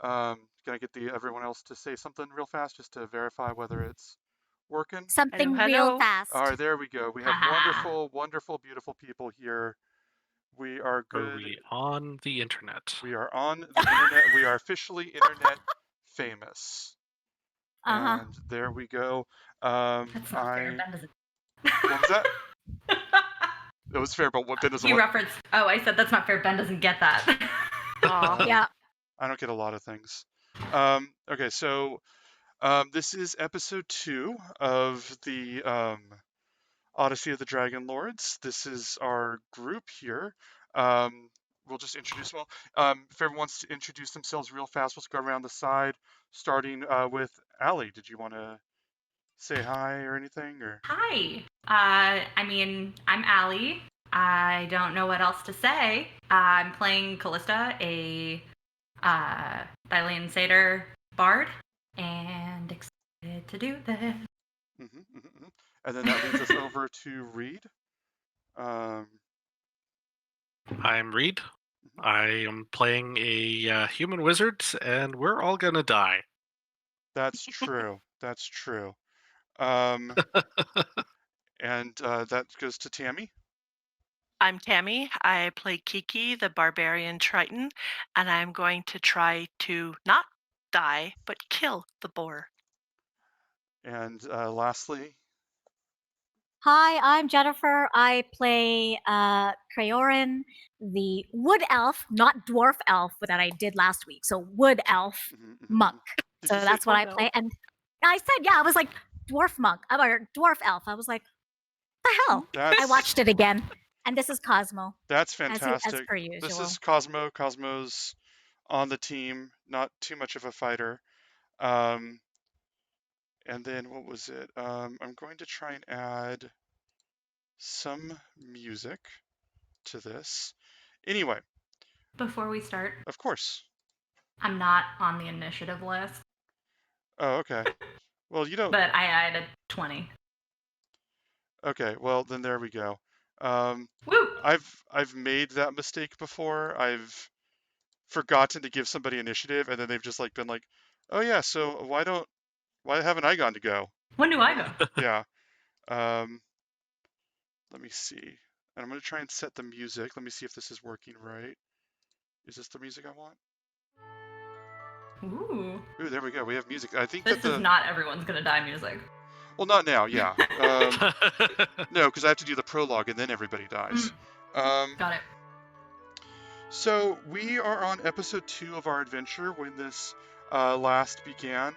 Can I get everyone else to say something real fast just to verify whether it's working? Hello, Something real hello. fast. All right, there we go. We have Haha. wonderful, wonderful, beautiful people here. We are Are good. we on the internet? We are on the internet. We are officially internet famous. Uh-huh. And there we go. That's not fair. Ben doesn't. What was that? It was fair, but what Ben doesn't He what? referenced. Oh, I said that's not fair. Ben doesn't get that. Oh, Yeah. I don't get a lot of things. Okay, so this is episode 2 of the Odyssey of the Dragon Lords. This is our group here. We'll just introduce them all. If everyone wants to introduce themselves real fast, let's go around the side, starting with Allie. Did you want to say hi or anything? Or Hi. I'm Allie. I don't know what else to say. I'm playing Callista, a Thylian Satyr bard, and excited to do this. And then that leads us over to Reed. I'm Reed. I am playing a human wizard, and we're all gonna die. That's true. That's true. And that goes to Tammy. I'm Tammy. I play Kiki, the barbarian Triton, and I'm going to try to not die, but kill the boar. And lastly, Hi, I'm Jennifer. I play Crayoran, the wood elf, not dwarf elf, that I did last week. So wood elf monk. Did So you say that's what I wood play. elf? And I said, yeah, I was like dwarf monk or dwarf elf. I was like, what the hell? I watched it again. And this is Cosmo. That's As fantastic. per usual. This is Cosmo. Cosmo's on the team, not too much of a fighter. And then what was it? I'm going to try and add some music to this. Anyway, Before we start, of course. I'm not on the initiative list, Oh, okay. Well, you don't. but I added 20. Okay, well then there we go. Woo! I've made that mistake before. I've forgotten to give somebody initiative, and then they've just like been like, "Oh yeah, so why haven't I gone to go?" When do I go? Yeah. Let me see. And I'm gonna try and set the music. Let me see if this is working right. Is this the music I want? Ooh. Ooh, there we go. We have music. I think This that is not Everyone's Gonna Die music. Well, not now. Yeah. No, because I have to do the prologue and then everybody dies. Got it. So we are on episode 2 of our adventure when this last began.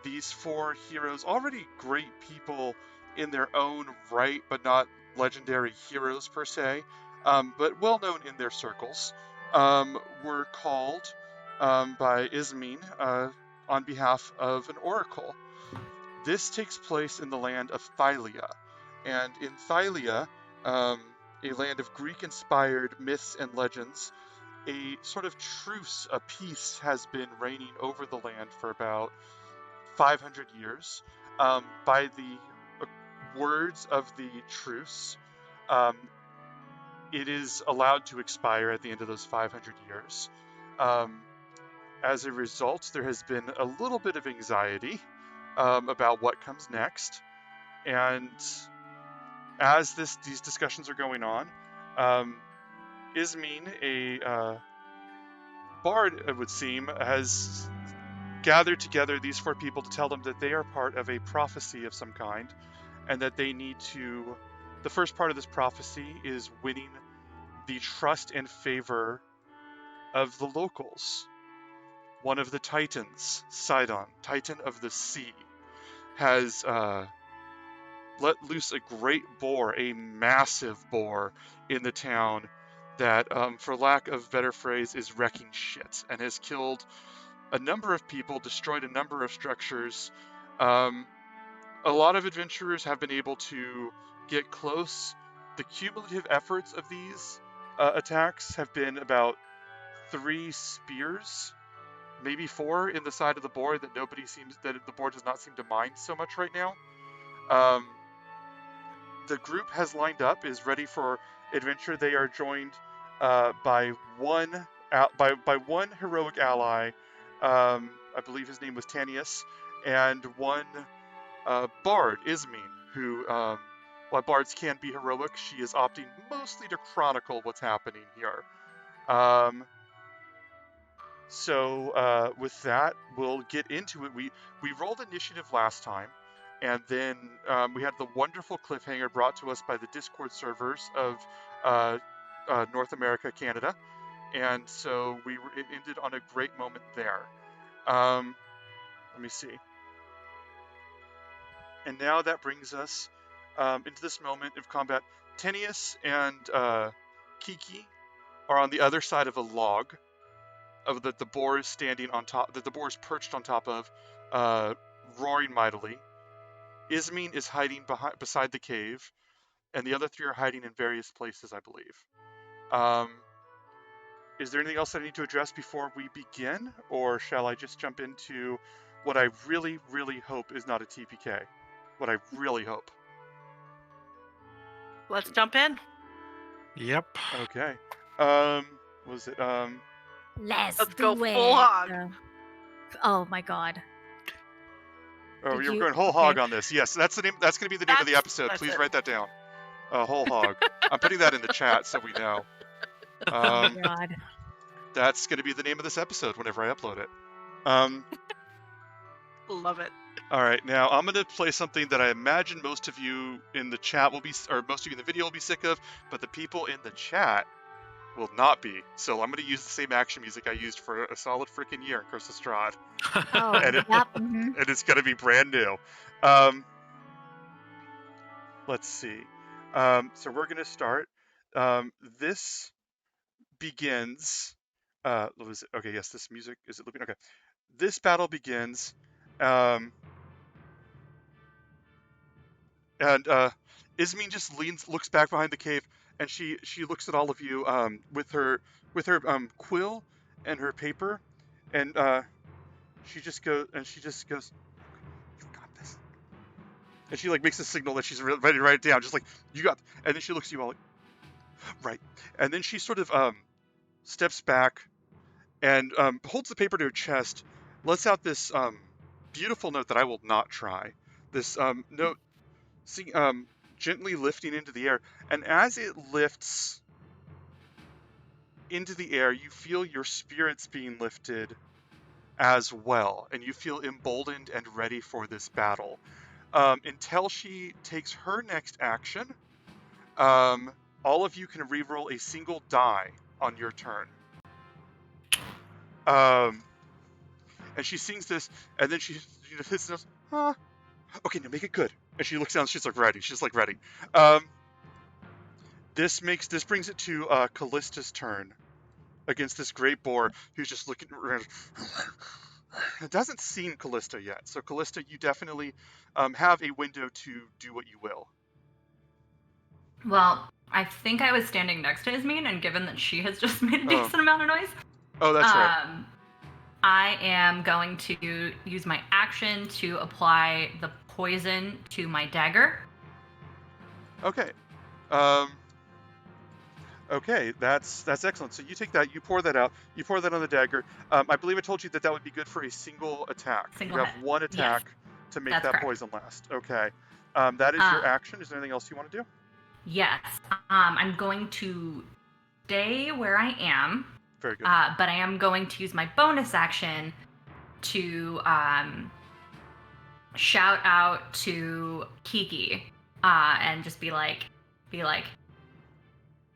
These 4 heroes, already great people in their own right, but not legendary heroes per se, but well known in their circles, were called by Ismene on behalf of an oracle. This takes place in the land of Thylia, and in Thylia, a land of Greek-inspired myths and legends, a sort of truce, a peace has been reigning over the land for about 500 years. By the words of the truce, it is allowed to expire at the end of those 500 years. As a result, there has been a little bit of anxiety about what comes next. And as these discussions are going on, Ismene, a bard, it would seem, has gathered together these 4 people to tell them that they are part of a prophecy of some kind, and that they need to. The first part of this prophecy is winning the trust and favor of the locals. One of the titans, Sidon, Titan of the Sea, has let loose a great boar, a massive boar, in the town that, for lack of better phrase, is wrecking shit and has killed a number of people, destroyed a number of structures. A lot of adventurers have been able to get close. The cumulative efforts of these attacks have been about 3 spears, maybe 4 in the side of the boar that the boar does not seem to mind so much right now. The group has lined up, is ready for adventure. They are joined by one heroic ally I believe his name was Tanius, and one bard, Ismene, who, while bards can be heroic, she is opting mostly to chronicle what's happening here. So with that, we'll get into it. We rolled initiative last time, and then we had the wonderful cliffhanger brought to us by the Discord servers of North America, Canada, and so it ended on a great moment there. Let me see. And now that brings us into this moment of combat. Tenius and Kiki are on the other side of a log of that the boar is standing on top, that the boar is perched on top of, roaring mightily. Ismene is hiding beside the cave, and the other three are hiding in various places, I believe. Is there anything else I need to address before we begin, or shall I just jump into what I really, really hope is not a TPK? What I really hope. Let's jump in. Yep. Okay. Was it Let's go do it. full hog. Oh my god. Oh, Did you're you- going whole okay. hog on this. Yes, that's the name. That's going to be the name of the episode. That's Please it. write that down. Whole hog. I'm putting that in the chat so we know. Oh my god. That's going to be the name of this episode whenever I upload it. Love it. All right, now I'm going to play something that I imagine most of you in the chat will be, or most of you in the video will be sick of, but the people in the chat will not be. So I'm going to use the same action music I used for a solid freaking year in Curse of Strahd. Oh, And yep. Mhm. And it's going to be brand new. Let's see. So we're going to start. This begins. What was it? Okay, yes, this music is it looping? Okay, this battle begins. And Ismene just looks back behind the cave, and she looks at all of you with her quill and her paper, and she just goes, "You got this." And she like makes a signal that she's ready to write it down, just like, "You got." And then she looks at you all like, "Right." And then she sort of steps back and holds the paper to her chest, lets out this beautiful note that I will not try. This note. Gently lifting into the air, and as it lifts into the air, you feel your spirits being lifted as well, and you feel emboldened and ready for this battle. Until she takes her next action, all of you can re-roll a single die on your turn. And she sings this, and then she hits this, huh? Okay, now make it good. And she looks down, she's like ready. She's like ready. This brings it to Callista's turn against this great boar who's just looking around. It doesn't seem Callista yet, so Callista, you definitely have a window to do what you will. Well, I think I was standing next to Ismene, and given that she has just made a decent amount of noise, Oh, that's right. I am going to use my action to apply the poison to my dagger. Okay. Okay, that's excellent. So you take that, you pour that out, you pour that on the dagger. I believe I told you that would be good for a single attack. Single you have hit. one attack to make That's that correct. poison last. Okay. That is your action. Is there anything else you want to do? Yes. I'm going to stay where I am. Very good. But I am going to use my bonus action to shout out to Kiki and just be like,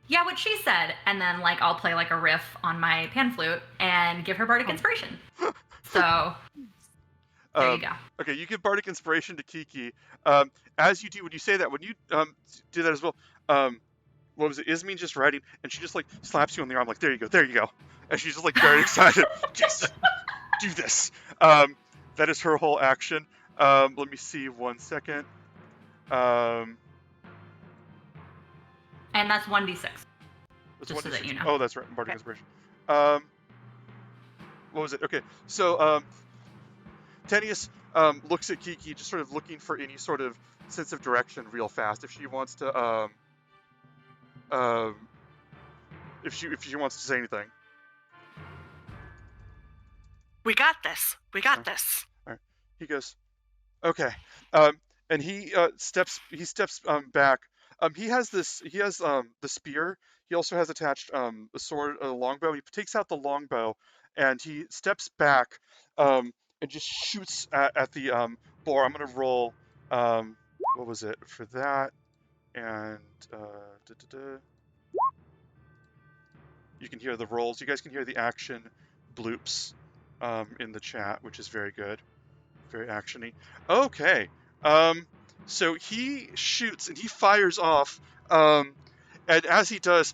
yeah, what she said, and then like I'll play like a riff on my pan flute and give her bardic inspiration. So there you go. Okay, you give bardic inspiration to Kiki. As you do, when you say that, when you do that as well, what was it? Ismene just writing, and she just like slaps you on the arm, like there you go, and she's just like very excited. Yes, do this. That is her whole action. Let me see 1 second. And that's 1d6. Just so that you know. Oh, that's right, bardic inspiration. What was it? Okay, so Tenius looks at Kiki, just sort of looking for any sort of sense of direction real fast. If she wants to, if she wants to say anything. We got this. We got this. All right. He goes, okay. And he steps back. He has the spear. He also has attached a sword, a longbow. He takes out the longbow and he steps back and just shoots at the boar. I'm gonna roll. What was it for that? And you can hear the rolls. You guys can hear the action bloops in the chat, which is very good. Very actiony. Okay. So he shoots and he fires off. And as he does,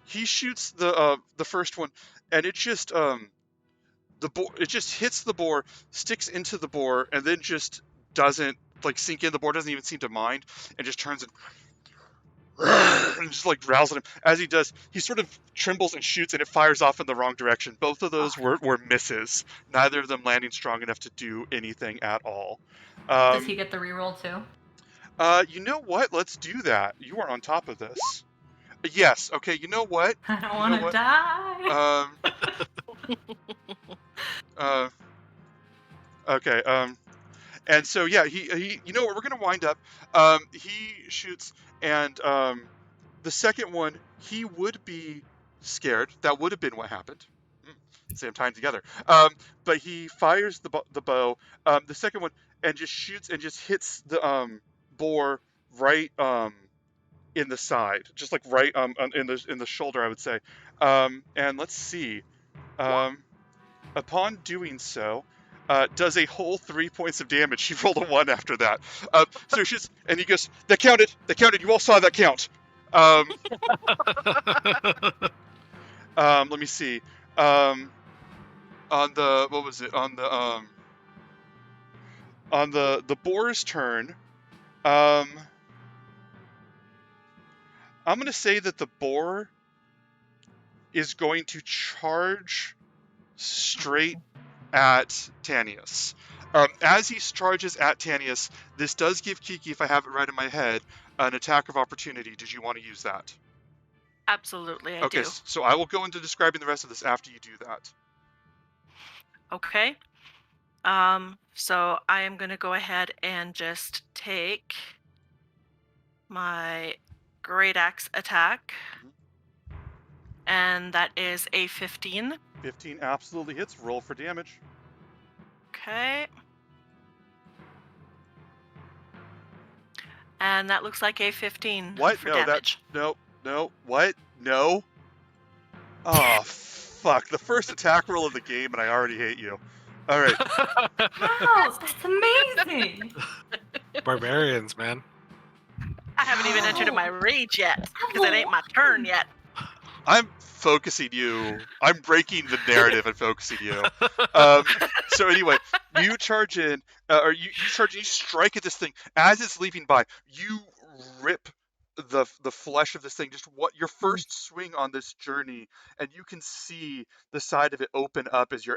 he shoots the first one, and it just it just hits the boar, sticks into the boar, and then just doesn't like sink in. The boar doesn't even seem to mind, and just turns and just like growls at him. As he does, he sort of trembles and shoots, and it fires off in the wrong direction. Both of those were misses. Neither of them landing strong enough to do anything at all. Does he get the reroll too? You know what? Let's do that. You are on top of this. Yes. Okay. You know what? I don't want to die. Okay. And so yeah, he you know what? We're gonna wind up. He shoots, and the second one, he would be scared. That would have been what happened. Same time together. But he fires the bow. The second one, and just shoots and just hits the boar right in the side, just like right in the shoulder, I would say. And let's see. Upon doing so, does a whole 3 points of damage. He rolled a 1 after that. So he shoots, and he goes, "That counted. That counted. You all saw that count." Let me see. On the what was it? On the boar's turn. I'm going to say that the boar is going to charge straight at Tanius. As he charges at Tanius, this does give Kiki, if I have it right in my head, an attack of opportunity. Did you want to use that? Absolutely, I Okay, do. so I will go into describing the rest of this after you do that. Okay. So I am going to go ahead and just take my Great Axe attack. And that is a 15. 15 absolutely hits. Roll for damage. Okay. And that looks like a 15 What? for No, damage. no. What? No. Oh, fuck. The first attack roll of the game, and I already hate you. All right. Wow, that's amazing. Barbarians, man. I haven't even entered in my rage yet, because it ain't my turn yet. I'm focusing you. I'm breaking the narrative and focusing you. So anyway, you charge in, or you charge, you strike at this thing. As it's leaping by, you rip the flesh of this thing. Just what your first swing on this journey, and you can see the side of it open up as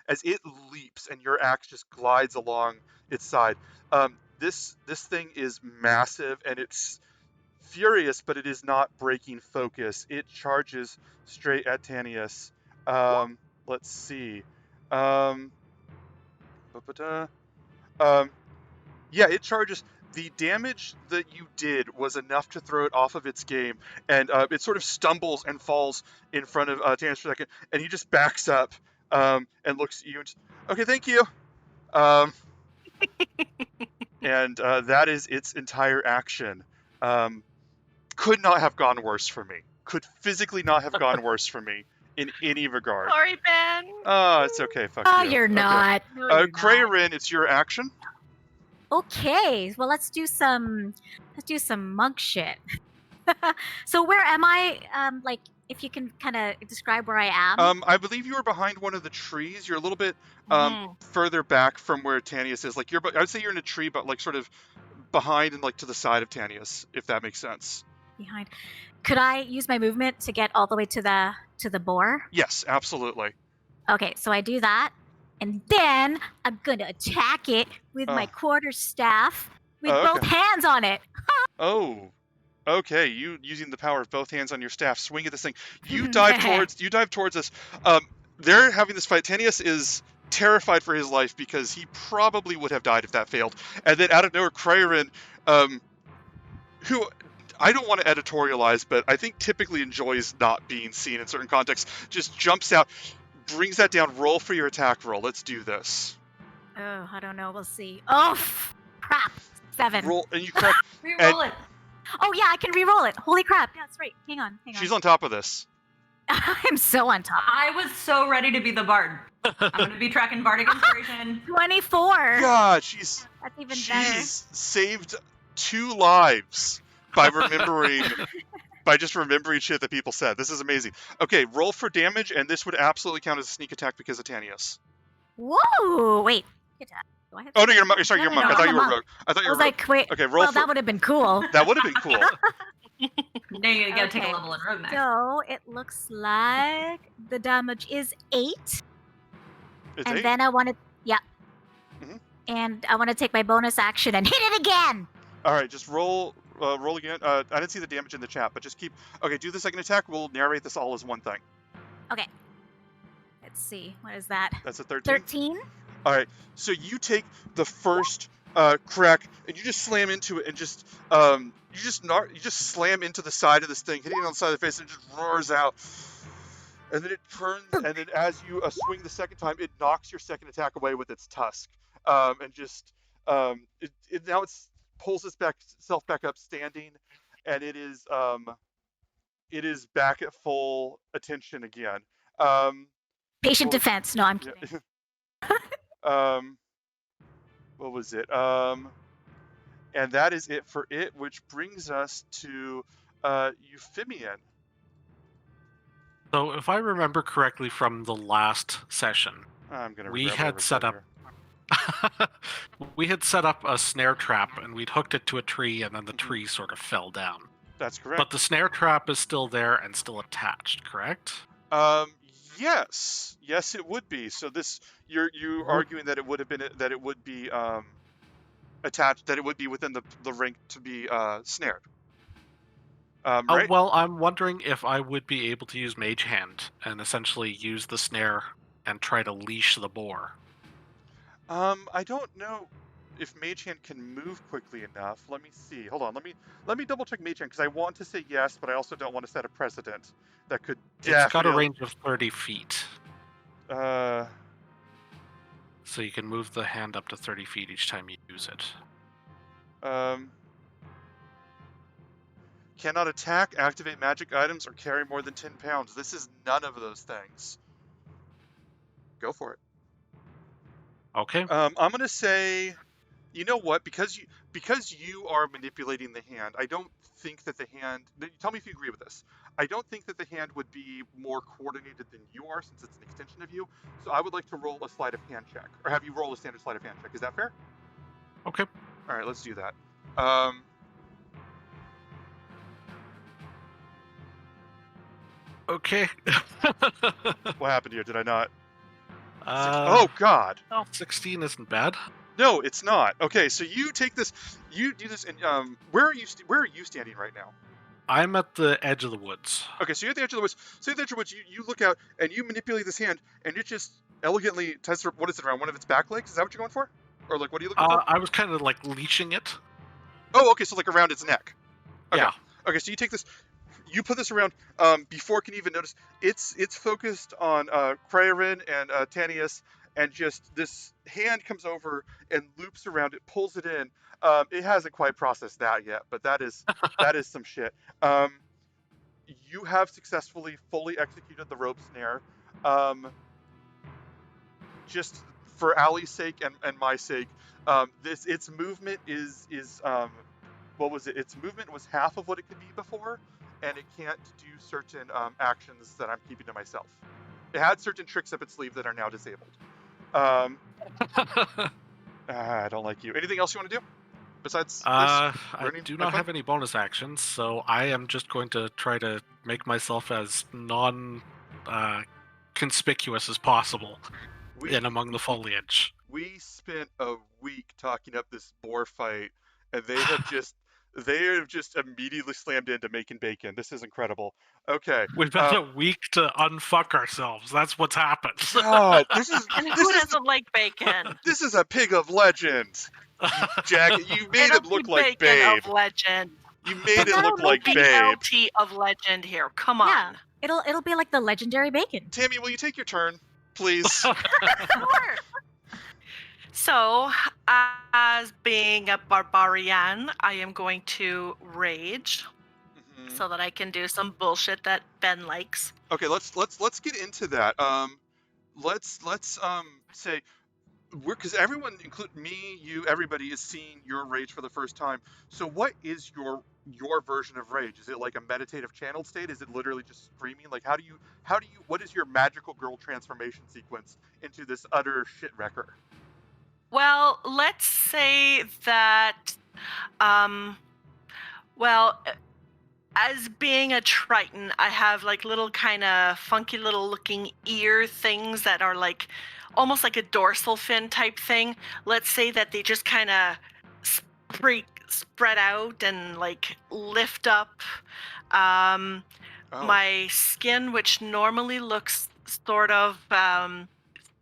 as it leaps, and your axe just glides along its side. This thing is massive, and it's furious, but it is not breaking focus. It charges straight at Tanius. Let's see. Yeah, it charges. The damage that you did was enough to throw it off of its game, and it sort of stumbles and falls in front of Tanius for a second, and he just backs up and looks at you and just, okay, thank you. And that is its entire action. Could not have gone worse for me. Could physically not have gone worse for me in any regard. Sorry, Ben. Oh, it's okay. Fuck Oh, you. you're Okay. not. No, you're not. Krayerin, it's your action. Okay, well let's do some monk shit. So where am I? Like if you can kind of describe where I am. I believe you are behind one of the trees. You're a little bit Mhm. further back from where Tanius is. Like I would say you're in a tree, but like sort of behind and like to the side of Tanius, if that makes sense. Behind. Could I use my movement to get all the way to the boar? Yes, absolutely. Okay, so I do that, and then I'm gonna attack it with my quarterstaff with both hands on it. Oh, okay. You using the power of both hands on your staff, swing at this thing. You dive towards us. they're having this fight. Tanius is terrified for his life because he probably would have died if that failed. And then out of nowhere, Kreyrin, who I don't want to editorialize, but I think typically enjoys not being seen in certain contexts, just jumps out, brings that down. Roll for your attack roll. Let's do this. Oh, I don't know. We'll see. Oh, crap. 7. Roll, and you crack. Reroll it. Oh, yeah, I can re-roll it. Holy crap. Yeah, that's right. Hang on. She's on top of this. I'm so on top. I was so ready to be the bard. I'm going to be tracking bardic inspiration. 24. God, That's even better. she's saved 2 lives by just remembering shit that people said. This is amazing. Okay, roll for damage, and this would absolutely count as a sneak attack because of Tanius. Whoa, wait. Do I have Oh no, you're a sorry, you're a monk. I thought you were a rogue. I thought you were a rogue. like, wait. Okay, roll Well, that would have been cool. That would have been cool. Now you gotta take a Okay. level in rogue next. So it looks like the damage is 8. It's And 8? then I want to, yeah. Mhm. And I want to take my bonus action and hit it again. All right, just roll again. I didn't see the damage in the chat, but just keep. Okay, do the second attack. We'll narrate this all as one thing. Okay. Let's see. What is that? That's a 13. 13? All right, so you take the first crack and you just slam into it and just you just slam into the side of this thing, hitting it on the side of the face, and it just roars out. And then it turns, and then as you swing the second time, it knocks your second attack away with its tusk, and just it now pulls itself back up standing, and it is back at full attention again. Patient well, defense. No, I'm kidding. What was it? And that is it for it, which brings us to Euphemion. So if I remember correctly from the last session, I'm gonna. we grab had whatever set it's up we had set up a snare trap and we'd hooked it to a tree and then the tree sort of fell down. That's correct. But the snare trap is still there and still attached, correct? Yes, it would be. So this, you arguing that it would have been that it would be attached, that it would be within the ring to be snared. Right? Well, I'm wondering if I would be able to use Mage Hand and essentially use the snare and try to leash the boar. I don't know if Mage Hand can move quickly enough. Let me see. Hold on. Let me double check Mage Hand because I want to say yes, but I also don't want to set a precedent that could. It's got a range of 30 feet. Uh. So you can move the hand up to 30 feet each time you use it. Cannot attack, activate magic items, or carry more than 10 pounds. This is none of those things. Go for it. Okay. I'm gonna say, you know what? Because you are manipulating the hand, I don't think that the hand. Tell me if you agree with this. I don't think that the hand would be more coordinated than you are, since it's an extension of you. So I would like to roll a sleight of hand check, or have you roll a standard sleight of hand check. Is that fair? Okay. All right, let's do that. Okay. What happened here? Did I not? Oh God. 16 isn't bad. No, it's not. Okay, so you take this. You do this, and where are you standing right now? I'm at the edge of the woods. Okay, so you're at the edge of the woods. So at the edge of the woods, you look out and you manipulate this hand, and it just elegantly tests. What is it, around one of its back legs? Is that what you're going for? Or like, what are you looking for? I was kind of like leashing it. Oh, okay, so like around its neck. Okay. Yeah. Okay, so you take this, you put this around. Before it can even notice, it's focused on Kreyrin and Tanius, and just this hand comes over and loops around it, pulls it in. It hasn't quite processed that yet, but that is some shit. You have successfully fully executed the rope snare. Just for Allie's sake and my sake, its movement is what was it? Its movement was half of what it could be before, and it can't do certain actions that I'm keeping to myself. It had certain tricks up its sleeve that are now disabled. I don't like you. Anything else you want to do besides this? I do not have any bonus actions, so I am just going to try to make myself as conspicuous as possible in among the foliage. We spent a week talking up this boar fight, and they have just They have just immediately slammed into making bacon. This is incredible. Okay. We've had a week to unfuck ourselves. That's what's happened. God, this is And who doesn't like bacon? this is a pig of legend. Jack, you made It'll him look be like bacon Babe. of legend. You made it that'll look like make Babe. BLT of legend here. Come Yeah, on. it'll be like the legendary bacon. Tammy, will you take your turn, please? Sure. So, as being a barbarian, I am going to rage Mhm. so that I can do some bullshit that Ben likes. Okay, let's get into that. Let's say because everyone, include me, you, everybody is seeing your rage for the first time. So what is your version of rage? Is it like a meditative channeled state? Is it literally just screaming? Like how do you what is your magical girl transformation sequence into this utter shit wrecker? Well, let's say that, as being a Triton, I have like little kind of funky little looking ear things that are like almost like a dorsal fin type thing. Let's say that they just kind of spread out and like lift up. Oh. My skin, which normally looks sort of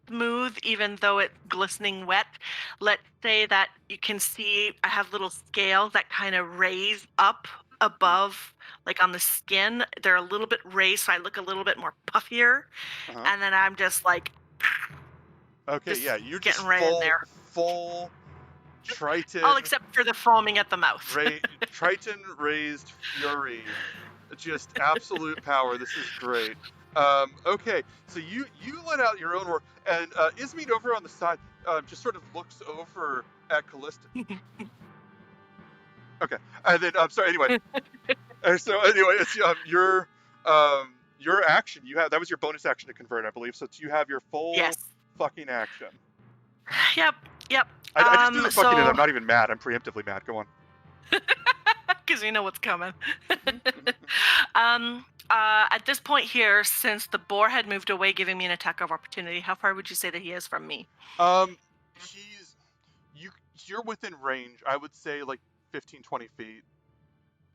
smooth, even though it's glistening wet. Let's say that you can see I have little scales that kind of raise up above, like on the skin. They're a little bit raised, so I look a little bit more puffier. Uh-huh. And then I'm just like, Okay, just yeah, you're getting just right in there. full Triton. All except for the foaming at the mouth. Triton raised fury, just absolute power. This is great. Okay, so you let out your own roar, and Ismene over on the side just sort of looks over at Callista. Okay, and then I'm sorry. Anyway, so anyway, it's your action. You have that was your bonus action to convert, I believe. So you have your full Yes. fucking action. Yep. I just do the fucking, and so- I'm not even mad. I'm preemptively mad. Go on. Because you know what's coming. At this point here, since the boar had moved away, giving me an attack of opportunity, how far would you say that he is from me? You're within range. I would say like 15, 20 feet.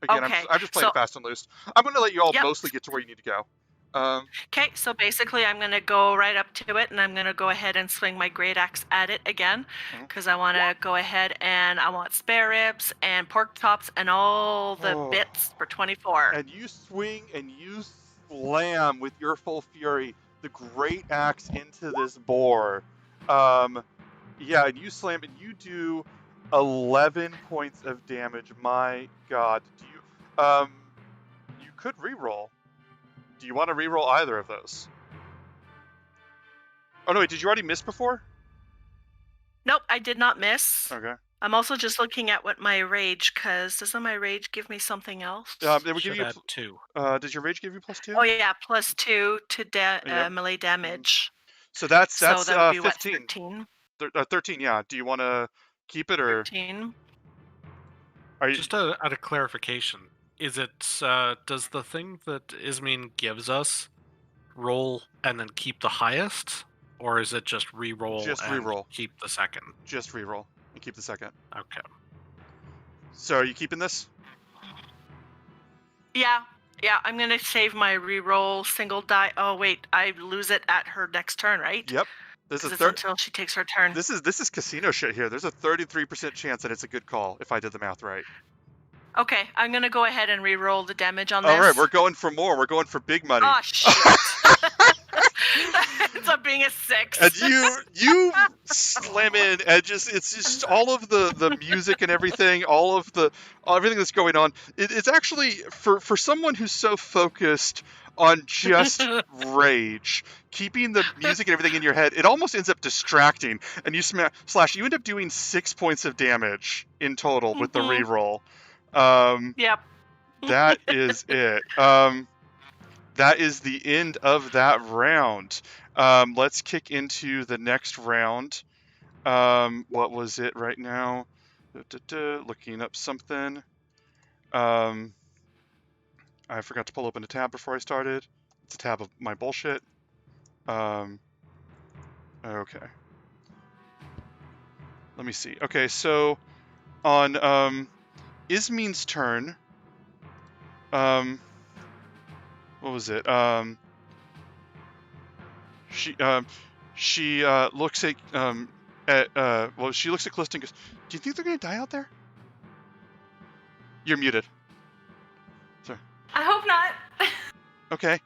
Again, Okay, I'm just playing so- it fast and loose. I'm going to let you all Yep. mostly get to where you need to go. Okay, so basically I'm going to go right up to it, and I'm going to go ahead and swing my great axe at it again, because I want to go ahead and I want spare ribs and pork chops and all the bits for 24. And you swing and you slam with your full fury the great axe into this boar. Yeah, and you slam and you do 11 points of damage. My God, do you? You could reroll. Do you want to reroll either of those? Oh no, wait, did you already miss before? Nope, I did not miss. Okay. I'm also just looking at what my rage, because doesn't my rage give me something else? It would give Should you add 2. does your rage give you +2? Oh yeah, +2 to Yep. melee damage. So that's So that would be 15. what, 13? 13, yeah. Do you want to keep it or 13. are you Just out of clarification, is it does the thing that Ismene gives us roll and then keep the highest, or is it just re-roll Just and re-roll. keep the second? just reroll and keep the second? Okay. So are you keeping this? Yeah, I'm gonna save my reroll single die. Oh wait, I lose it at her next turn, right? Yep. This 'Cause is it's until she takes her turn. This is casino shit here. There's a 33% chance that it's a good call if I did the math right. Okay, I'm gonna go ahead and reroll the damage on this. All right, we're going for more. We're going for big money. Oh shit! That ends up being a 6. And you slam in and it's just all of the music and everything, everything that's going on. It's actually for someone who's so focused on just rage, keeping the music and everything in your head, it almost ends up distracting. And you slash, you end up doing 6 points of damage in total with the reroll. Yep. That is it. That is the end of that round. Let's kick into the next round. What was it right now? Looking up something. I forgot to pull open a tab before I started. It's a tab of my bullshit. Okay. Let me see. Okay, so on Ismene's turn. What was it? She looks at she looks at Callista and goes, "Do you think they're gonna die out there?" You're muted. Sorry. I hope not. Okay.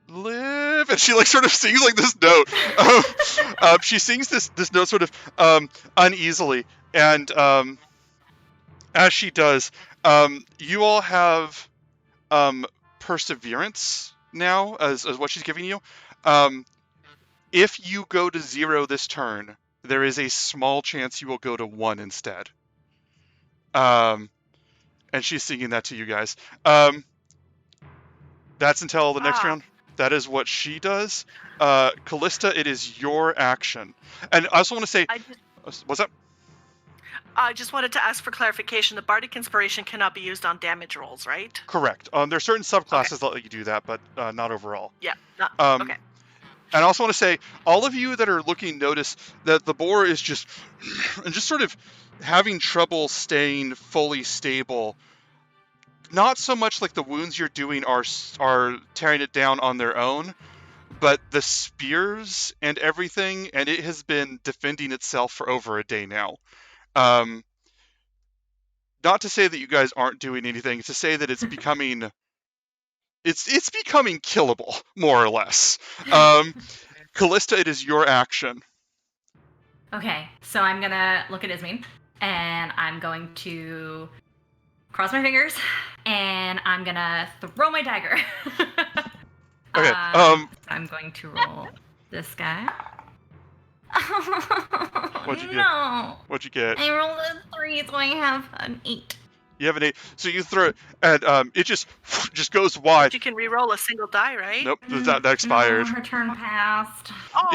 Live, and she like sort of sings like this note. She sings this note sort of uneasily, and as she does, you all have perseverance now as what she's giving you. If you go to 0 this turn, there is a small chance you will go to 1 instead. And she's singing that to you guys. That's until the next round. That is what she does. Callista, it is your action. And I also want to say, what's up? I just wanted to ask for clarification. The Bardic Inspiration cannot be used on damage rolls, right? Correct. There are certain subclasses that let you do that, but not overall. Yeah. And Okay. I also want to say, all of you that are looking, notice that the boar is just sort of having trouble staying fully stable. Not so much like the wounds you're doing are tearing it down on their own, but the spears and everything, and it has been defending itself for over a day now. Not to say that you guys aren't doing anything, it's to say that it's becoming it's becoming killable, more or less. Callista, it is your action. Okay, so I'm gonna look at Ismene, and I'm going to cross my fingers, and I'm gonna throw my dagger. Okay. I'm going to roll this guy. What'd you get? No. What'd you get? I rolled a 3, so I have an 8. You have an 8, so you throw it, and it just goes wide. But you can re-roll a single die, right? Nope, that expired. No, her turn passed. Oh,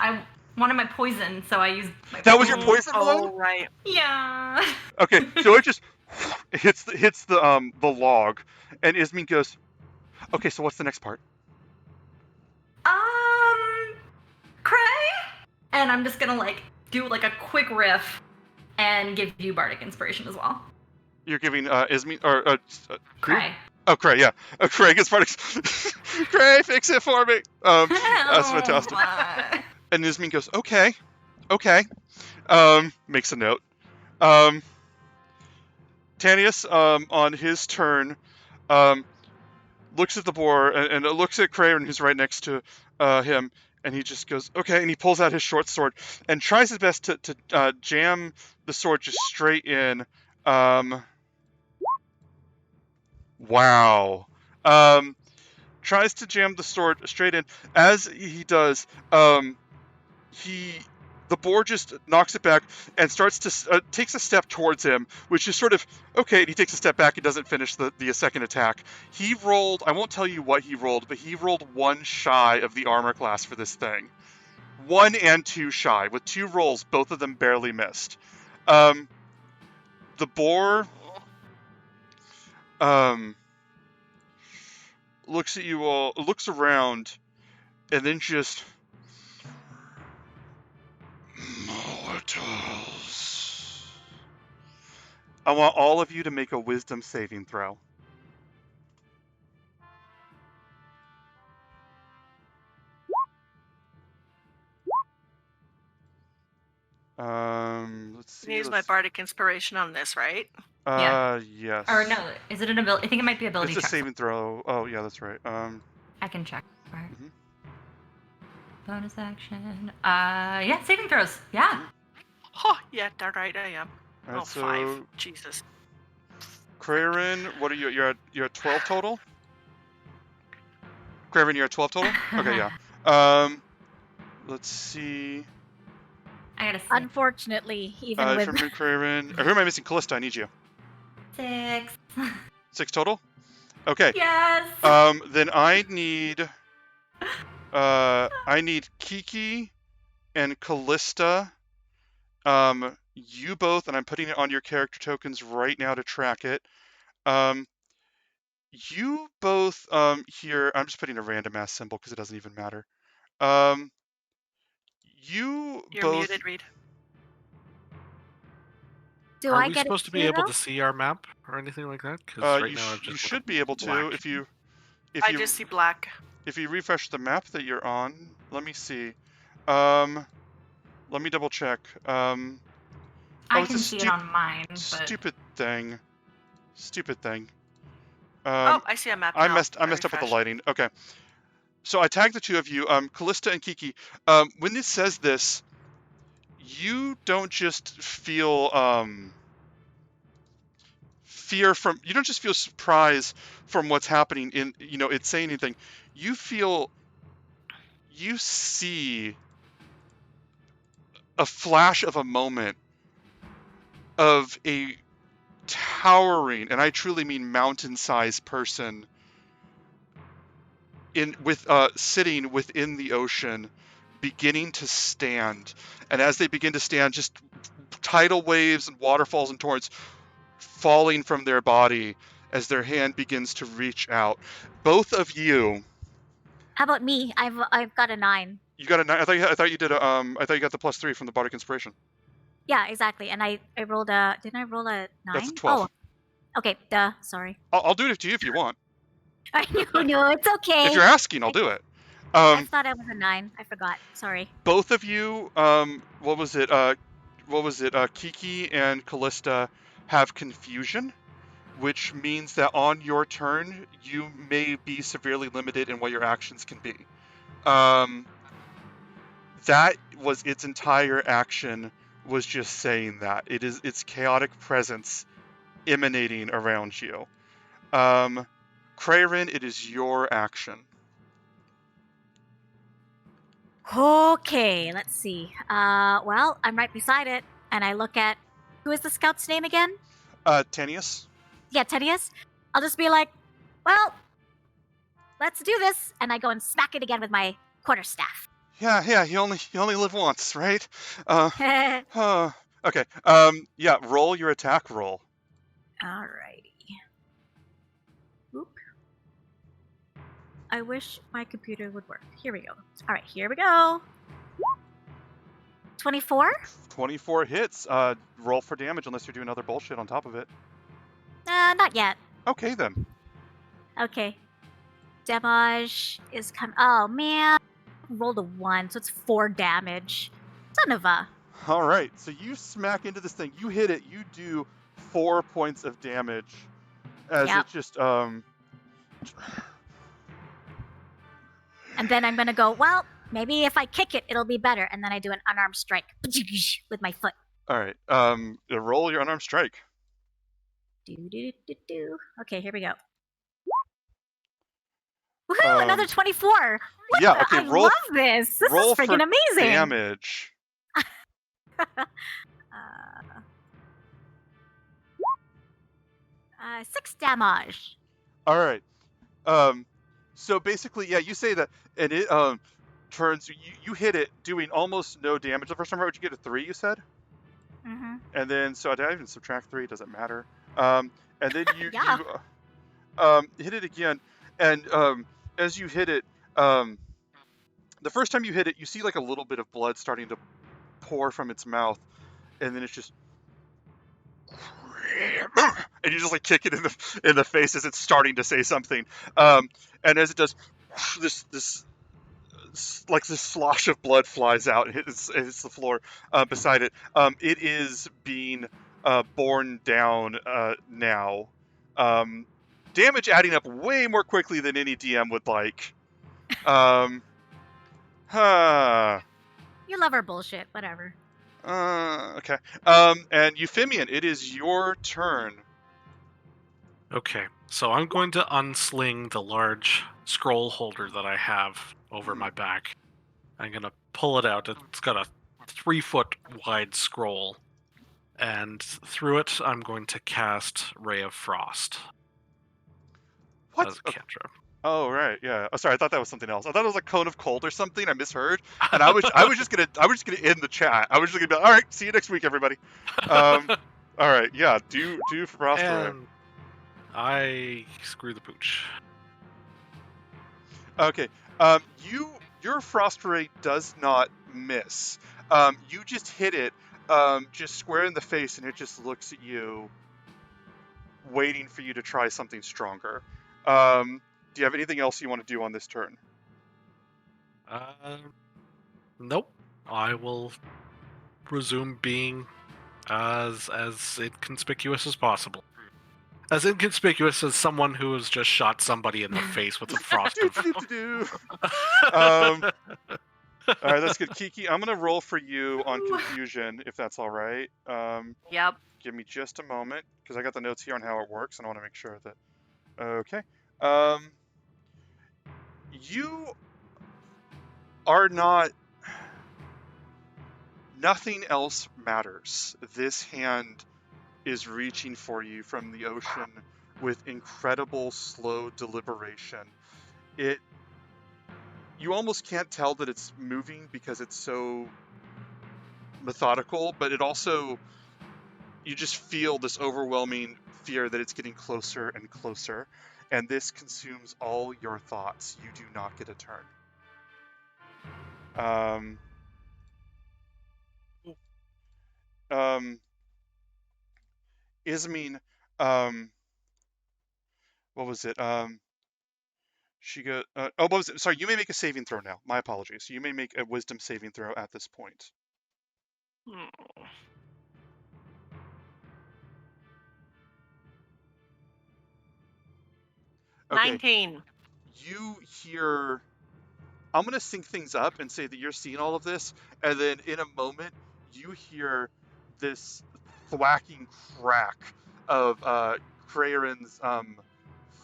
I wanted my poison, so I used my That was your poison Oh, one? right. Yeah. Okay, so it just hits the log, and Ismene goes, "Okay, so what's the next part?" Krey? And I'm just gonna do a quick riff and give you Bardic Inspiration as well. You're giving Ismene or Krey. Oh, Krey, yeah. Krey gets Bardic. Krey, fix it for me. That's fantastic. And Ismene goes, okay. Makes a note. Tanius, on his turn, looks at the boar and looks at Krey, who's right next to him, and he just goes, okay, and he pulls out his short sword and tries his best to jam the sword just straight in. Wow. Tries to jam the sword straight in. As he does, the boar just knocks it back and starts to takes a step towards him, which is sort of okay. And he takes a step back and doesn't finish the second attack. He rolled. I won't tell you what he rolled, but he rolled 1 shy of the armor class for this thing. 1 and 2 shy with 2 rolls, both of them barely missed. The boar looks at you all, looks around, and then just mortals. I want all of you to make a wisdom saving throw. Let's see. Use my Bardic Inspiration on this, right? Yes. Or no, is it an ability? I think it might be ability It's a check. saving throw. Oh, yeah, that's right. I can check. All right. Mhm. Bonus action. Yeah, saving throws. Yeah. Oh, yeah, darn right I am. All right, Oh, so 5. Jesus. Kraven, what are you? You're at 12 total. Kraven, you're at 12 total. Okay, yeah. Let's see. I gotta see. Unfortunately, even with From you, Kraven. Who am I missing? Callista, I need you. 6. 6 total. Okay. Yes. Then I need Kiki and Callista. You both, and I'm putting it on your character tokens right now to track it. You both here. I'm just putting a random ass symbol because it doesn't even matter. You're You both. muted, Reed. Do Are I we get supposed it to be too, able though? to see our map or anything like that? Because right You now I'm you just should be able to black. if you I just see black. refresh the map that you're on. Let me see. Let me double check. I it's a can see it on mine, but stupid thing. Stupid thing. Oh, I see a map now. I messed up with the refreshed. lighting. Okay. So I tagged the two of you, Callista and Kiki. When this says this, you don't just feel fear from. You don't just feel surprise from what's happening in. It's saying anything. You see a flash of a moment of a towering, and I truly mean mountain-sized person sitting within the ocean, beginning to stand. And as they begin to stand, just tidal waves and waterfalls and torrents falling from their body as their hand begins to reach out. Both of you. How about me? I've got a 9. You got a 9. I thought you did I thought you got the +3 from the Bardic Inspiration. Yeah, exactly. And I rolled a. Didn't I roll a 9? That's a 12. Oh, okay. Duh. Sorry. I'll do it to you if you want. No, it's okay. If you're asking, I'll do it. I thought it was a 9. I forgot. Sorry. Both of you, what was it? Kiki and Callista have confusion, which means that on your turn, you may be severely limited in what your actions can be. That was its entire action, was just saying that. Its chaotic presence emanating around you. Kreyrin, it is your action. Okay, let's see. Well, I'm right beside it, and I look at who is the scout's name again? Tenius? Yeah, Tedious. I'll just be like, well, let's do this, and I go and smack it again with my quarterstaff. Yeah, you only live once, right? Alrighty. Okay. Yeah, roll your attack roll. Oop. I wish my computer would work. Here we go. Alright, here we go. 24? 24 hits. Roll for damage unless you're doing other bullshit on top of it. Not yet. Okay, then. Okay. Damage is coming. Oh, man. Rolled a 1, so it's 4 damage. Son of a. All right, so you smack into this thing. You hit it. You do 4 points of damage as Yep. it just And then I'm gonna go, well, maybe if I kick it, it'll be better. And then I do an unarmed strike with my foot. All right. Roll your unarmed strike. Okay, here we go. Woohoo! Another 24. What yeah. the? Okay. I Roll. love this. This roll is freaking for amazing. damage. 6 damage. All right. So basically, yeah, you say that, and it turns. You hit it, doing almost no damage the first time. Would you get a 3? You said. Mm-hmm. And then, so I even subtract 3. Doesn't matter. And then you Yeah. hit it again, and as you hit it, the first time you hit it, you see like a little bit of blood starting to pour from its mouth, and then it's just. And you just like kick it in the face as it's starting to say something, and as it does, this slosh of blood flies out and hits the floor beside it. It is being borne down now. Damage adding up way more quickly than any DM would like. You love our bullshit. Whatever. Okay. And Euphemion, it is your turn. Okay, so I'm going to unsling the large scroll holder that I have over my back. I'm going to pull it out. It's got a 3-foot wide scroll. And through it, I'm going to cast Ray of Frost. What? As a cantrip. Oh right, yeah. Oh, sorry, I thought that was something else. I thought it was like cone of cold or something. I misheard, and I was just gonna end the chat. I was just gonna be like, all right, see you next week, everybody. All right, yeah. Do frost ray. And I screw the pooch. Okay. Your frost ray does not miss. You just hit it, just square in the face, and it just looks at you, waiting for you to try something stronger. Do you have anything else you want to do on this turn? Nope. I will resume being as inconspicuous as possible. As inconspicuous as someone who has just shot somebody in the face with a frost of... All right, that's good. Kiki, I'm going to roll for you on confusion, if that's all right. Yep. Give me just a moment, because I got the notes here on how it works, and I want to make sure that... Okay. You are not... Nothing else matters. This hand is reaching for you from the ocean with incredible slow deliberation. You almost can't tell that it's moving because it's so methodical, but it also, you just feel this overwhelming fear that it's getting closer and closer, and this consumes all your thoughts. You do not get a turn. Ismene, what was it? She go. What was it? Sorry, you may make a saving throw now. My apologies. You may make a wisdom saving throw at this point. Okay. 19. You hear. I'm gonna sync things up and say that you're seeing all of this, and then in a moment you hear this thwacking crack of Kraren's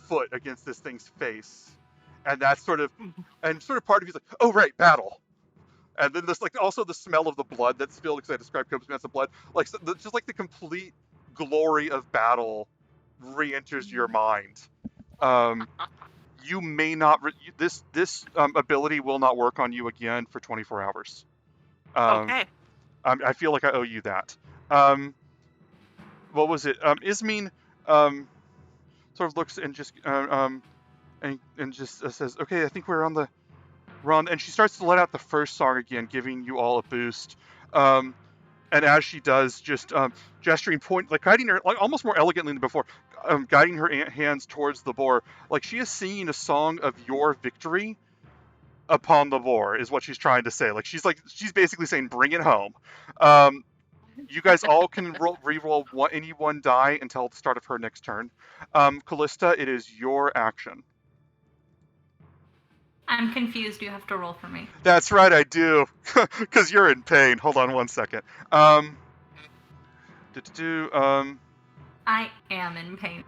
foot against this thing's face, and that's sort of part of you's like, oh right, battle. And then there's like also the smell of the blood that spilled, because I described copious amounts of blood. Like just like the complete glory of battle re-enters your mind. You may not this ability will not work on you again for 24 hours. Okay. I feel like I owe you that. What was it? Ismene sort of looks and just and just says, "Okay, I think we're on the run." And she starts to let out the first song again, giving you all a boost. And as she does, just gesturing, guiding her, like almost more elegantly than before, guiding her hands towards the boar, like she is singing a song of your victory upon the boar, is what she's trying to say. She's basically saying, "Bring it home." You guys all can re-roll any one die until the start of her next turn. Callista, it is your action. I'm confused. You have to roll for me. That's right, I do. Because you're in pain. Hold on one second. I am in pain.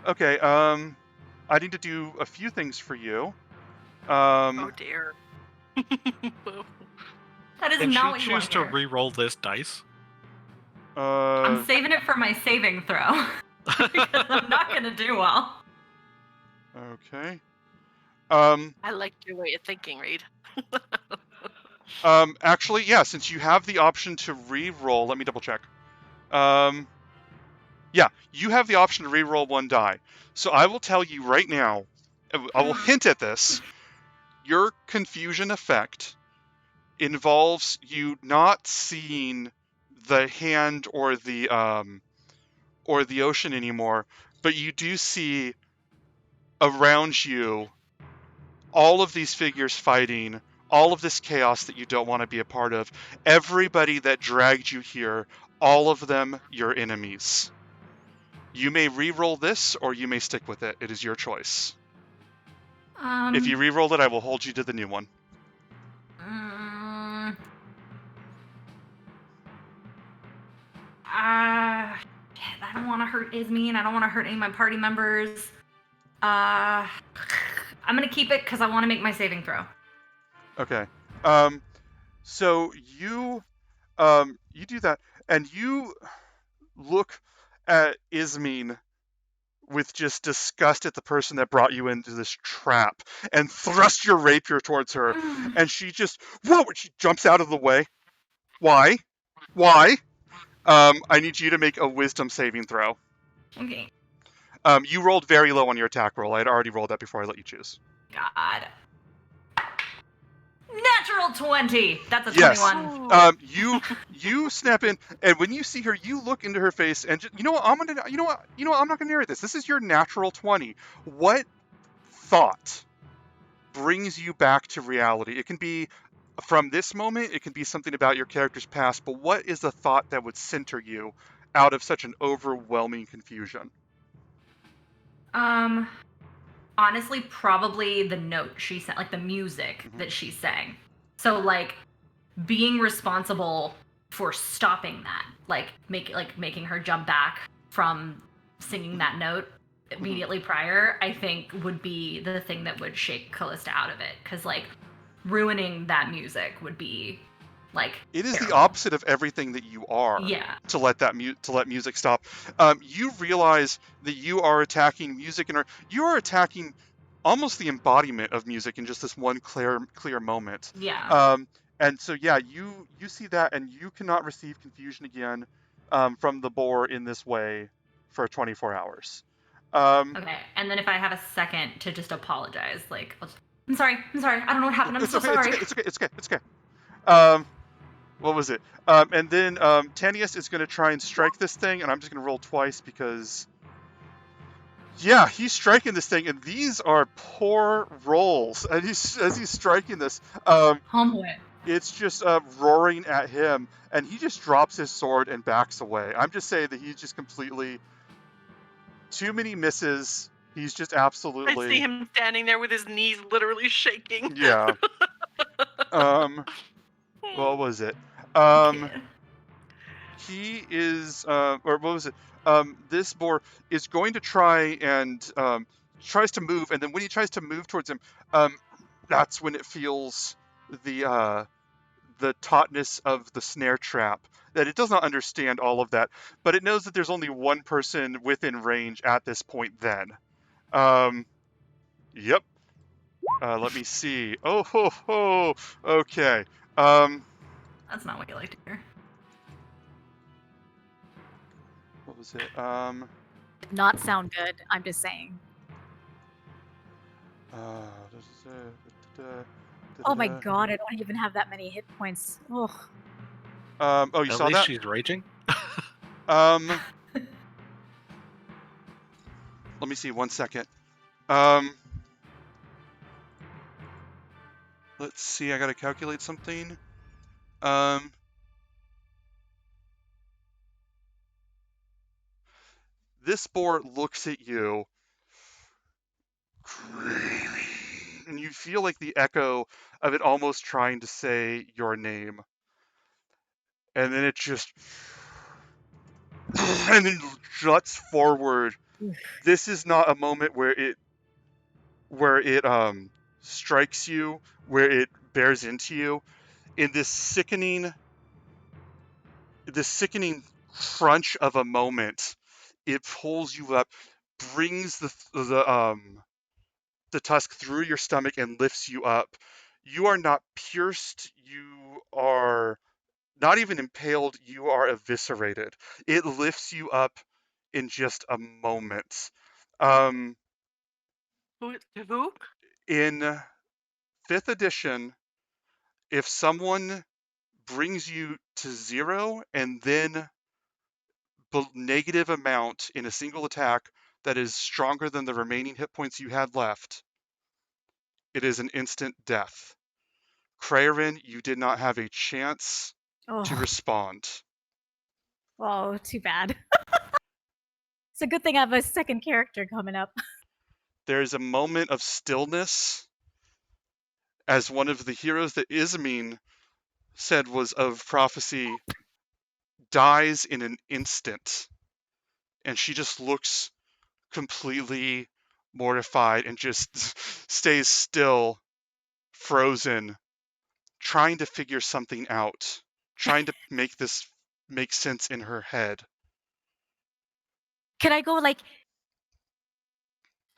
Okay, I need to do a few things for you. Oh dear. That is Can not she what you choose want to re-roll this dice? I'm saving it for my saving throw. Because I'm not going to do well. Okay. I like your way of thinking, Reed. Actually, yeah, since you have the option to re-roll, let me double check. Yeah, you have the option to re-roll one die. So I will tell you right now, I will hint at this. Your confusion effect involves you not seeing the hand or the ocean anymore, but you do see around you all of these figures fighting, all of this chaos that you don't want to be a part of, everybody that dragged you here, all of them your enemies. You may re-roll this, or you may stick with it. It is your choice. If you re-roll it, I will hold you to the new one. I don't want to hurt Ismene. I don't want to hurt any of my party members. I'm going to keep it because I want to make my saving throw. Okay. So you do that, and you look at Ismene with just disgust at the person that brought you into this trap, and thrust your rapier towards her, and she just, whoa! She jumps out of the way. Why? I need you to make a wisdom saving throw. Okay. You rolled very low on your attack roll. I had already rolled that before I let you choose. God. Natural natural 20. That's a Yes. 21. You snap in, and when you see her, you look into her face, and you know what? I'm not gonna narrate this. This is your natural 20. What thought brings you back to reality? It can be from this moment. It can be something about your character's past. But what is the thought that would center you out of such an overwhelming confusion? Honestly, probably the note she sang, like the music that she sang. So like being responsible for stopping that, like making her jump back from singing that note immediately prior, I think would be the thing that would shake Callista out of it. Because like ruining that music would be like It is the terrible. opposite of everything that you are. Yeah. To let music stop. You realize that you are attacking music, and you are attacking almost the embodiment of music in just this one clear moment. Yeah. And so yeah, you see that, and you cannot receive confusion again from the boar in this way for 24 hours. Okay. And then if I have a second to just apologize, like I'm sorry. I don't know what happened. I'm It's so okay. sorry. It's okay. What was it? And then Tanius is going to try and strike this thing, and I'm just going to roll twice because, yeah, he's striking this thing, and these are poor rolls. And as he's striking this, Humble it. it's just roaring at him, and he just drops his sword and backs away. I'm just saying that he's just completely too many misses. He's just absolutely. I see him standing there with his knees literally shaking. Yeah. What was it? He is, or what was it? This boar is going to try and tries to move, and then when he tries to move towards him, that's when it feels the tautness of the snare trap. That it does not understand all of that, but it knows that there's only one person within range at this point. Then, yep. Let me see. Oh ho ho. Okay. That's not what you like to hear. What was it? Not sound good. I'm just saying. Oh my god, I don't even have that many hit points. Ugh. Oh, you At saw least that? she's raging. Let me see. 1 second. Let's see. I gotta calculate something. This boar looks at you, and you feel like the echo of it almost trying to say your name, and then it just, and then juts forward. This is not a moment where it strikes you, where it bears into you. In this sickening crunch of a moment, it pulls you up, brings the tusk through your stomach and lifts you up. You are not pierced. You are not even impaled. You are eviscerated. It lifts you up in just a moment. Who? In 5th edition, if someone brings you to 0 and then negative amount in a single attack that is stronger than the remaining hit points you had left, it is an instant death. Kreyrin, you did not have a chance to respond. Oh, too bad. It's a good thing I have a second character coming up. There's a moment of stillness as one of the heroes that Ismene said was of prophecy dies in an instant, and she just looks completely mortified and just stays still, frozen, trying to figure something out, trying to make this make sense in her head. Can I go like,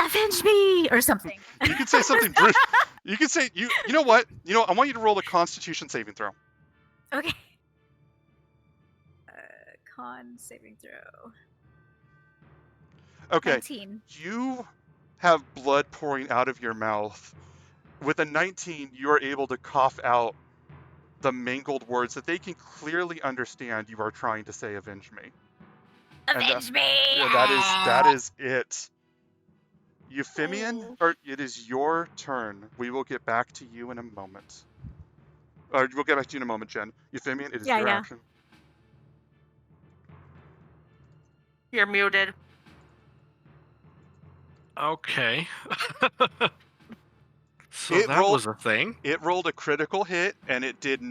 avenge me or something? You can say something brutal. You can say you know what? I want you to roll a Constitution saving throw. Okay. Con saving throw. Okay. 19. You have blood pouring out of your mouth. With a 19, you are able to cough out the mangled words that they can clearly understand you are trying to say, "Avenge me." Avenge me! Yeah, that is it. Euphemion, Oh. or it is your turn. We will get back to you in a moment. Or we'll get back to you in a moment, Jen. Euphemion, it is Yeah, your yeah. action. You're muted. Okay. So It that rolled- was a thing. It rolled a critical hit, and it did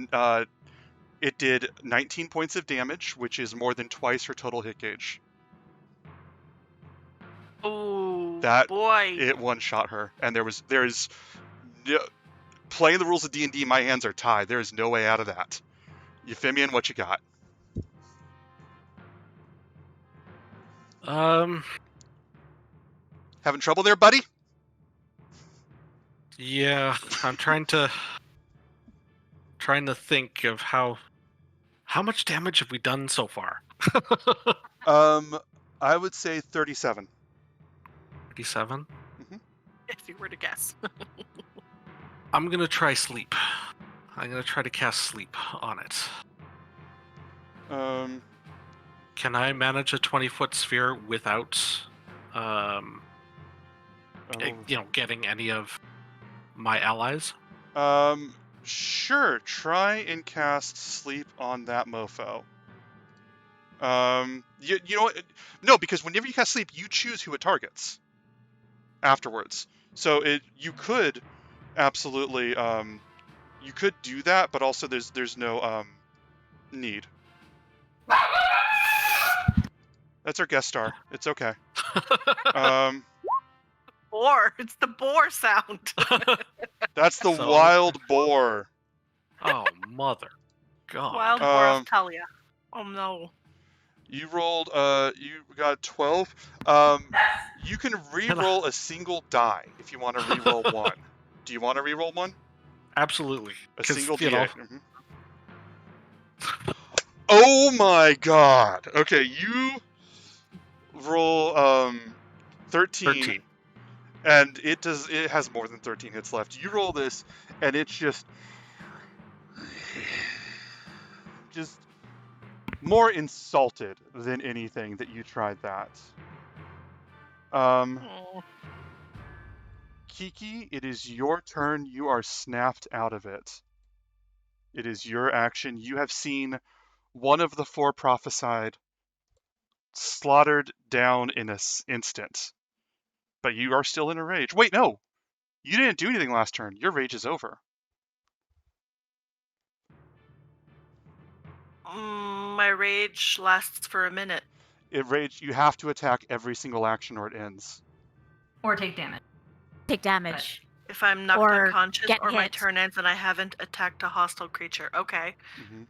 19 points of damage, which is more than twice her total hit gauge. Oh, That- boy. It one-shot her, and there is no, playing the rules of D&D, my hands are tied. There is no way out of that. Euphemion, what you got? Having trouble there, buddy? Yeah, I'm trying to think of how much damage have we done so far? I would say 37. 37. If you were to guess. I'm gonna try sleep. I'm gonna try to cast sleep on it. Can I manage a 20-foot sphere without, getting any of my allies? Sure. Try and cast sleep on that mofo. You know what? No, because whenever you cast sleep, you choose who it targets afterwards. So you could absolutely you could do that, but also there's no need. That's our guest star. It's okay. Boar. It's the boar sound. That's the So- wild boar. Oh, mother God. Wild boar Um, of Talia. Oh, no. You rolled you got 12. You can re-roll a single die if you want to re-roll one. Do you want to re-roll one? Absolutely. A 'Cause, single you know, D8. Oh my god. Okay, you roll 13. 13. And it has more than 13 hits left. You roll this and it's just more insulted than anything that you tried that. Oh. Kiki, it is your turn. You are snapped out of it. It is your action. You have seen one of the four prophesied slaughtered down in an instant. But you are still in a rage. Wait, no! You didn't do anything last turn. Your rage is over. My rage lasts for a minute. You have to attack every single action or it ends. Or take damage. Take damage. If I'm knocked Or unconscious get or my hit. turn ends and I haven't attacked a hostile creature. Okay. Mm-hmm.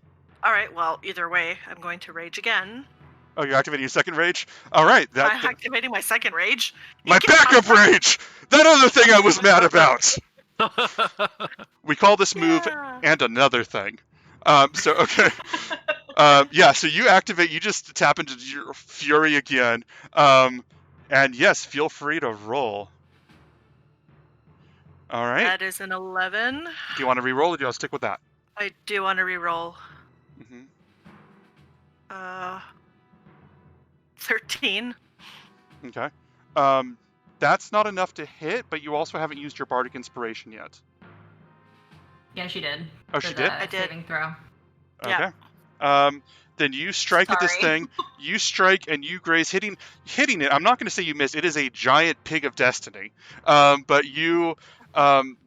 All right, well, either way, I'm going to rage again. Oh, you're activating your second rage? All right. I'm activating my second rage. My You can't backup have- rage! That other thing I was mad about! We call this move Yeah. and another thing. Okay. So you activate, you just tap into your fury again. And yes, feel free to roll. All right. That is an 11. Do you want to re-roll or do you want to stick with that? I do want to reroll. Mm-hmm. 13. Okay. That's not enough to hit, but you also haven't used your Bardic Inspiration yet. Yeah, she did. Oh, for she the did? I did. Saving throw. Yeah. Okay. Then you strike at this Sorry. thing. You strike and you graze, hitting it. I'm not going to say you miss. It is a giant pig of destiny. But you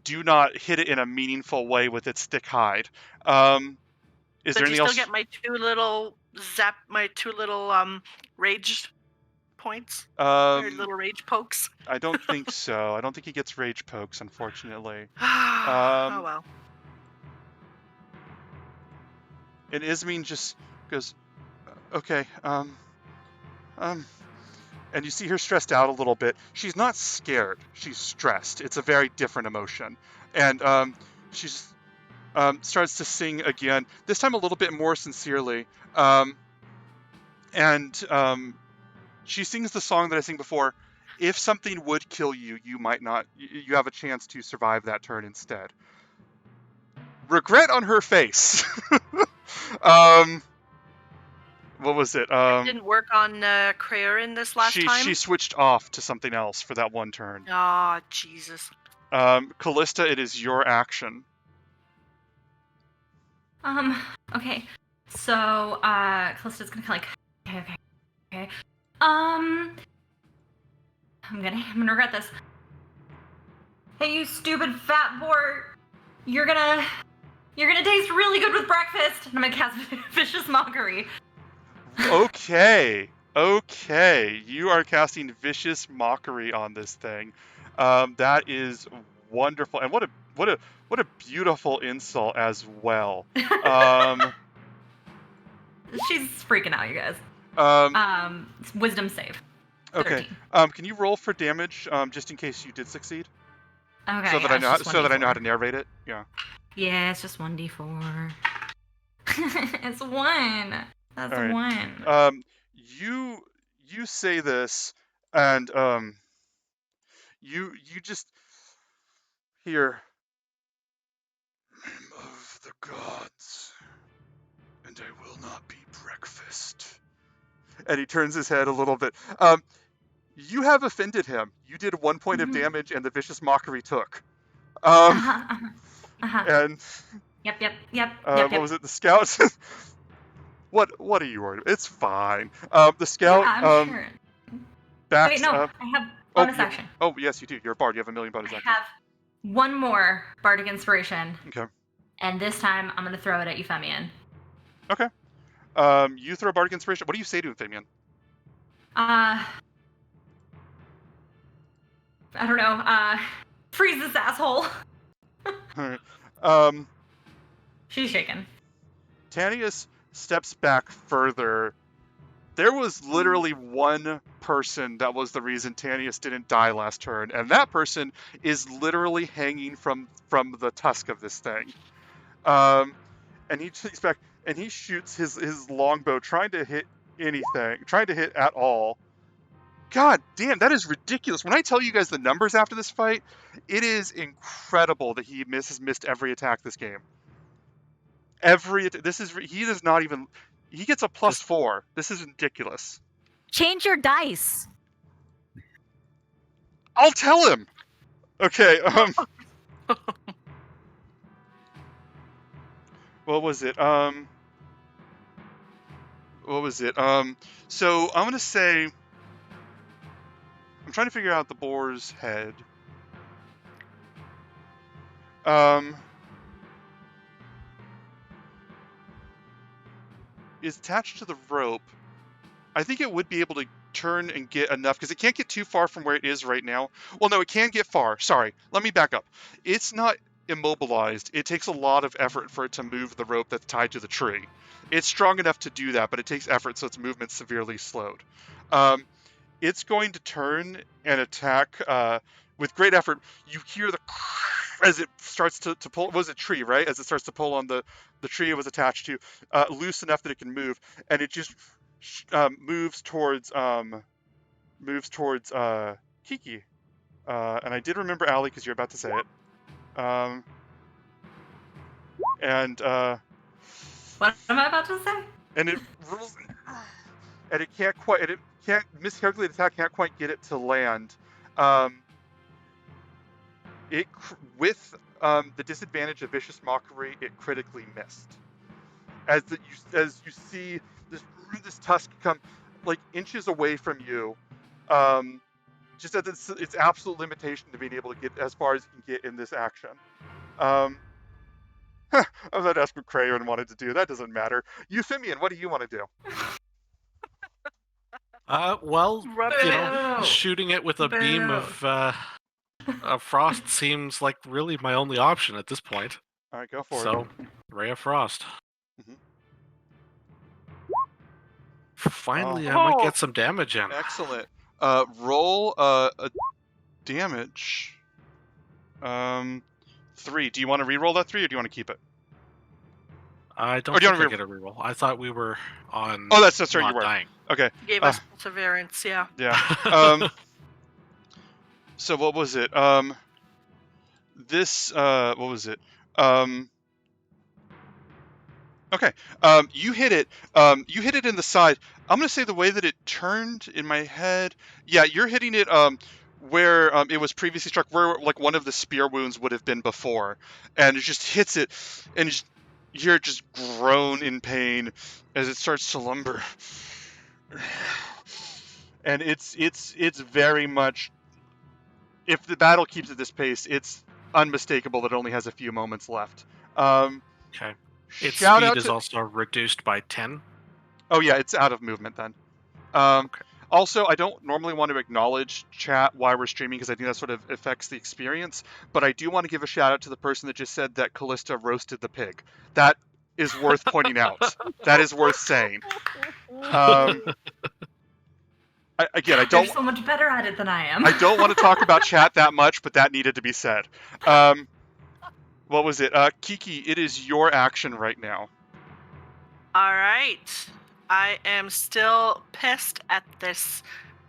do not hit it in a meaningful way with its thick hide. Is But there you anything still else? get my two little rage points? Or little rage pokes? I don't think so. I don't think he gets rage pokes, unfortunately. Oh, well. And Ismene just goes, okay, and you see her stressed out a little bit. She's not scared. She's stressed. It's a very different emotion. And she just starts to sing again, this time a little bit more sincerely. She sings the song that I sang before. If something would kill you, you might not. You have a chance to survive that turn instead. regret on her face. What was it? Didn't work on Crayorin this last time. She switched off to something else for that one turn. Oh, Jesus. Callista, it is your action. Okay. So, Callista's gonna like, okay. I'm gonna regret this. Hey, you stupid fat boar! You're gonna taste really good with breakfast. And I'm gonna cast Vicious Mockery. Okay. You are casting Vicious Mockery on this thing. That is wonderful, and what a beautiful insult as well. She's freaking out, you guys. Wisdom save. 13. Okay. Can you roll for damage, just in case you did succeed? Okay. So that I know how to narrate it. Yeah. Yeah, it's just 1d4. It's 1. That's All right. 1. You say this, and you just hear, "Name of the gods, and I will not be breakfast." And he turns his head a little bit. You have offended him. You did 1 point of damage, and the Vicious Mockery took. And Yep. what was it? The scouts. What are you worried about? It's fine. The scout. Yeah, I'm sure. Backs Wait, no, up. I have bonus action. Oh, yes, you do. You're a bard. You have a million bonus I actions. have one more bardic inspiration. Okay. And this time I'm gonna throw it at Euphemion. Okay. You throw bardic inspiration. What do you say to Euphemion? I don't know. Freeze this asshole. Alright. She's shaken. Tanius steps back further. There was literally one person that was the reason Tanius didn't die last turn, and that person is literally hanging from the tusk of this thing. And he takes back and he shoots his longbow, trying to hit at all. God damn, that is ridiculous. When I tell you guys the numbers after this fight, it is incredible that he has missed every attack this game. He does not even. He gets a +4. This is ridiculous. Change your dice. I'll tell him. Okay. What was it? So I'm gonna say. I'm trying to figure out the boar's head. Is attached to the rope. I think it would be able to turn and get enough, because it can't get too far from where it is right now. Well, no, it can get far. Sorry, let me back up. It's not immobilized. It takes a lot of effort for it to move the rope that's tied to the tree. It's strong enough to do that, but it takes effort, so its movement's severely slowed. It's going to turn and attack with great effort. You hear as it starts to pull. It was a tree, right? As it starts to pull on the tree it was attached to, loose enough that it can move, and it just moves towards Kiki. And I did remember Allie because you're about to say it. What am I about to say? And it rolls, and it can't quite. And it can't miscalculate attack. Can't quite get it to land. With the disadvantage of Vicious Mockery, it critically missed. As you see this tusk come like inches away from you, just at its absolute limitation to being able to get as far as it can get in this action. I was about to ask what Crayon wanted to do. That doesn't matter. Euphemion, what do you want to do? Shooting it with a beam of frost seems like really my only option at this point. All right, go for it. So, Ray of Frost. Mm-hmm. Finally, I might get some damage in. Excellent. Roll a damage. 3. Do you want to re-roll that 3, or do you want to keep it? I don't think I get a reroll. I thought we were on. Oh, that's right. You were dying. Okay. Gave us perseverance, yeah. Yeah. So what was it? What was it? Okay. You hit it. You hit it in the side. I'm gonna say the way that it turned in my head. Yeah, you're hitting it where it was previously struck, where like one of the spear wounds would have been before, and it just hits it, and you're just groan in pain as it starts to lumber. And it's very much, if the battle keeps at this pace, it's unmistakable that it only has a few moments left. Okay. Its Shout speed out is to. also reduced by 10. Oh yeah, it's out of movement then. Okay. Also, I don't normally want to acknowledge chat while we're streaming because I think that sort of affects the experience. But I do want to give a shout out to the person that just said that Callista roasted the pig. That is worth pointing out. That is worth saying. Again, I You're don't. so much better at it than I am. I don't want to talk about chat that much, but that needed to be said. What was it? Kiki, it is your action right now. All right. I am still pissed at this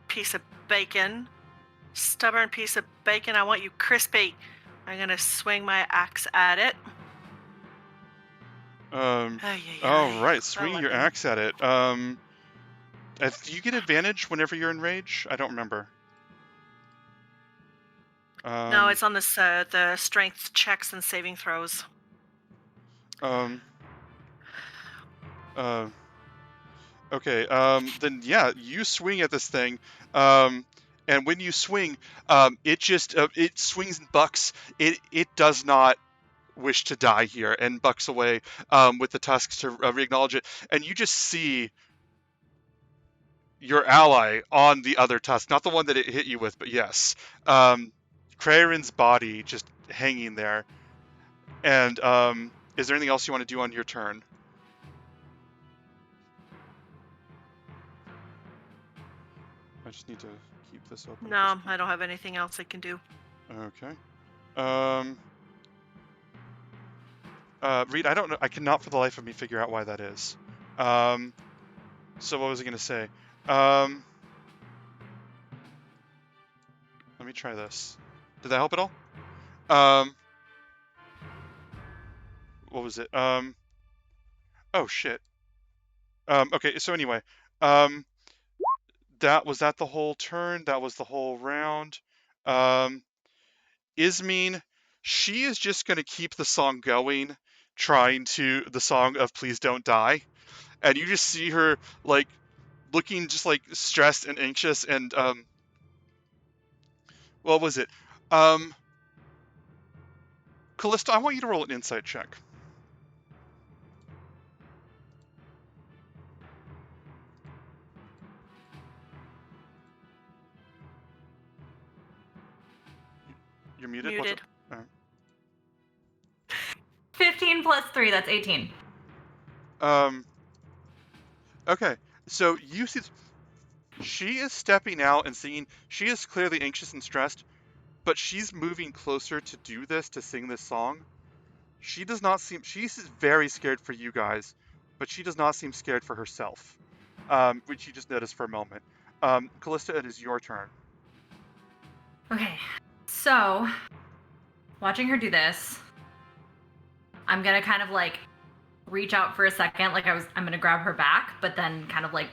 piece of bacon. Stubborn piece of bacon. I want you crispy. I'm going to swing my axe at it. All right, swinging your axe at it. Do you get advantage whenever you're in rage? I don't remember. No, it's on this the strength checks and saving throws. Okay. Then yeah, you swing at this thing. And when you swing, it just it swings and bucks. It does not wish to die here and bucks away with the tusks to re-acknowledge it. And you just see your ally on the other tusk, not the one that it hit you with, but yes, Kraren's body just hanging there. And is there anything else you want to do on your turn? I just need to keep this open. No, I don't have anything else I can do. Okay. Reed, I don't know. I cannot for the life of me figure out why that is. So what was I gonna say? Let me try this. Did that help at all? What was it? Oh shit. Okay. So anyway, that was the whole turn. That was the whole round. Ismene, she is just gonna keep the song going, the song of "Please Don't Die," and you just see her like looking just like stressed and anxious. And what was it? Callista, I want you to roll an insight check. You're muted. Muted. What's up? 15 plus 3, that's 18. Okay, so you see, she is stepping out and singing. She is clearly anxious and stressed, but she's moving closer to do this, to sing this song. She does not seem. She's very scared for you guys, but she does not seem scared for herself, which you just noticed for a moment. Callista, it is your turn. Okay, so watching her do this, I'm gonna kind of like reach out for a second, like I'm gonna grab her back, but then kind of like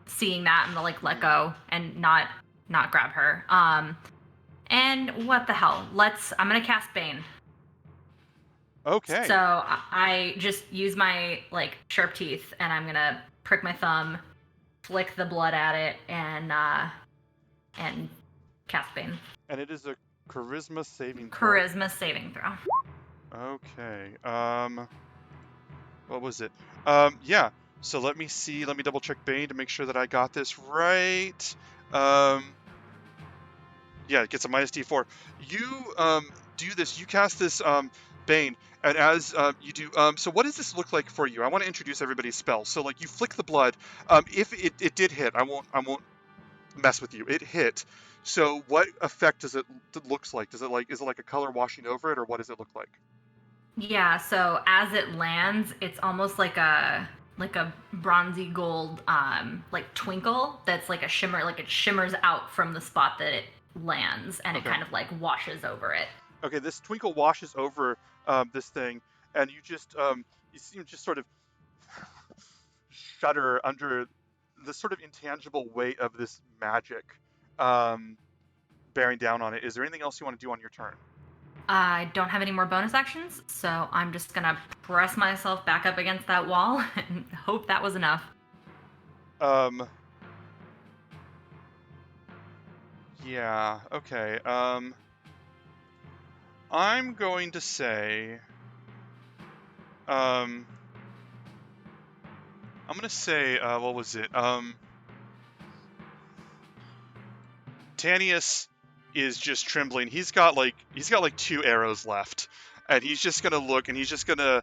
seeing that, I'm gonna like let go and not grab her. And what the hell? I'm gonna cast Bane. Okay. So I just use my like sharp teeth, and I'm gonna prick my thumb, flick the blood at it, and cast Bane. And it is a charisma saving throw. Charisma saving throw. Okay. What was it? Yeah. So let me see. Let me double check Bane to make sure that I got this right. Yeah, it gets a minus D4. You do this. You cast this Bane, and as you do, so what does this look like for you? I want to introduce everybody's spell. So like you flick the blood. If it did hit, I won't mess with you. It hit. So what effect does it looks like? Is it like a color washing over it, or what does it look like? Yeah, so as it lands, it's almost like a bronzy gold like twinkle that's like a shimmer, like it shimmers out from the spot that it lands, and Okay. it kind of like washes over it. Okay, this twinkle washes over this thing, and you just you seem just sort of shudder under the sort of intangible weight of this magic bearing down on it. Is there anything else you want to do on your turn? I don't have any more bonus actions, so I'm just gonna press myself back up against that wall and hope that was enough. Yeah, okay. I'm going to say, what was it? Tanius is just trembling. He's got like 2 arrows left, and he's just gonna look, and he's just gonna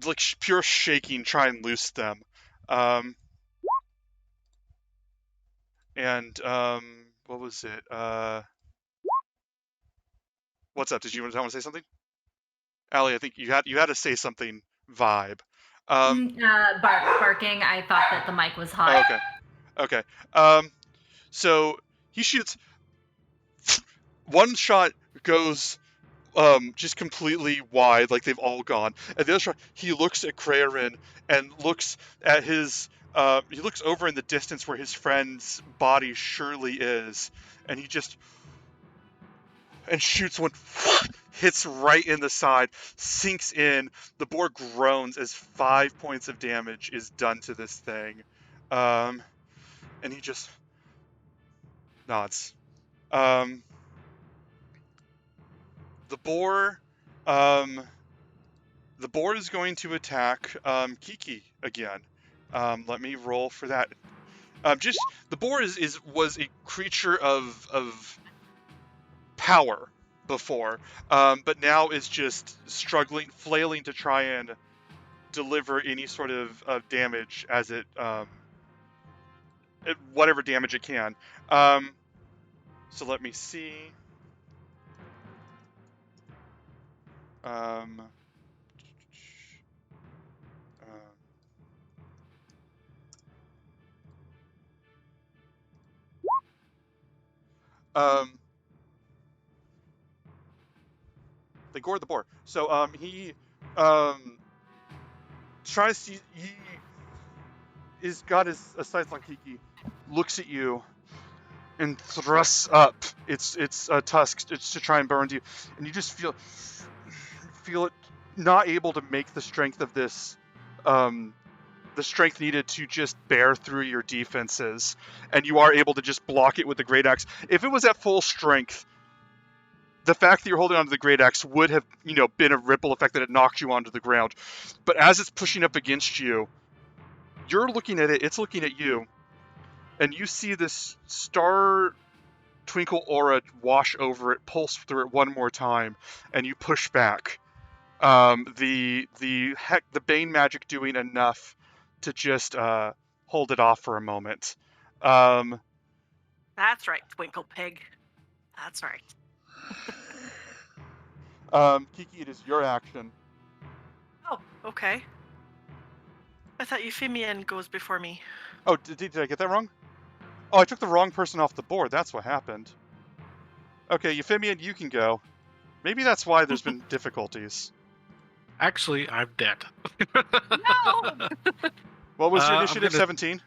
like pure shaking try and loose them. What was it? What's up? Did you want to say something? Allie, I think you had to say something. Vibe. Barking. I thought that the mic was hot. Okay. So he shoots. One shot goes just completely wide, like they've all gone. And the other shot, he looks at Kraerin and looks at his. He looks over in the distance where his friend's body surely is, and he just shoots one, hits right in the side, sinks in. The boar groans as 5 points of damage is done to this thing, and he just nods. The boar is going to attack Kiki again. Let me roll for that. The boar was a creature of power before, but now is just struggling, flailing to try and deliver any sort of damage as it whatever damage it can. So let me see. They gored the boar. So he tries to. He is got his sights on Kiki, looks at you, and thrusts up its tusks to try and burn you, and you just feel it not able to make the strength of this, the strength needed to just bear through your defenses, and you are able to just block it with the great axe. If it was at full strength, the fact that you're holding onto the great axe would have, been a ripple effect that it knocked you onto the ground. But as it's pushing up against you, you're looking at it, it's looking at you, and you see this star twinkle aura wash over it, pulse through it one more time, and you push back. The Bane magic doing enough to just hold it off for a moment. That's right, Twinkle Pig. That's right. Kiki, it is your action. Oh, okay. I thought Euphemion goes before me. Oh, did I get that wrong? Oh, I took the wrong person off the board. That's what happened. Okay, Euphemion, you can go. Maybe that's why there's been difficulties. Actually, I'm dead. No! What was your initiative? 17?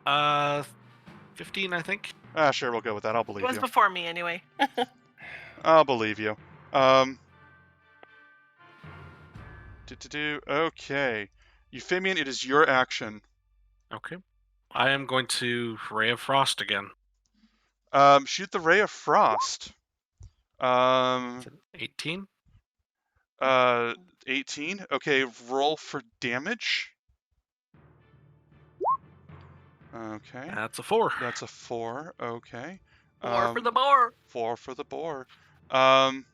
15, I think. Sure, we'll go with that. I'll believe you. It was before me, anyway. I'll believe you. Okay. Euphemion, it is your action. Okay. I am going to Ray of Frost again. Shoot the Ray of Frost. 18? 18? Okay, roll for damage. Okay. That's a 4. That's a 4, okay. 4 for the boar. 4 for the boar. Get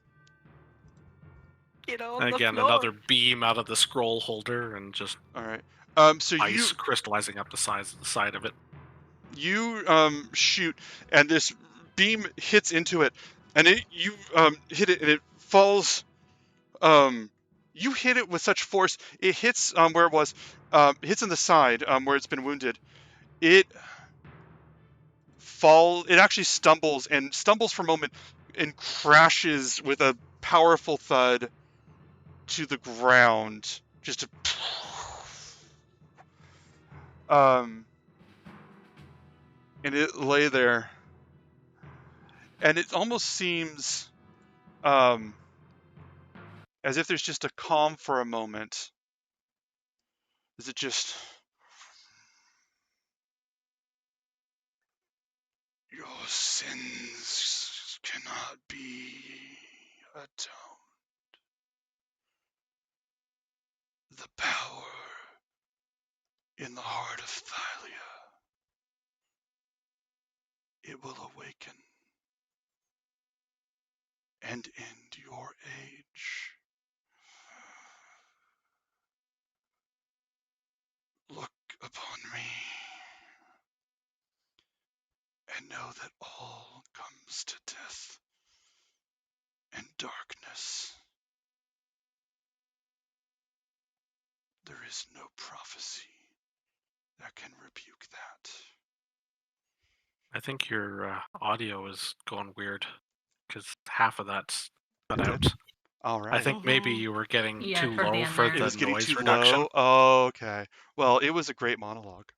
on Again, the floor. another beam out of the scroll holder and just Alright. So ice crystallizing up the side of it. You shoot, and this beam hits into it, and you hit it, and it falls. You hit it with such force, it hits where it was, hits in the side where it's been wounded. It actually stumbles for a moment and crashes with a powerful thud to the ground, just a and it lay there, and it almost seems as if there's just a calm for a moment. Is it just your sins cannot be atoned? The power in the heart of Thylia, it will awaken and end your age. Look upon me and know that all comes to death and darkness. There is no prophecy that can rebuke that. I think your audio is going weird because half of that's cut It out. did? All right. I think maybe you were getting Yeah, too toward the low end for there. It the was getting noise too reduction. low? Oh, okay. Well, it was a great monologue.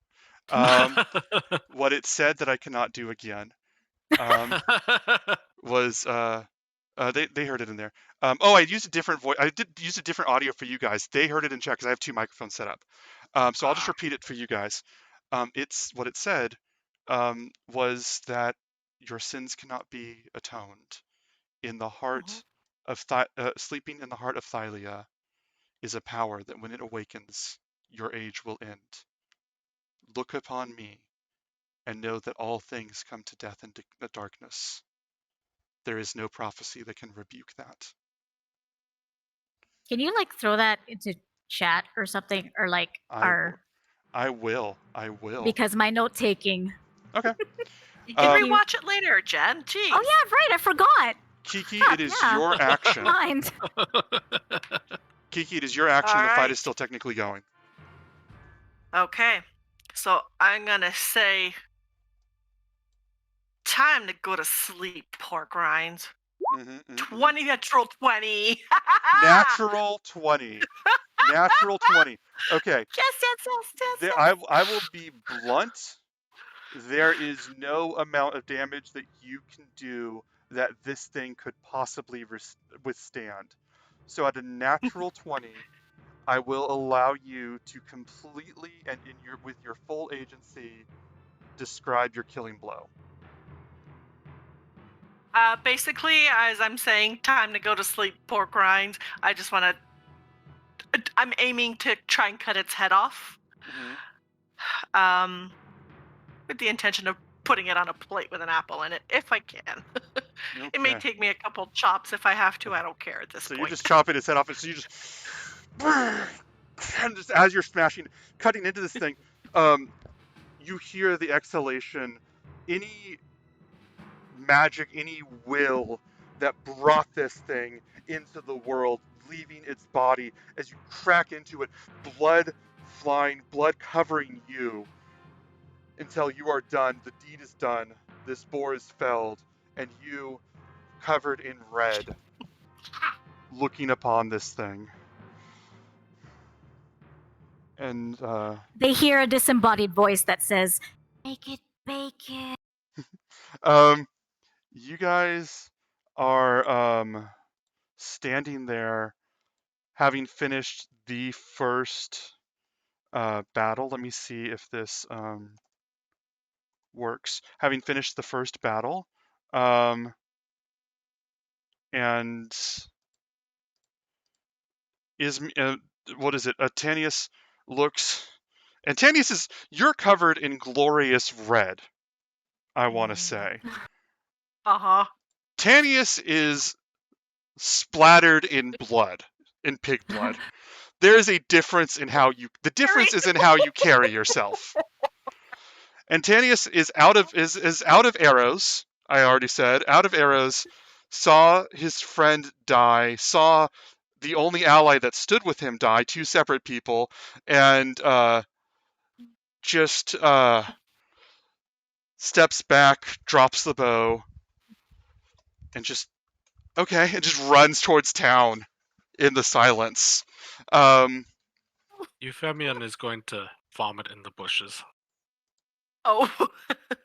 What it said that I cannot do again was they heard it in there. I used a different voice. I did use a different audio for you guys. They heard it in chat because I have 2 microphones set up. So I'll just repeat it for you guys. It's what it said was that your sins cannot be atoned. In the heart of sleeping in the heart of Thylia is a power that when it awakens, your age will end. Look upon me and know that all things come to death and darkness. There is no prophecy that can rebuke that. Can you like throw that into chat or something, or like I will. because my note taking. Okay. You can Thank you. rewatch it later, Jen. Jeez. Oh yeah, right. I forgot. Kiki, Crap, it is yeah. your action. Mind. Kiki, it is your action. All The fight right. is still technically going. Okay. So I'm gonna say, time to go to sleep, pork rinds. 20 natural 20. Natural 20. Natural 20. Okay. Yes. I will be blunt. There is no amount of damage that you can do that this thing could possibly withstand. So at a natural 20, I will allow you to completely and with your full agency describe your killing blow. Basically, as I'm saying, time to go to sleep, pork rinds. I just want to. I'm aiming to try and cut its head off. With the intention of putting it on a plate with an apple in it, if I can. It may take me a couple chops if I have to. I don't care at this point. So you're just chopping its head off, and so you just, and just as you're cutting into this thing, you hear the exhalation. Any magic, any will that brought this thing into the world, leaving its body as you crack into it, blood flying, blood covering you until you are done. The deed is done. This boar is felled, and you, covered in red, looking upon this thing. And they hear a disembodied voice that says, "Make it bacon." You guys are standing there, having finished the first battle. Let me see if this works. Having finished the first battle, and what is it? Tanius looks. And Tanius you're covered in glorious red, I want to say. Tanius is splattered in blood, in pig blood. There is a difference in the difference is in how you carry yourself. And Tanius is out of arrows, I already said, out of arrows, saw his friend die, saw the only ally that stood with him die, 2 separate people, and just steps back, drops the bow, and just runs towards town. in the silence. Euphemion is going to vomit in the bushes. Oh.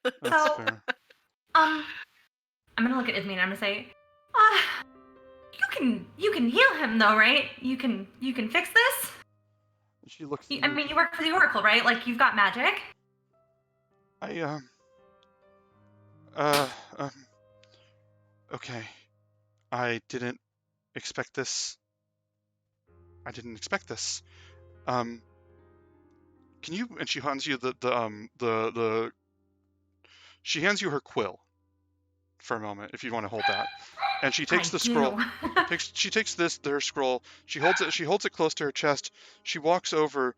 That's So- fair. I'm gonna look at Ismene and I'm gonna say, you can heal him though, right? You can fix this? She looks. I mean, you work for the Oracle, right? Like, you've got magic. Okay. I didn't expect this. Can you? And she hands you she hands you her quill for a moment, if you want to hold that. And she takes the scroll. She takes her scroll. She holds it close to her chest. She walks over,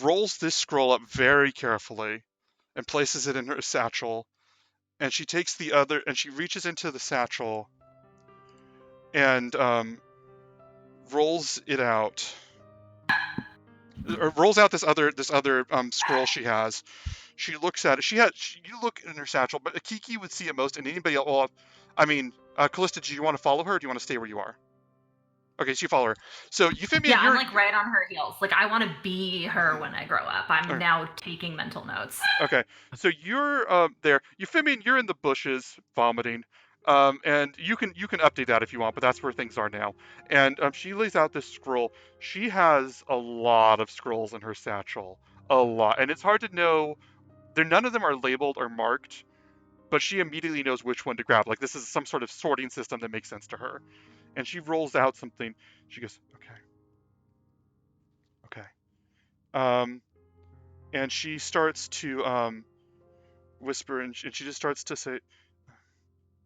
rolls this scroll up very carefully, and places it in her satchel. And she takes the other, and she reaches into the satchel, and rolls it out. Or rolls out this other scroll she has. She looks at it. You look in her satchel, but Kiki would see it most, and anybody else. Well, I mean, Callista, do you want to follow her, or do you want to stay where you are? Okay, so you follow her. So Euphemion, Yeah, you're I'm like right on her heels. Like, I want to be her when I grow up. I'm Alright. now taking mental notes. okay. So you're there. Euphemion, you're in the bushes vomiting. And you can update that if you want, but that's where things are now. And she lays out this scroll. She has a lot of scrolls in her satchel, a lot, and it's hard to know. None of them are labeled or marked, but she immediately knows which one to grab. Like, this is some sort of sorting system that makes sense to her. And she rolls out something. She goes, okay. And she starts to whisper, and she just starts to say,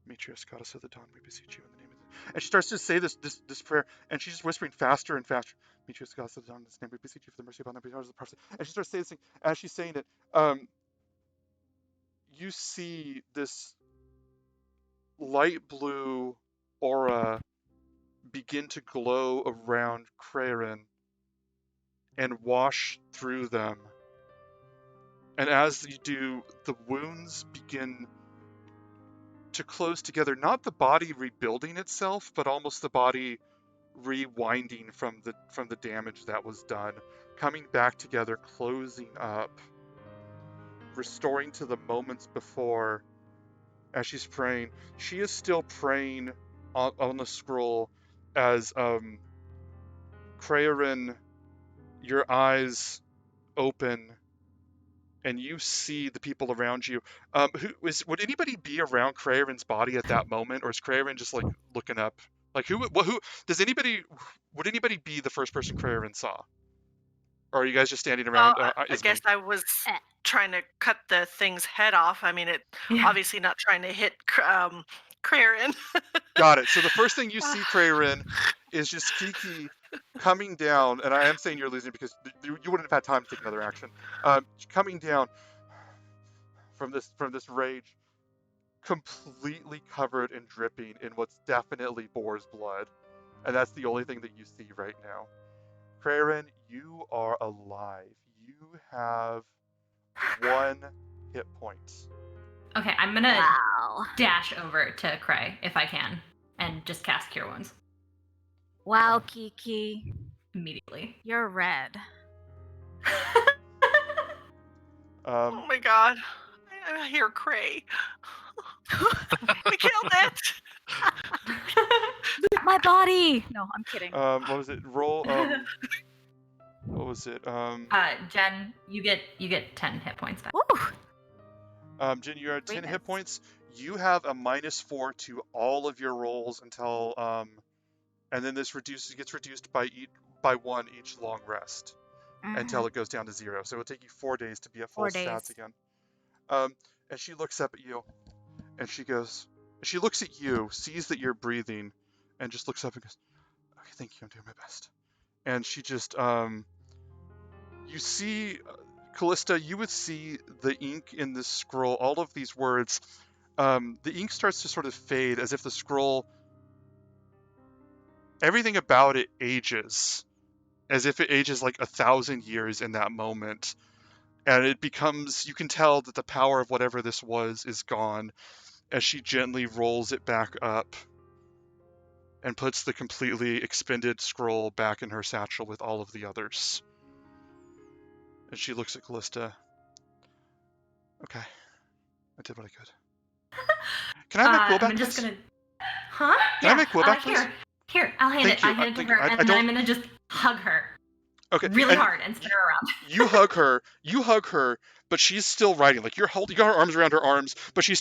Mytros, goddess of the dawn, we beseech you in the name of the... And she starts to say this prayer, and she's just whispering faster and faster. Mytros, goddess of the dawn, in this name we beseech you for the mercy upon the daughters of the prophet. And she starts saying this thing. As she's saying it, you see this light blue aura begin to glow around Kreyren and wash through them. And as you do, the wounds begin to close together, not the body rebuilding itself, but almost the body rewinding from the damage that was done, coming back together, closing up, restoring to the moments before. As she's praying, she is still praying on the scroll as Kreyren, your eyes open and you see the people around you. Would anybody be around Kreyren's body at that moment, or is Kreyren just like looking up? Like who would anybody be the first person Kreyren saw? Or are you guys just standing around? Well, I Ismene? guess I was trying to cut the thing's head off. I mean, obviously not trying to hit Kreyren. Got it. So the first thing you see, Kreyren, is just Kiki coming down, and I am saying you're losing because you wouldn't have had time to take another action. Coming down from this rage, completely covered and dripping in what's definitely Boar's blood, and that's the only thing that you see right now. Kreyren, you are alive. You have 1 hit point. Okay, I'm gonna Wow. dash over to Krey if I can, and just cast Cure Wounds Wow, Kiki. immediately. You're red. Oh my god. I hear Krey. We killed it! My body! No, I'm kidding. What was it? Roll. What was it? Jen, you get 10 hit points back. Ooh. Jen, you're at 10 hit Greatness. points. You have a -4 to all of your rolls until and then this gets reduced by 1 each long rest until it goes down to 0. So it'll take you 4 days to be at full 4 days. stats again. And she looks up at you, and she looks at you, sees that you're breathing, and just looks up and goes, "Okay, thank you. I'm doing my best." And she just you see, Callista, you would see the ink in this scroll, all of these words. The ink starts to sort of fade as if the scroll, everything about it ages, as if it ages like 1,000 years in that moment. And it becomes, you can tell that the power of whatever this was is gone as she gently rolls it back up. and puts the completely expended scroll back in her satchel with all of the others. And she looks at Callista. Okay, I did what I could. Can I have my quill back, I'm just please? gonna. Huh? Can I have my quill back, please? Here. I'll hand Thank it. you. I hand it to Thank her, you. I and then don't. I'm gonna just hug her Okay. really and hard and spin her around. You hug her, but she's still writing. Like, you got her arms around her arms, but she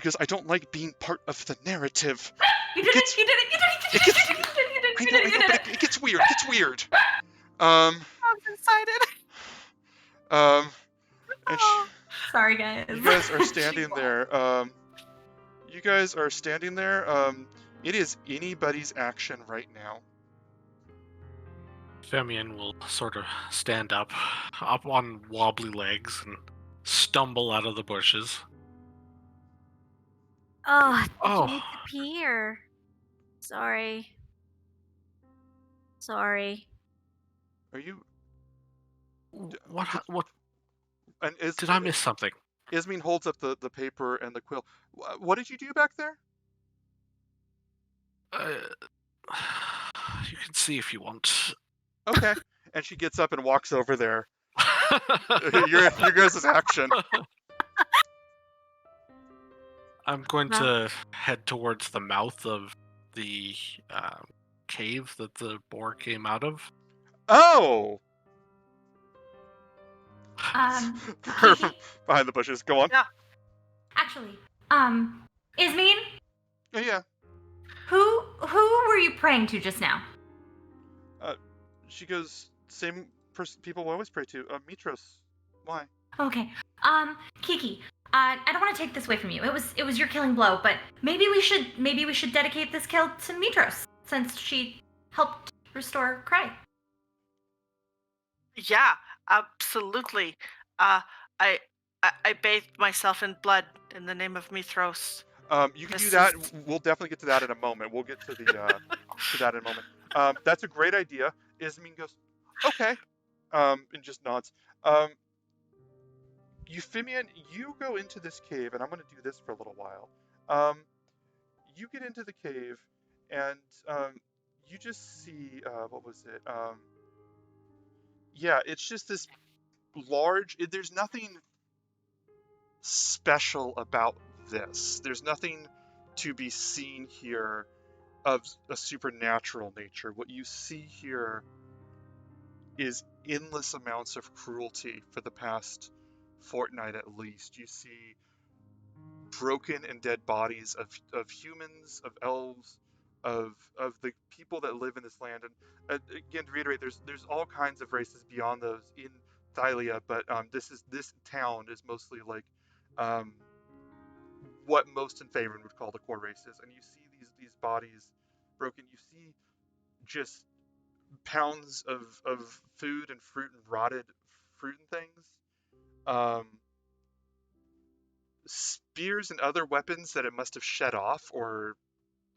goes, I don't like being part of the narrative. You did it! You did it! You did it! I know, but it gets weird. It gets weird. Um, I'm excited. and Sorry, guys. you guys are standing there. It is anybody's action right now. Euphemion will sort of stand up on wobbly legs, and stumble out of the bushes. Oh, did Oh. you need to pee or? Sorry. Are you? What? And Did I miss something? Ismene holds up the paper and the quill. What did you do back there? You can see if you want. Okay. And she gets up and walks over there. Your guys' action. I'm going to head towards the mouth of the cave that the boar came out of. Oh! Kiki, Behind the bushes. Go on. Yeah. actually, Ismene, Oh, yeah. who were you praying to just now? She goes, same people we always pray to. Mytros. Why? Okay. Kiki, I don't want to take this away from you. It was your killing blow, but maybe we should dedicate this kill to Mytros, since she helped restore Krey. Yeah, absolutely. I bathed myself in blood in the name of Mytros. You can do that. We'll definitely get to that in a moment. We'll get to the to that in a moment. That's a great idea. Ismene goes, okay, and just nods. Euphemion, you go into this cave, and I'm going to do this for a little while. You get into the cave, and you just see what was it? Yeah, it's just this large. There's nothing special about this. There's nothing to be seen here of a supernatural nature. What you see here is endless amounts of cruelty for the past fortnight at least. You see broken and dead bodies of humans, of elves, of the people that live in this land. And again, to reiterate, there's all kinds of races beyond those in Thylia, but this town is mostly like what most in Faerun would call the core races. And you see these bodies broken. You see just pounds of food and fruit and rotted fruit and things. Spears and other weapons that it must have shed off or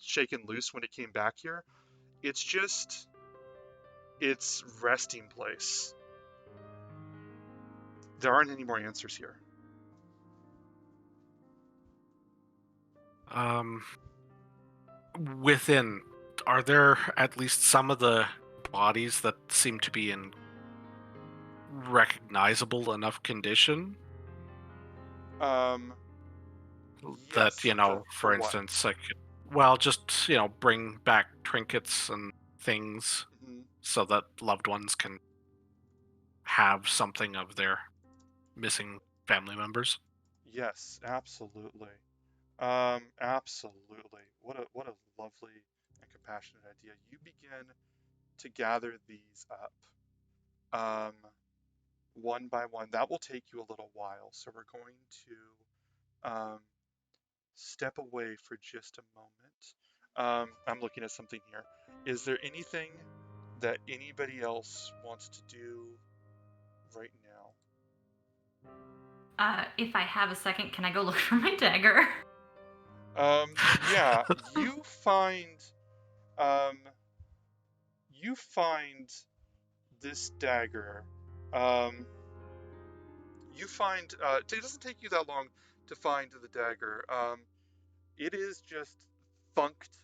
shaken loose when it came back here. It's just its resting place. There aren't any more answers here. Within, are there at least some of the bodies that seem to be in recognizable enough condition? That, Yes, for instance, I could, just, bring back trinkets and things so that loved ones can have something of their missing family members. Yes, absolutely. Absolutely. What a lovely and compassionate idea. You begin to gather these up, one by one. That will take you a little while, so we're going to step away for just a moment. I'm looking at something here. Is there anything that anybody else wants to do right now? If I have a second, can I go look for my dagger? Yeah, you find this dagger. You find it doesn't take you that long to find the dagger. It is just thunked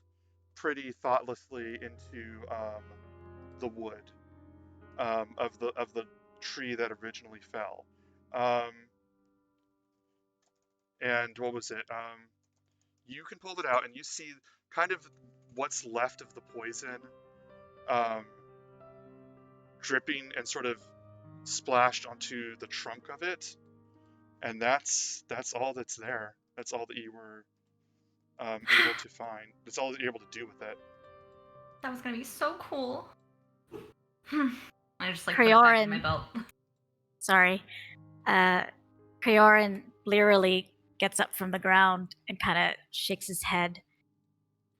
pretty thoughtlessly into the wood of the tree that originally fell. And what was it? You can pull it out, and you see kind of what's left of the poison um, dripping and sort of splashed onto the trunk of it, and that's all that's there. That's all that you were able to find. That's all that you're able to do with it. That was gonna be so cool. I just like put it back in my Creorin. belt. Sorry. Creorin literally gets up from the ground and kind of shakes his head,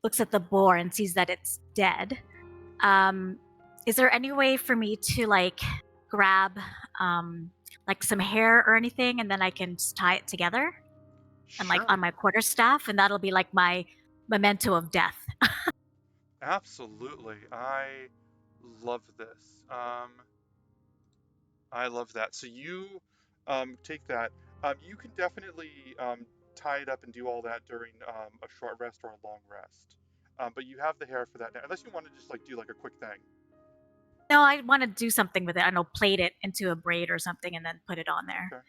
looks at the boar and sees that it's dead. Is there any way for me to like grab like some hair or anything, and then I can just tie it together and like Sure. on my quarterstaff, and that'll be like my memento of death. Absolutely. I love this. I love that. So you take that. You can definitely tie it up and do all that during a short rest or a long rest. But you have the hair for that now, unless you want to just like do like a quick thing. No, I want to do something with it. I don't know, plait it into a braid or something, and then put it on there. Okay.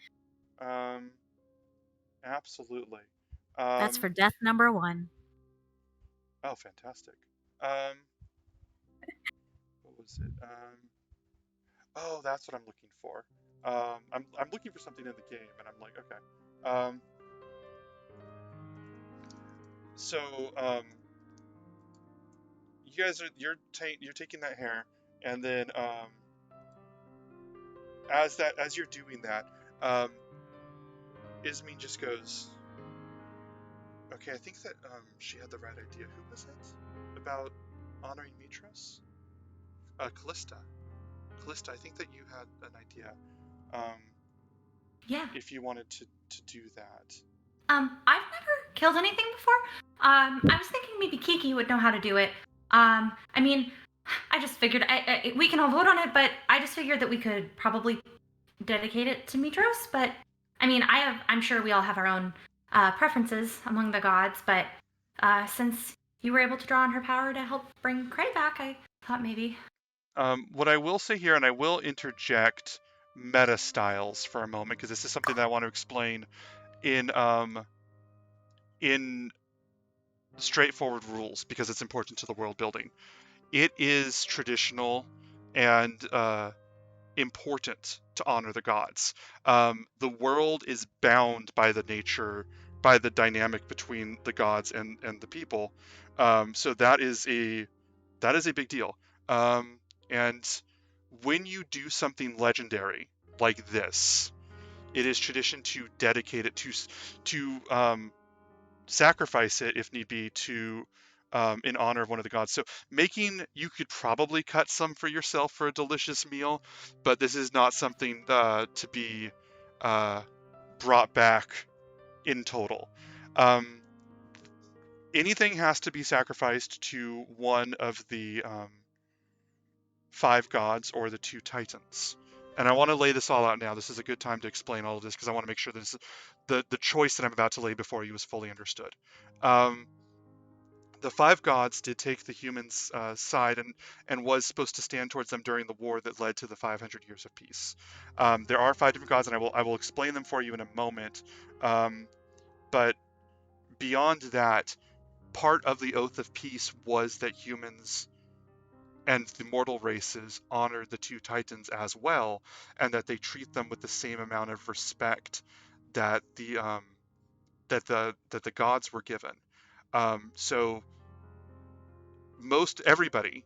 Absolutely. That's for death number 1. Oh, fantastic. What was it? Oh, that's what I'm looking for. I'm looking for something in the game, and I'm like, okay. So you guys are you're taking that hair, and then as you're doing that, Ismene just goes, okay, I think that she had the right idea. Who was it about honoring Mytros? Callista. Callista, I think that you had an idea. Yeah. If you wanted to do that. I've never killed anything before. I was thinking maybe Kiki would know how to do it. I mean, I just figured we can all vote on it, but I just figured that we could probably dedicate it to Mytros. But I mean, I'm sure we all have our own preferences among the gods. But since you were able to draw on her power to help bring Krey back, I thought maybe. What I will say here, and I will interject meta styles for a moment, because this is something that I want to explain in straightforward rules, because it's important to the world building. It is traditional and important to honor the gods. The world is bound by the dynamic between the gods and the people. So that is a big deal. And when you do something legendary like this, it is tradition to dedicate it to sacrifice it if need be to in honor of one of the gods. So you could probably cut some for yourself for a delicious meal, but this is not something to be brought back in total. Anything has to be sacrificed to one of the 5 gods or the 2 titans. And I want to lay this all out now. This is a good time to explain all of this, because I want to make sure that the choice that I'm about to lay before you is fully understood. The 5 gods did take the humans' side and was supposed to stand towards them during the war that led to the 500 years of peace. There are 5 different gods, and I will explain them for you in a moment. But beyond that, part of the oath of peace was that humans and the mortal races honor the 2 titans as well, and that they treat them with the same amount of respect that the gods were given. So most everybody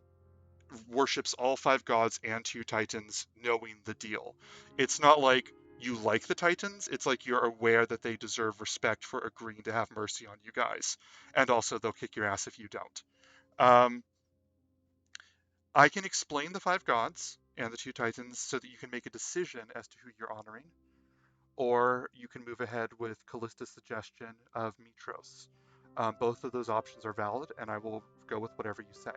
worships all 5 gods and 2 titans, knowing the deal. It's not like you like the titans, it's like you're aware that they deserve respect for agreeing to have mercy on you guys, and also they'll kick your ass if you don't. I can explain the 5 gods and the 2 titans so that you can make a decision as to who you're honoring, or you can move ahead with Callista's suggestion of Mytros. Both of those options are valid, and I will go with whatever you say.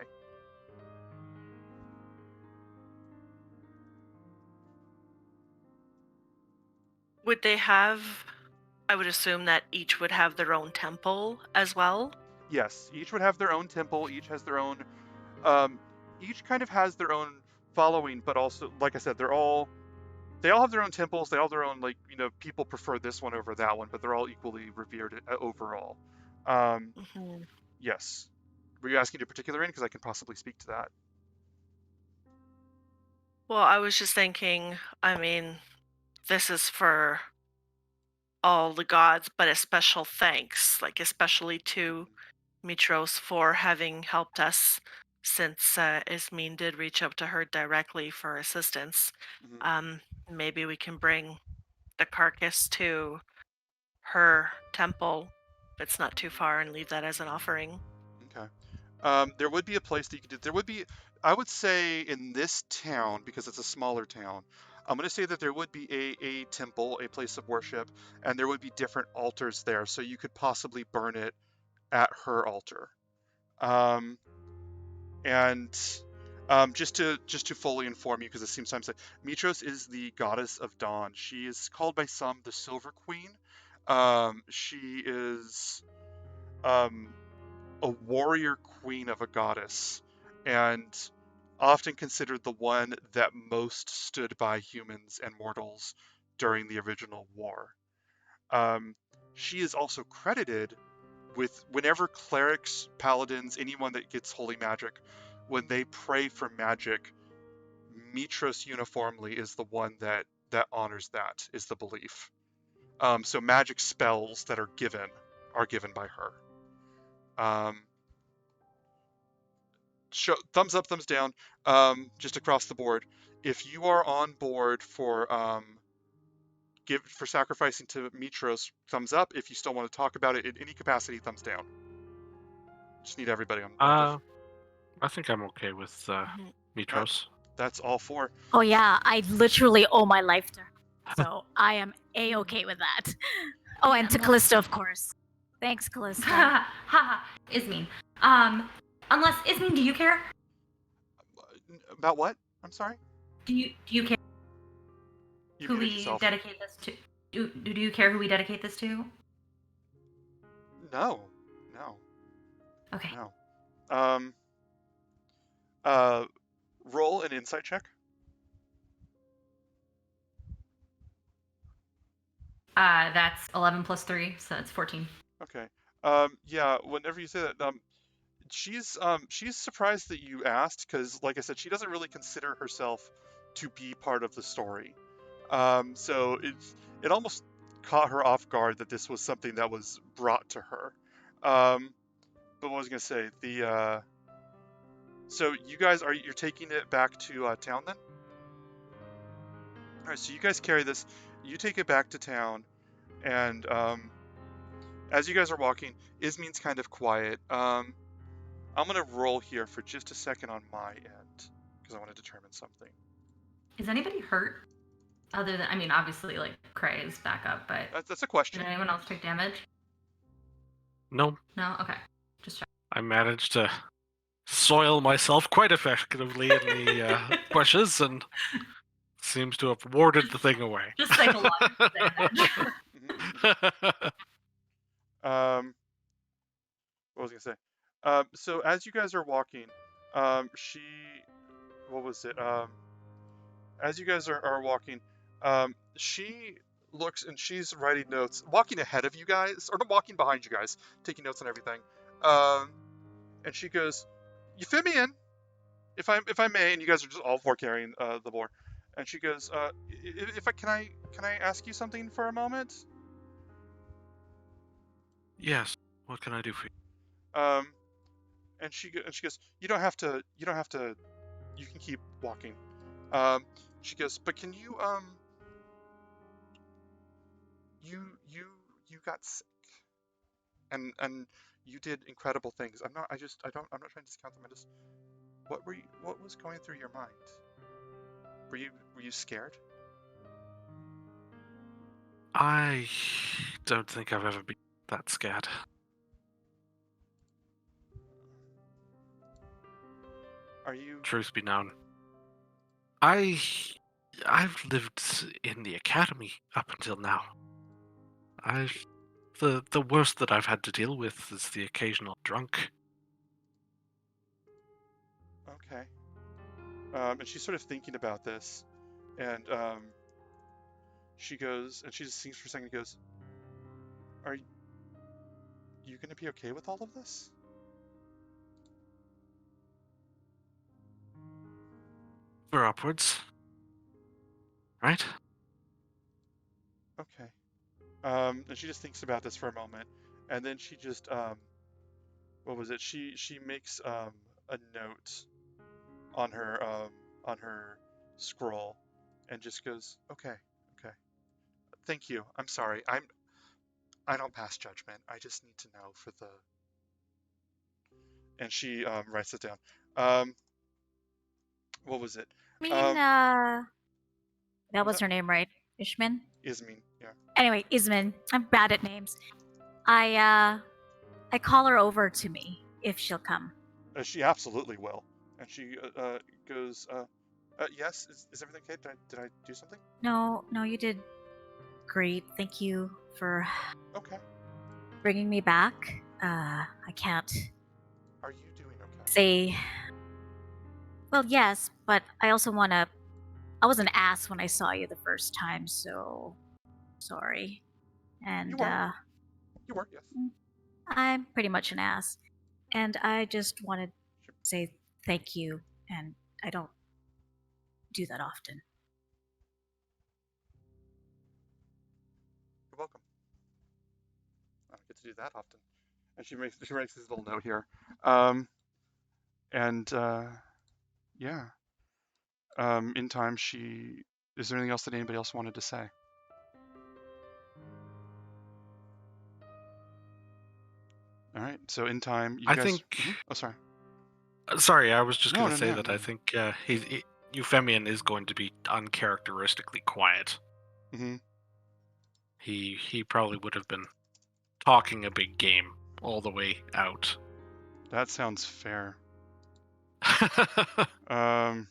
Would they have, I would assume that each would have their own temple as well? Yes, each would have their own temple. Each has their own. Um, each kind of has their own following, but also, like I said, they all have their own temples. They all have their own, like, people prefer this one over that one, but they're all equally revered overall. Um, Mhm. yes. Were you asking a particular inn? Because I can possibly speak to that. Well, I was just thinking, I mean, this is for all the gods, but a special thanks, like especially to Mytros for having helped us since Ismene did reach out to her directly for assistance. Hmm. Um, Maybe we can bring the carcass to her temple if it's not too far and leave that as an offering. Okay. There would be a place that you could do. There would be, I would say, in this town, because it's a smaller town, I'm going to say that there would be a temple, a place of worship, and there would be different altars there. So you could possibly burn it at her altar. Um, and just to fully inform you, because it seems sometimes that Mytros is the goddess of dawn. She is called by some the Silver Queen. She is um, a warrior queen of a goddess, and often considered the one that most stood by humans and mortals during the original war. Um, she is also credited with whenever clerics, paladins, anyone that gets holy magic, when they pray for magic, Mytros uniformly is the one that honors that, is the belief. So magic spells that are given by her. Um, thumbs up, thumbs down, just across the board. If you are on board for sacrificing to Mytros, thumbs up. If you still want to talk about it in any capacity, thumbs down. Just need everybody on. I think I'm okay with Mhm. Mytros. That's all four. Oh yeah, I literally owe my life to her, so I am a-okay with that. Oh, and to Callista, of course. Thanks, Callista. Haha, Ismene. Unless Ismene, do you care? About what? I'm sorry. Do you care You who muted we yourself. dedicate this to? Do you care who we dedicate this to? No. Okay. No. Roll an insight check. That's 11 plus 3, so that's 14. Okay. Yeah. Whenever you say that, she's surprised that you asked, because, like I said, she doesn't really consider herself to be part of the story. So it almost caught her off guard that this was something that was brought to her. But what was I gonna say? So you guys you're taking it back to town then? All right. So you guys carry this. You take it back to town, and as you guys are walking, Ismene's kind of quiet. I'm gonna roll here for just a second on my end because I want to determine something. Is anybody hurt? Other than, I mean, obviously, like, Krey is back up, but That's a question. did anyone else take damage? No, No? Okay. Just check. I managed to soil myself quite effectively in the bushes and seems to have warded the thing away. Just psychological damage. What was I gonna say? So as you guys are walking, what was it? As you guys are walking, she looks and she's writing notes, walking ahead of you guys, or not, walking behind you guys, taking notes on everything. And she goes, Euphemion, if I may, and you guys are just all four carrying the boar. And she goes, can I ask you something for a moment? Yes. What can I do for you? And she goes, you don't have to, you can keep walking. She goes, but can you you got sick, and you did incredible things. I'm not trying to discount them. What was going through your mind? Were you scared? I don't think I've ever been that scared. Are you? Truth be known, I've lived in the academy up until now. I've The worst that I've had to deal with is the occasional drunk. Okay. And she's sort of thinking about this, and she goes, and she just thinks for a second and goes, "Are you going to be okay with all of this?" For upwards. Right? Okay. And she just thinks about this for a moment, and then she just what was it? She makes a note on her scroll, and just goes, "Okay, okay. Thank you. I'm sorry. I don't pass judgment. I just need to know for the." And she writes it down. What was it? I mean, that was No, her name, right? Ismene? Ismene. Yeah. Anyway, Ismene. I'm bad at names. I call her over to me if she'll come. She absolutely will. And she goes, yes. Is everything okay? Did I do something? No, you did great. Thank you for Okay. bringing me back. I can't Are you doing okay? say. Well, yes, but I also want to. I was an ass when I saw you the first time, so sorry. And You were. You were. Yes. I'm pretty much an ass. And I just wanted Sure. to say thank you, and I don't do that often. You're welcome. I don't get to do that often. And she makes this little note here. And yeah. In time, she. Is there anything else that anybody else wanted to say? All right. So in time, you I guys. think. Oh, sorry. Sorry, I was just No, going no, to say no, that no. I think Euphemion is going to be uncharacteristically quiet. Mm-hmm. He probably would have been talking a big game all the way out. That sounds fair. On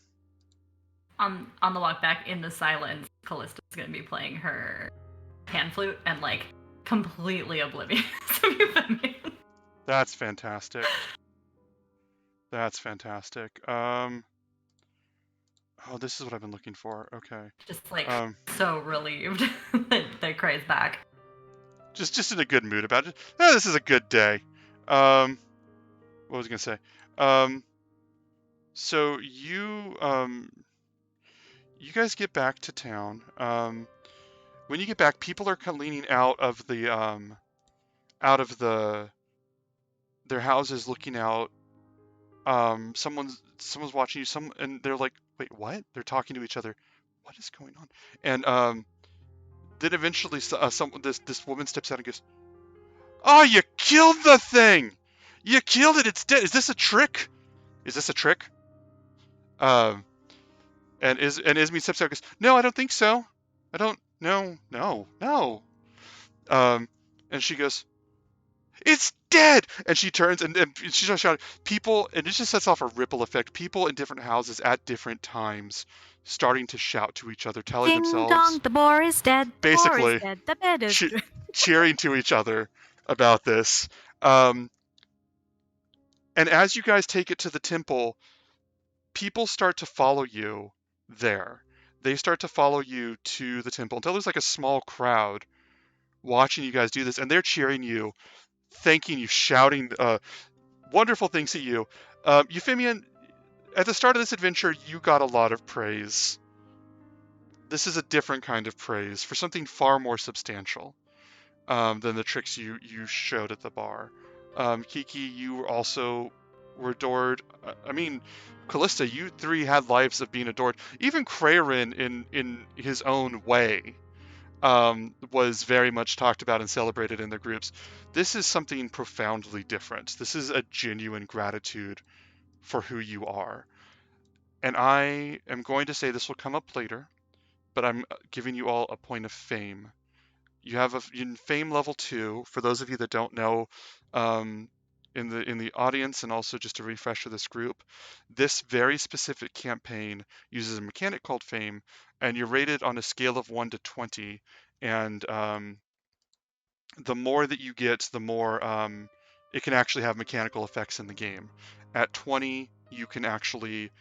the walk back in the silence, Callista's gonna be playing her pan flute and like completely oblivious of Euphemion. That's fantastic. That's fantastic. Oh, this is what I've been looking for. Okay. Just like So relieved that Krey's back. just in a good mood about it. Oh, this is a good day. What was I gonna say? So you guys get back to town. When you get back, people are leaning out of the their houses, looking out. Someone's watching you. And they're like, "Wait, what?" They're talking to each other. What is going on? And then eventually, this woman steps out and goes, "Oh, you killed the thing! You killed it! It's dead! Is this a trick? Is this a trick?" And Ismene steps out and goes, "No, I don't think so. I don't. No. And she goes, "It's dead!" And she turns and she starts shouting. People, and it just sets off a ripple effect. People in different houses at different times starting to shout to each other, telling Ding themselves, dong, the boar is dead. The boar is basically, dead. The bed is. cheering to each other about this. And as you guys take it to the temple, people start to follow you there. They start to follow you to the temple until there's like a small crowd watching you guys do this, and they're cheering you, thanking you, shouting wonderful things at you. Euphemion, at the start of this adventure, you got a lot of praise. This is a different kind of praise for something far more substantial than the tricks you showed at the bar. Kiki, you also were adored. I mean, Callista, you three had lives of being adored. Even Krarin, in his own way, was very much talked about and celebrated in the groups. This is something profoundly different. This is a genuine gratitude for who you are. And I am going to say this will come up later, but I'm giving you all a point of fame. You have in fame level 2. For those of you that don't know, in the audience, and also just a refresher this group, this very specific campaign uses a mechanic called fame, and you're rated on a scale of 1 to 20. And the more that you get, the more it can actually have mechanical effects in the game. At 20, you can actually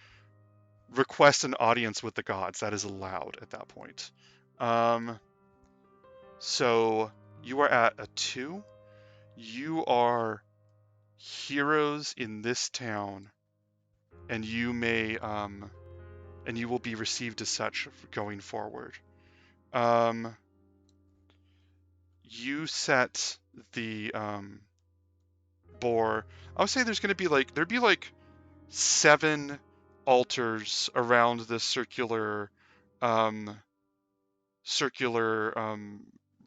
request an audience with the gods. That is allowed at that point. So you are at a 2. You are heroes in this town, and you may and you will be received as such going forward. You set the boar. I would say there's going to be there'd be 7 altars around this circular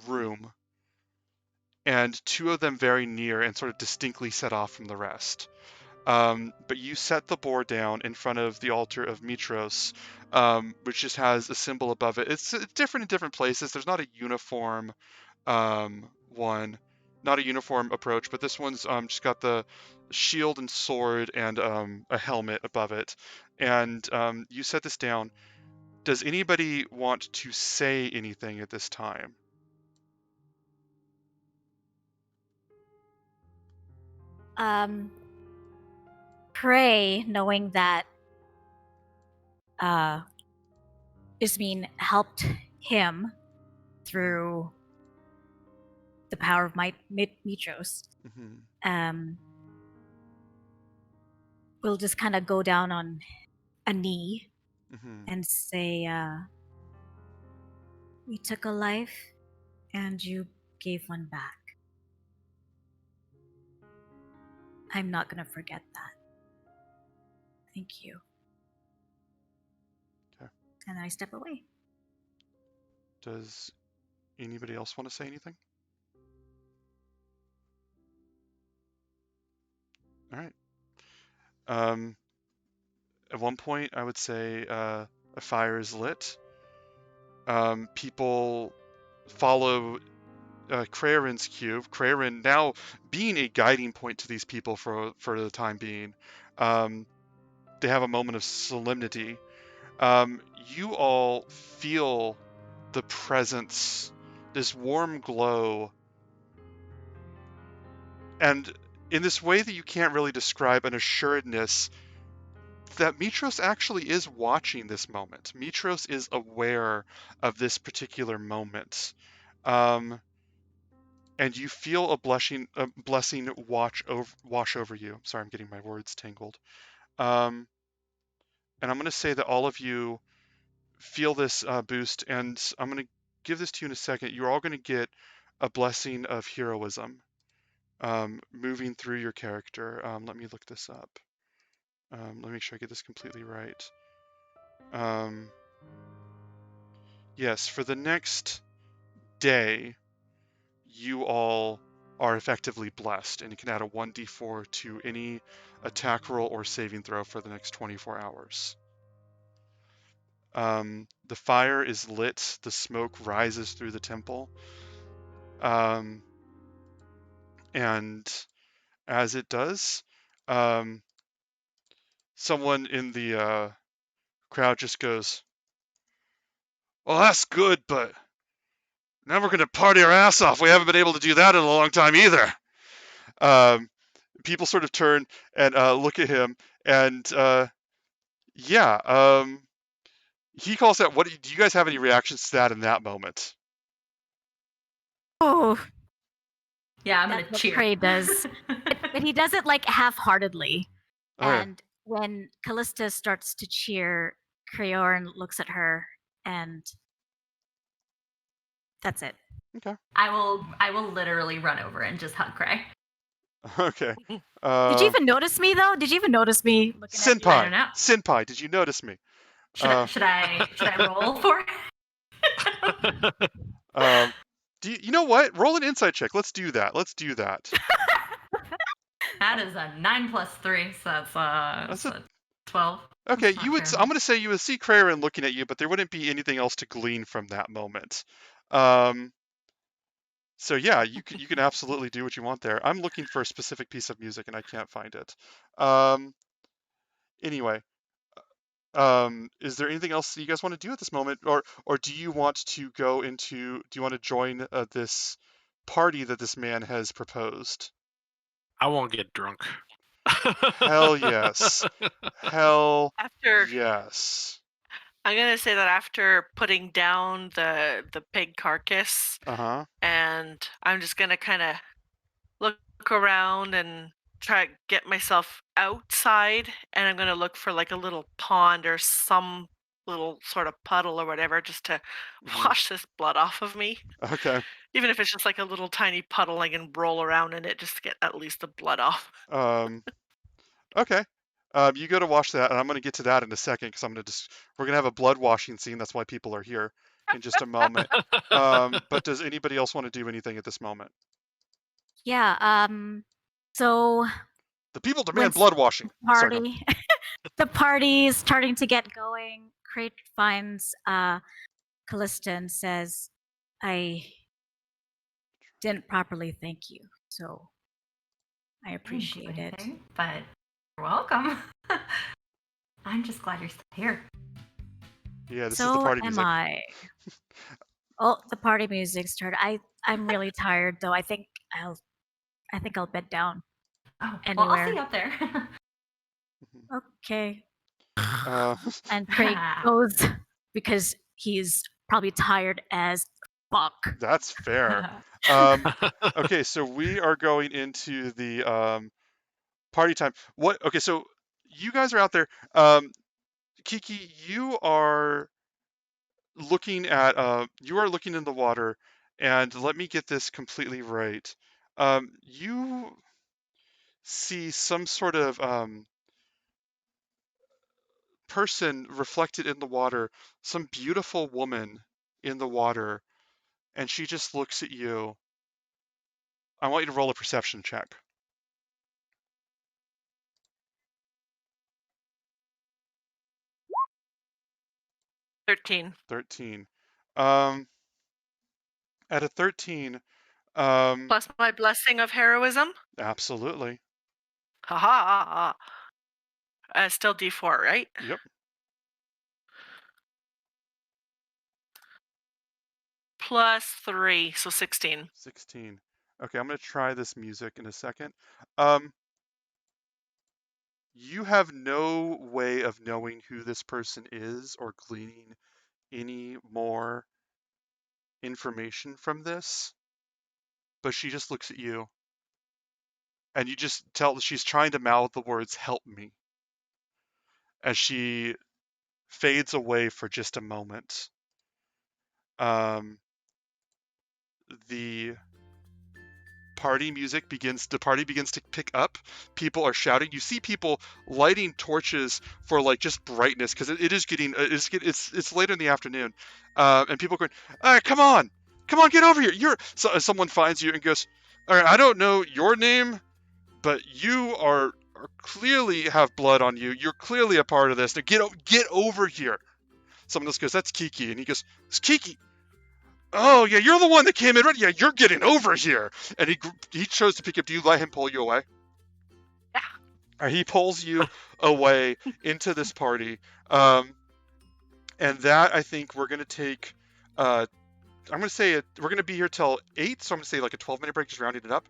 room, and 2 of them very near and sort of distinctly set off from the rest. But you set the boar down in front of the altar of Mytros, which just has a symbol above it. It's different in different places. There's not a uniform one, not a uniform approach, but this one's just got the shield and sword and a helmet above it. And you set this down. Does anybody want to say anything at this time? Krey, knowing that Ismene helped him through the power of Mytros, Mm-hmm. we'll just kind of go down on a knee Mm-hmm. and say, we took a life and you gave one back. I'm not going to forget that. Thank you. Okay. And I step away. Does anybody else want to say anything? All right. At one point, I would say a fire is lit. People follow Kraren's cue. Kraren now being a guiding point to these people for the time being. They have a moment of solemnity. You all feel the presence, this warm glow, and in this way that you can't really describe, an assuredness that Mytros actually is watching this moment. Mytros is aware of this particular moment. And you feel a blessing wash over you. Sorry, I'm getting my words tangled. And I'm going to say that all of you feel this boost, and I'm going to give this to you in a second. You're all going to get a blessing of heroism moving through your character. Let me look this up. Let me make sure I get this completely right. Yes, for the next day, you all are effectively blessed, and you can add a 1d4 to any attack roll or saving throw for the next 24 hours. The fire is lit, the smoke rises through the temple, and as it does, someone in the crowd just goes, "Well, that's good, but now we're going to party our ass off. We haven't been able to do that in a long time either." People sort of turn and look at him, and yeah, he calls out. What do you guys have any reactions to that in that moment? Oh, Yeah, I'm that's gonna what cheer. Krey does. But he does it like half-heartedly. Oh, yeah. And when Callista starts to cheer, Creorn looks at her, and that's it. Okay. I will literally run over and just hug Krey. Okay. Did you even notice me though? Did you even notice me looking at you? I don't know. Senpai, did you notice me? Should I roll for it? You know what? Roll an insight check. Let's do that. That is a 9 plus 3, so that's a 12. Okay, That's you not would. terrible. I'm going to say you would see Craren looking at you, but there wouldn't be anything else to glean from that moment. So yeah, you can absolutely do what you want there. I'm looking for a specific piece of music and I can't find it. Anyway, is there anything else that you guys want to do at this moment, or do you want to go into? Do you want to join this party that this man has proposed. I won't get drunk. Hell yes. Hell After yes. I'm gonna say that after putting down the pig carcass, Uh-huh. and I'm just gonna kind of look around and try to get myself outside, and I'm gonna look for like a little pond or some little sort of puddle or whatever, just to Mhm. wash this blood off of me. Okay. Even if it's just like a little tiny puddle, I can roll around in it just to get at least the blood off. Okay. You go to wash that, and I'm going to get to that in a second because we're going to have a blood washing scene. That's why people are here in just a moment. But does anybody else want to do anything at this moment? Yeah. So The people demand once blood washing. the Sorry, go. party, the party's starting to get going. Crate finds Callista and says, "I didn't properly thank you, so I Didn't do appreciate it." anything, but you're welcome. I'm just glad you're still here. Yeah, this is the So party am music. I. Oh, the party music started. I'm really tired though. I think I'll bed down. Oh, well, I'll see Anywhere. you up there. Okay. Uh, And Craig goes because he's probably tired as fuck. that's fair. Okay, so we are going into the party time. What? Okay, so you guys are out there. Kiki, you are looking in the water, and let me get this completely right. You see some sort of person reflected in the water, some beautiful woman in the water, and she just looks at you. I want you to roll a perception check. 13. 13. Um, at a 13, um, Plus my blessing of heroism. absolutely. Haha. Still D4, right? Yep. Plus 3, so 16. 16. Okay, I'm gonna try this music in a second. You have no way of knowing who this person is or gleaning any more information from this, but she just looks at you, and you just tell that she's trying to mouth the words "help me" as she fades away for just a moment. The party begins to pick up. People are shouting. You see people lighting torches for like just brightness because it is getting it's later in the afternoon, and people are going, come on, get over here. Someone finds you and goes, all right, I don't know your name, but you are clearly have blood on you. You're clearly a part of this. Now get over here. Someone else goes, that's Kiki, and he goes, it's Kiki. Oh yeah, you're the one that came in. Right? Yeah, you're getting over here. And he chose to pick up. Do you let him pull you away? Yeah. He pulls you away into this party, and that I think we're gonna take. I'm gonna say we're gonna be here till 8, so I'm gonna say like a 12-minute break, just rounding it up.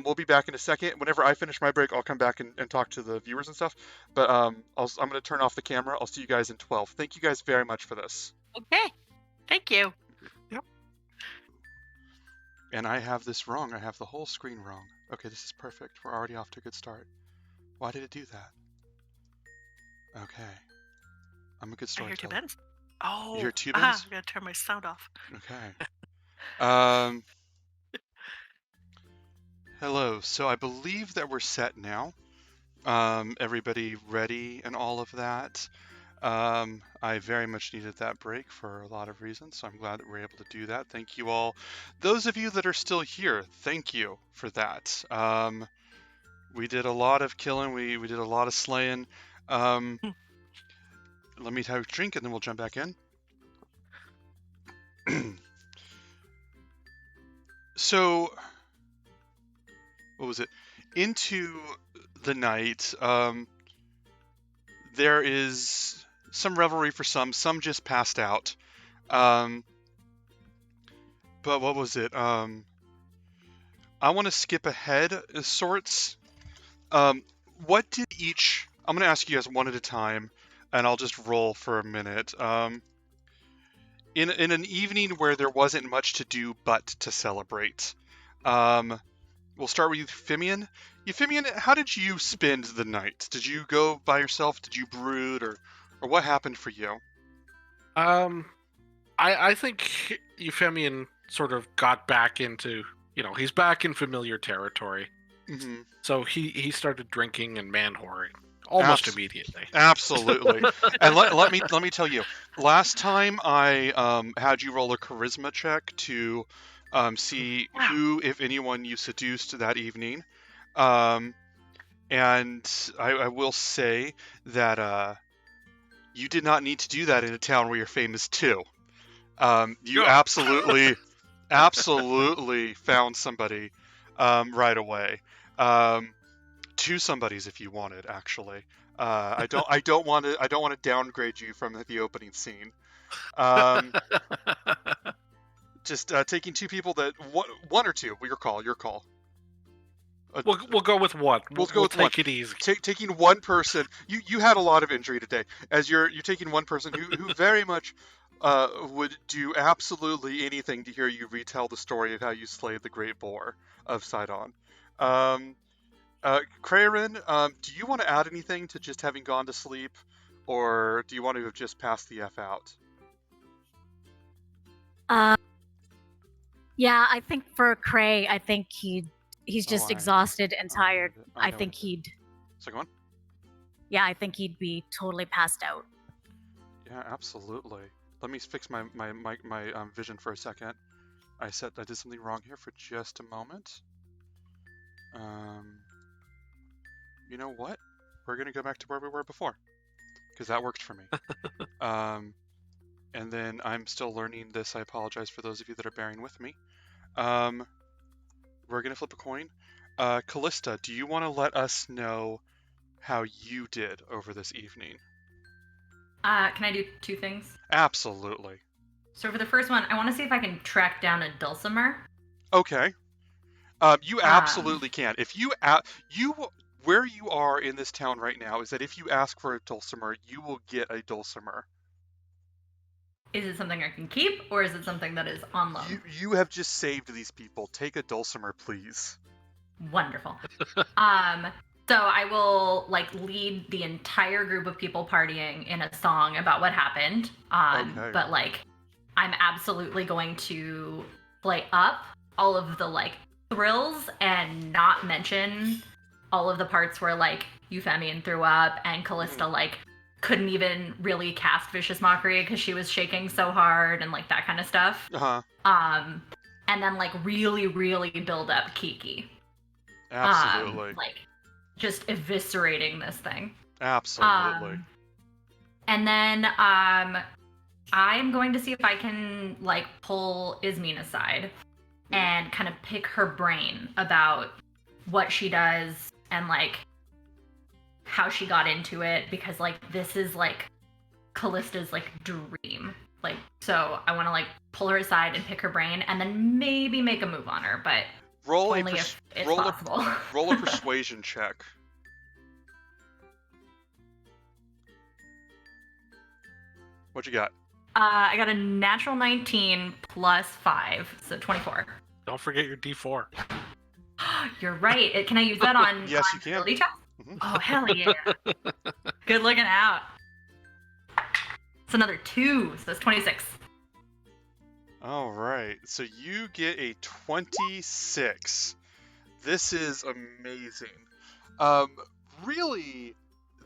We'll be back in a second. Whenever I finish my break, I'll come back and talk to the viewers and stuff. But I'm gonna turn off the camera. I'll see you guys in 12. Thank you guys very much for this. Okay. Thank you. And I have this wrong. I have the whole screen wrong. Okay, this is perfect. We're already off to a good start. Why did it do that? Okay. I'm a good I hear two storyteller. bins. Oh. You hear two I'm bins? going to turn my sound off. Okay. Hello. So I believe that we're set now. Everybody ready and all of that. I very much needed that break for a lot of reasons, so I'm glad that we're able to do that. Thank you all. Those of you that are still here, thank you for that. We did a lot of killing. We did a lot of slaying. Let me have a drink and then we'll jump back in. So, what was it? Into the night, there is some revelry for some just passed out. But what was it? I want to skip ahead of sorts. What did each... I'm going to ask you guys one at a time, and I'll just roll for a minute. In an evening where there wasn't much to do but to celebrate, we'll start with Euphemion. Euphemion, how did you spend the night? Did you go by yourself? Did you brood, or what happened for you? I think Euphemion sort of got back into, he's back in familiar territory. Mm-hmm. So he started drinking and man-whoring almost immediately. Absolutely. And let me tell you, last time I had you roll a charisma check to see who, if anyone, you seduced that evening. And I will say that you did not need to do that in a town where you're famous too. You absolutely found somebody right away. Two somebodies if you wanted, actually. I don't want to downgrade you from the opening scene. Just taking two people that one or two. Your call. We'll go with one. We'll go with take one. It easy. Taking one person. You had a lot of injury today. As you're taking one person who very much would do absolutely anything to hear you retell the story of how you slayed the great boar of Sidon. Kreyrin, do you want to add anything to just having gone to sleep, or do you want to have just passed the F out? Yeah, I think for Krey, I think he's just exhausted and tired. I think he'd... So go on. Yeah, I think he'd be totally passed out. Yeah, absolutely. Let me fix my vision for a second. I did something wrong here for just a moment. You know what? We're going to go back to where we were before, because that worked for me. And then I'm still learning this. I apologize for those of you that are bearing with me. We're going to flip a coin. Callista, do you want to let us know how you did over this evening? Can I do two things? Absolutely. So for the first one, I want to see if I can track down a dulcimer. Okay. You absolutely can. If where you are in this town right now is that if you ask for a dulcimer, you will get a dulcimer. Is it something I can keep, or is it something that is on loan? You have just saved these people. Take a dulcimer, please. Wonderful. So I will lead the entire group of people partying in a song about what happened. Okay. But I'm absolutely going to play up all of the thrills and not mention all of the parts where Euphemion threw up and Callista couldn't even really cast Vicious Mockery because she was shaking so hard and that kind of stuff. Uh-huh. And then really, really build up Kiki. Absolutely. Just eviscerating this thing. Absolutely. And then I'm going to see if I can pull Ismene aside and kind of pick her brain about what she does and how she got into it, because this is Callista's dream. So I want to pull her aside and pick her brain and then maybe make a move on her, but only if it's possible. Roll a persuasion check. What you got? I got a natural 19 plus 5, so 24. Don't forget your D4. You're right. Can I use that on Yes, you can. ability checks? Mm-hmm. Oh, hell yeah. Good looking out. It's another 2, so that's 26. All right. So you get a 26. This is amazing. Really,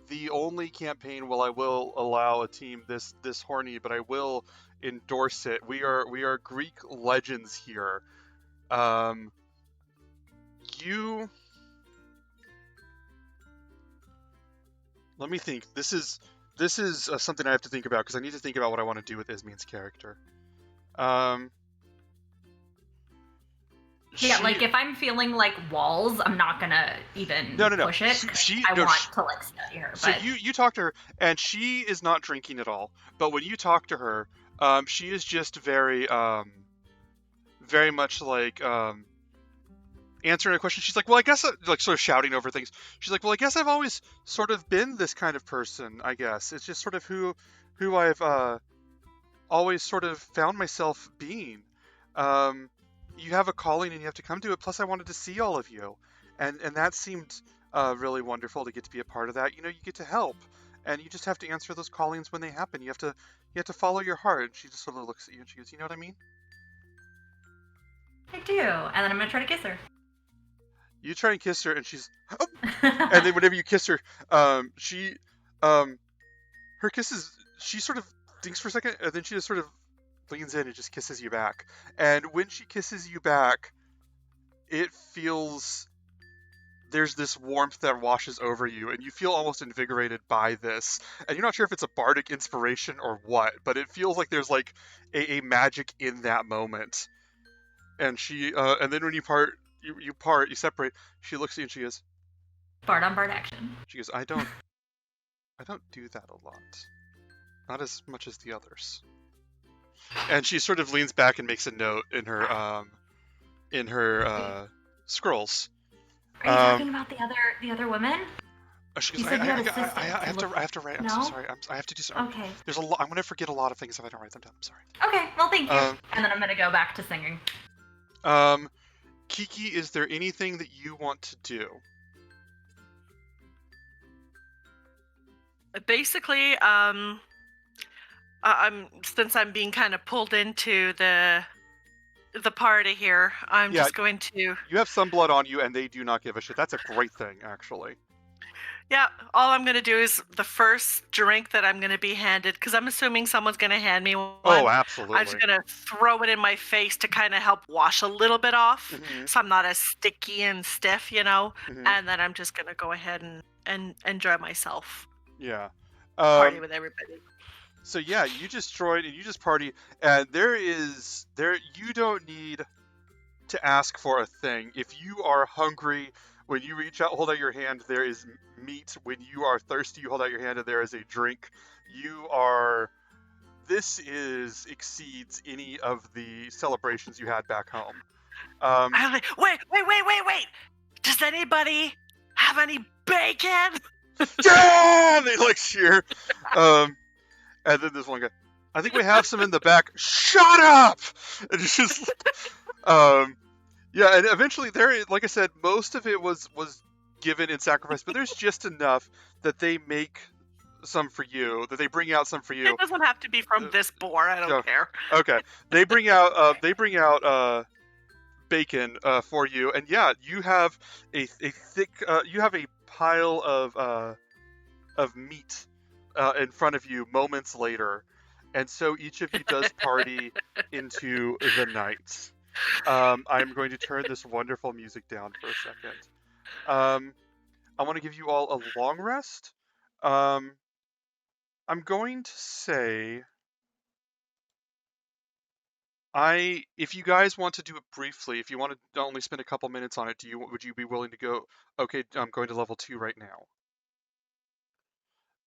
the only campaign, well, I will allow a team this horny, but I will endorse it. We are Greek legends here. Let me think. This is something I have to think about, because I need to think about what I want to do with Ismene's character. If I'm feeling walls, I'm not gonna even push it. I want to study her. So you talk to her, and she is not drinking at all. But when you talk to her, she is just very much answering a question. She's like, well, I guess, like, sort of shouting over things. She's like, well, I guess I've always sort of been this kind of person, I guess. It's just sort of who I've always sort of found myself being. You have a calling and you have to come to it. Plus, I wanted to see all of you. And that seemed really wonderful to get to be a part of that. You know, you get to help. And you just have to answer those callings when they happen. You have to follow your heart. And she just sort of looks at you and she goes, you know what I mean? I do. And then I'm going to try to kiss her. You try and kiss her, and she's, oh! And then whenever you kiss her, she, her kisses, she sort of thinks for a second, and then she just sort of leans in and just kisses you back. And when she kisses you back, it feels, there's this warmth that washes over you, and you feel almost invigorated by this. And you're not sure if it's a bardic inspiration or what, but it feels like there's like a magic in that moment. And she, and then when you part, you separate, she looks at you and she goes, Bard on bard action. She goes, I don't do that a lot. Not as much as the others. And she sort of leans back and makes a note in her scrolls. Are you talking about the other woman? She goes, You said you had I have to write. I'm so No? sorry. I have to do something. Okay. There's a lot. I'm gonna forget a lot of things if I don't write them down. I'm sorry. Okay, well, thank you. And then I'm going to go back to singing. Kiki, is there anything that you want to do? Basically, since I'm being kind of pulled into the party here, I'm just going to. You have some blood on you, and they do not give a shit. That's a great thing, actually. Yeah, all I'm gonna do is the first drink that I'm gonna be handed, because I'm assuming someone's gonna hand me one. Oh, absolutely. I'm just gonna throw it in my face to kind of help wash a little bit off, Mm-hmm. so I'm not as sticky and stiff, you know. Mm-hmm. And then I'm just gonna go ahead and enjoy myself. Yeah. Party with everybody. So yeah, you just join and you just party, and you don't need to ask for a thing. If you are hungry, when you reach out, hold out your hand, there is meat. When you are thirsty, you hold out your hand and there is a drink. This exceeds any of the celebrations you had back home. Wait! Does anybody have any bacon? Yeah! They like cheer. And then this one guy, I think we have some in the back. Shut up! And it's just, yeah, and eventually like I said, most of it was given in sacrifice, but there's just enough that they make some for you, that they bring out some for you. It doesn't have to be from this boar. I don't care. Okay, they bring out bacon for you, and yeah, you have a thick, you have a pile of meat in front of you moments later, and so each of you does party into the night. I'm going to turn this wonderful music down for a second. I want to give you all a long rest. I'm going to say, if you guys want to do it briefly, if you want to only spend a couple minutes on it, would you be willing to go? Okay, I'm going to level 2 right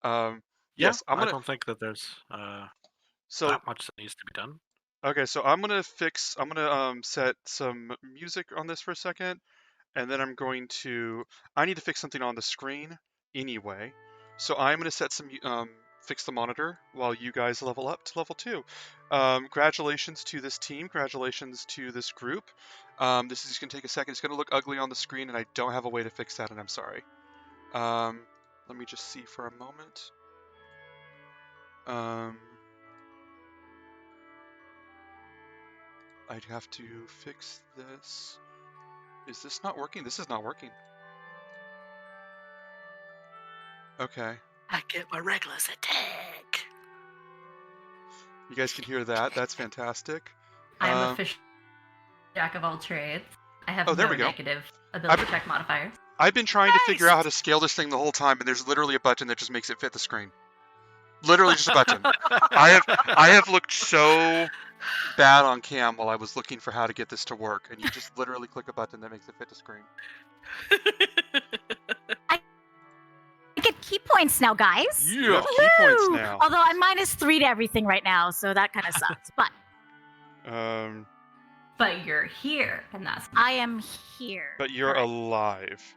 now. Yes, I don't think that there's that much that needs to be done. Okay, so I'm gonna set some music on this for a second, and then I need to fix something on the screen anyway. So I'm gonna set some fix the monitor while you guys level up to level 2. Congratulations to this team. Congratulations to this group. This is just gonna take a second. It's gonna look ugly on the screen, and I don't have a way to fix that, and I'm sorry. Let me just see for a moment. I'd have to fix this. Is this not working? This is not working. Okay. I get my Regulus attack. You guys can hear that. That's fantastic. I'm officially jack of all trades. I have there no we go. negative ability check modifiers. I've been trying to figure out how to scale this thing the whole time, and there's literally a button that just makes it fit the screen. Literally just a button. I have looked so bad on cam while I was looking for how to get this to work, and you just literally click a button that makes it fit the screen. I get key points now, guys. You have key points now. Although I'm -3 to everything right now, so that kind of sucks. But But you're here, and that's I am here. But you're Correct. alive.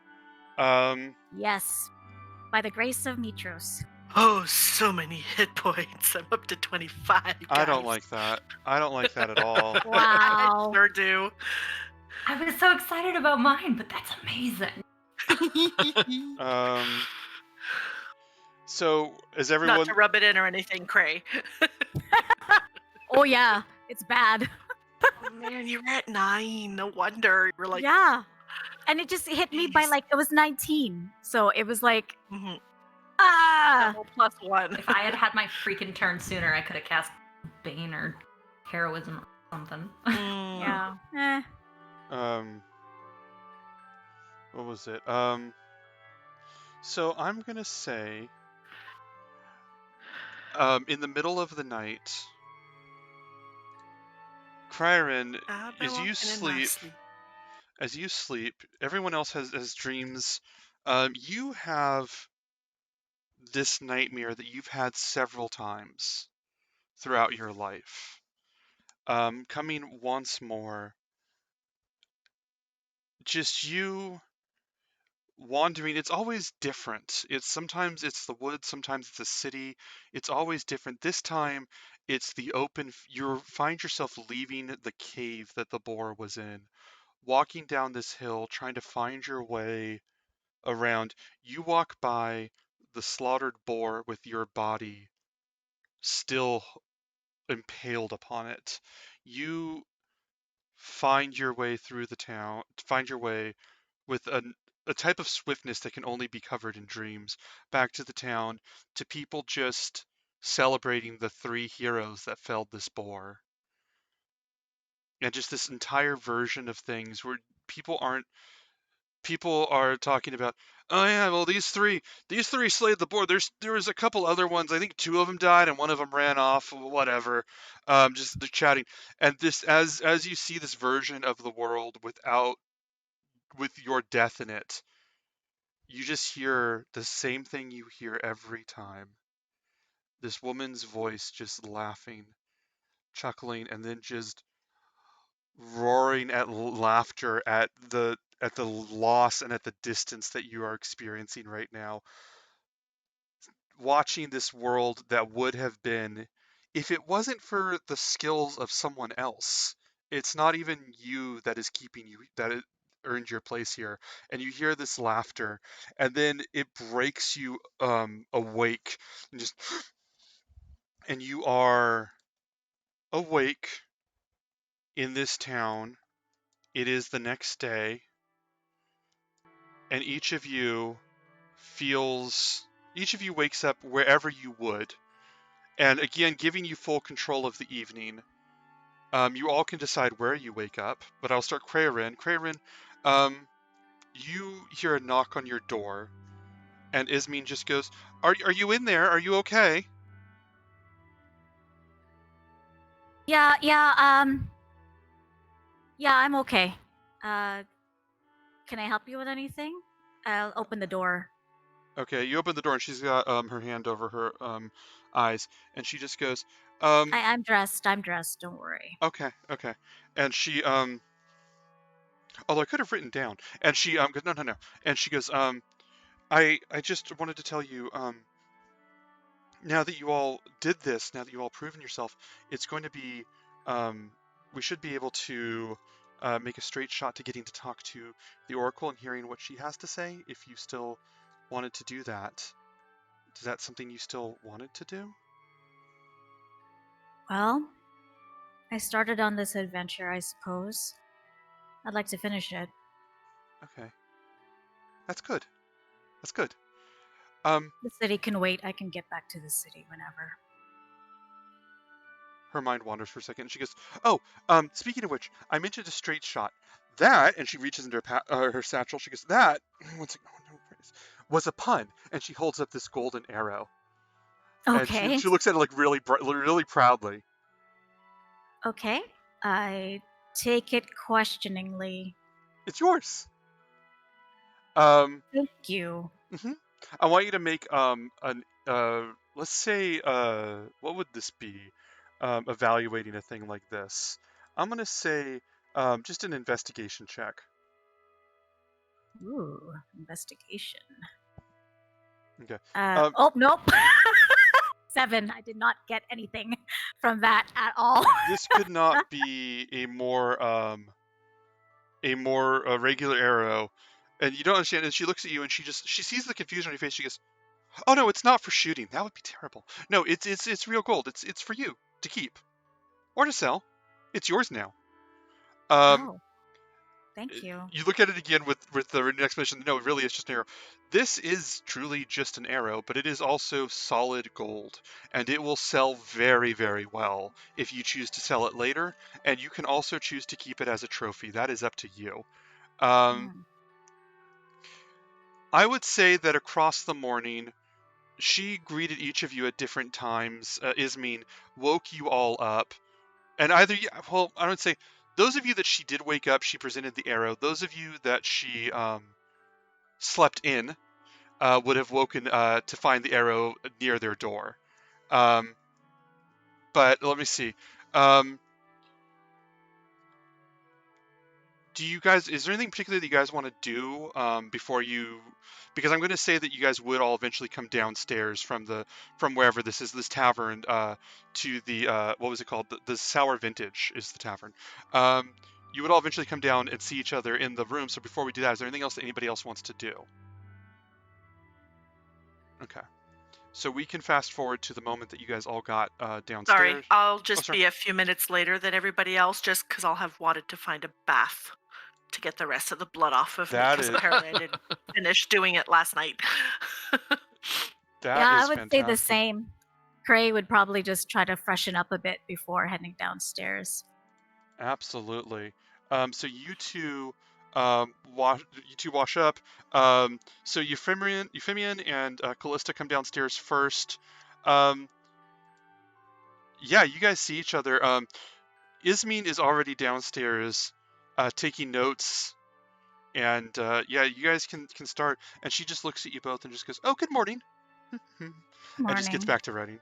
Yes, by the grace of Mytros. Oh, so many hit points. I'm up to 25, guys. I don't like that. I don't like that at all. Wow. I sure do. I was so excited about mine, but that's amazing. So is Not everyone? to rub it in or anything, Krey. Oh yeah, it's bad. Oh man, you're at 9. No wonder. You're like, yeah. And it just hit me by Jeez. like, it was 19. So it was like, mhm, ah! double +1. If I had had my freaking turn sooner, I could have cast Bane or Heroism or something. Mm. Yeah. What was it? So I'm gonna say, in the middle of the night, Kryren, I've been as you walking in my sleep, sleep. everyone else has dreams. You have this nightmare that you've had several times throughout your life. Coming once more, just you wandering. It's always different. Sometimes it's the woods, sometimes it's a city. It's always different. This time it's the open. You find yourself leaving the cave that the boar was in, walking down this hill, trying to find your way around. You walk by the slaughtered boar with your body still impaled upon it. You find your way through the town, find your way with a type of swiftness that can only be covered in dreams back to the town, to people just celebrating the 3 heroes that felled this boar. And just this entire version of things where people are talking about, oh yeah, well these three slayed the boar. There was a couple other ones. I think 2 of them died and 1 of them ran off. Whatever. Just they're chatting, and this as you see this version of the world with your death in it, you just hear the same thing you hear every time. This woman's voice just laughing, chuckling, and then just roaring at laughter at the loss and at the distance that you are experiencing right now. Watching this world that would have been, if it wasn't for the skills of someone else, it's not even you that is keeping you, that it earned your place here. And you hear this laughter, and then it breaks you awake, and just, and you are awake in this town. It is the next day, and each of you wakes up wherever you would. And again, giving you full control of the evening. You all can decide where you wake up, but I'll start Krayrin. Krayrin, you hear a knock on your door, and Ismene just goes, are you in there? Are you okay? Yeah, I'm okay. Can I help you with anything? I'll open the door. Okay, you open the door, and she's got her hand over her eyes, and she just goes, I'm dressed, don't worry. okay, and she although I could have written down, and she goes, no, and she goes, I just wanted to tell you, now that you all did this, now that you all proven yourself, it's going to be, we should be able to make a straight shot to getting to talk to the Oracle and hearing what she has to say, if you still wanted to do that. Is that something you still wanted to do? Well, I started on this adventure, I suppose. I'd like to finish it. Okay. That's good. That's good. The city can wait. I can get back to the city whenever. Her mind wanders for a second, and she goes, oh, speaking of which, I mentioned a straight shot. That, and she reaches into her satchel, she goes, that, was a pun, and she holds up this golden arrow. Okay. And she looks at it like really proudly. Okay. I take it questioningly. It's yours. Thank you. Mm-hmm. I want you to make let's say what would this be? Evaluating a thing like this. I'm gonna say Just an investigation check. Ooh, investigation. Okay. Oh, nope. 7. I did not get anything from that at all. This could not be a more regular arrow, and you don't understand. And she looks at you, and she sees the confusion on your face. She goes, "Oh no, it's not for shooting. That would be terrible. No, it's real gold. It's for you to keep or to sell. It's yours now." Oh, thank you. You look at it again with the written explanation. No, really, it's just an arrow. This is truly just an arrow, but it is also solid gold, and it will sell very, very well if you choose to sell it later. And you can also choose to keep it as a trophy. That is up to you. I would say that across the morning, she greeted each of you at different times. Ismene woke you all up, and I would say those of you that she did wake up, she presented the arrow. Those of you that she slept in would have woken to find the arrow near their door. But let me see. Is there anything particular that you guys want to do before you? Because I'm going to say that you guys would all eventually come downstairs from wherever this tavern to the what was it called? The Sour Vintage is the tavern. You would all eventually come down and see each other in the room. So before we do that, is there anything else that anybody else wants to do? Okay. So we can fast forward to the moment that you guys all got downstairs. Sorry, I'll just sorry. be a few minutes later than everybody else, just because I'll have wanted to find a bath to get the rest of the blood off of me, because apparently I didn't finish doing it last night. I would say the same. Krey would probably just try to freshen up a bit before heading downstairs. Absolutely. So you two wash up. So Euphemion and Callista come downstairs first. You guys see each other. Ismene is already downstairs taking notes, and you guys can start. And she just looks at you both and just goes, "Oh, good morning," and just gets back to writing.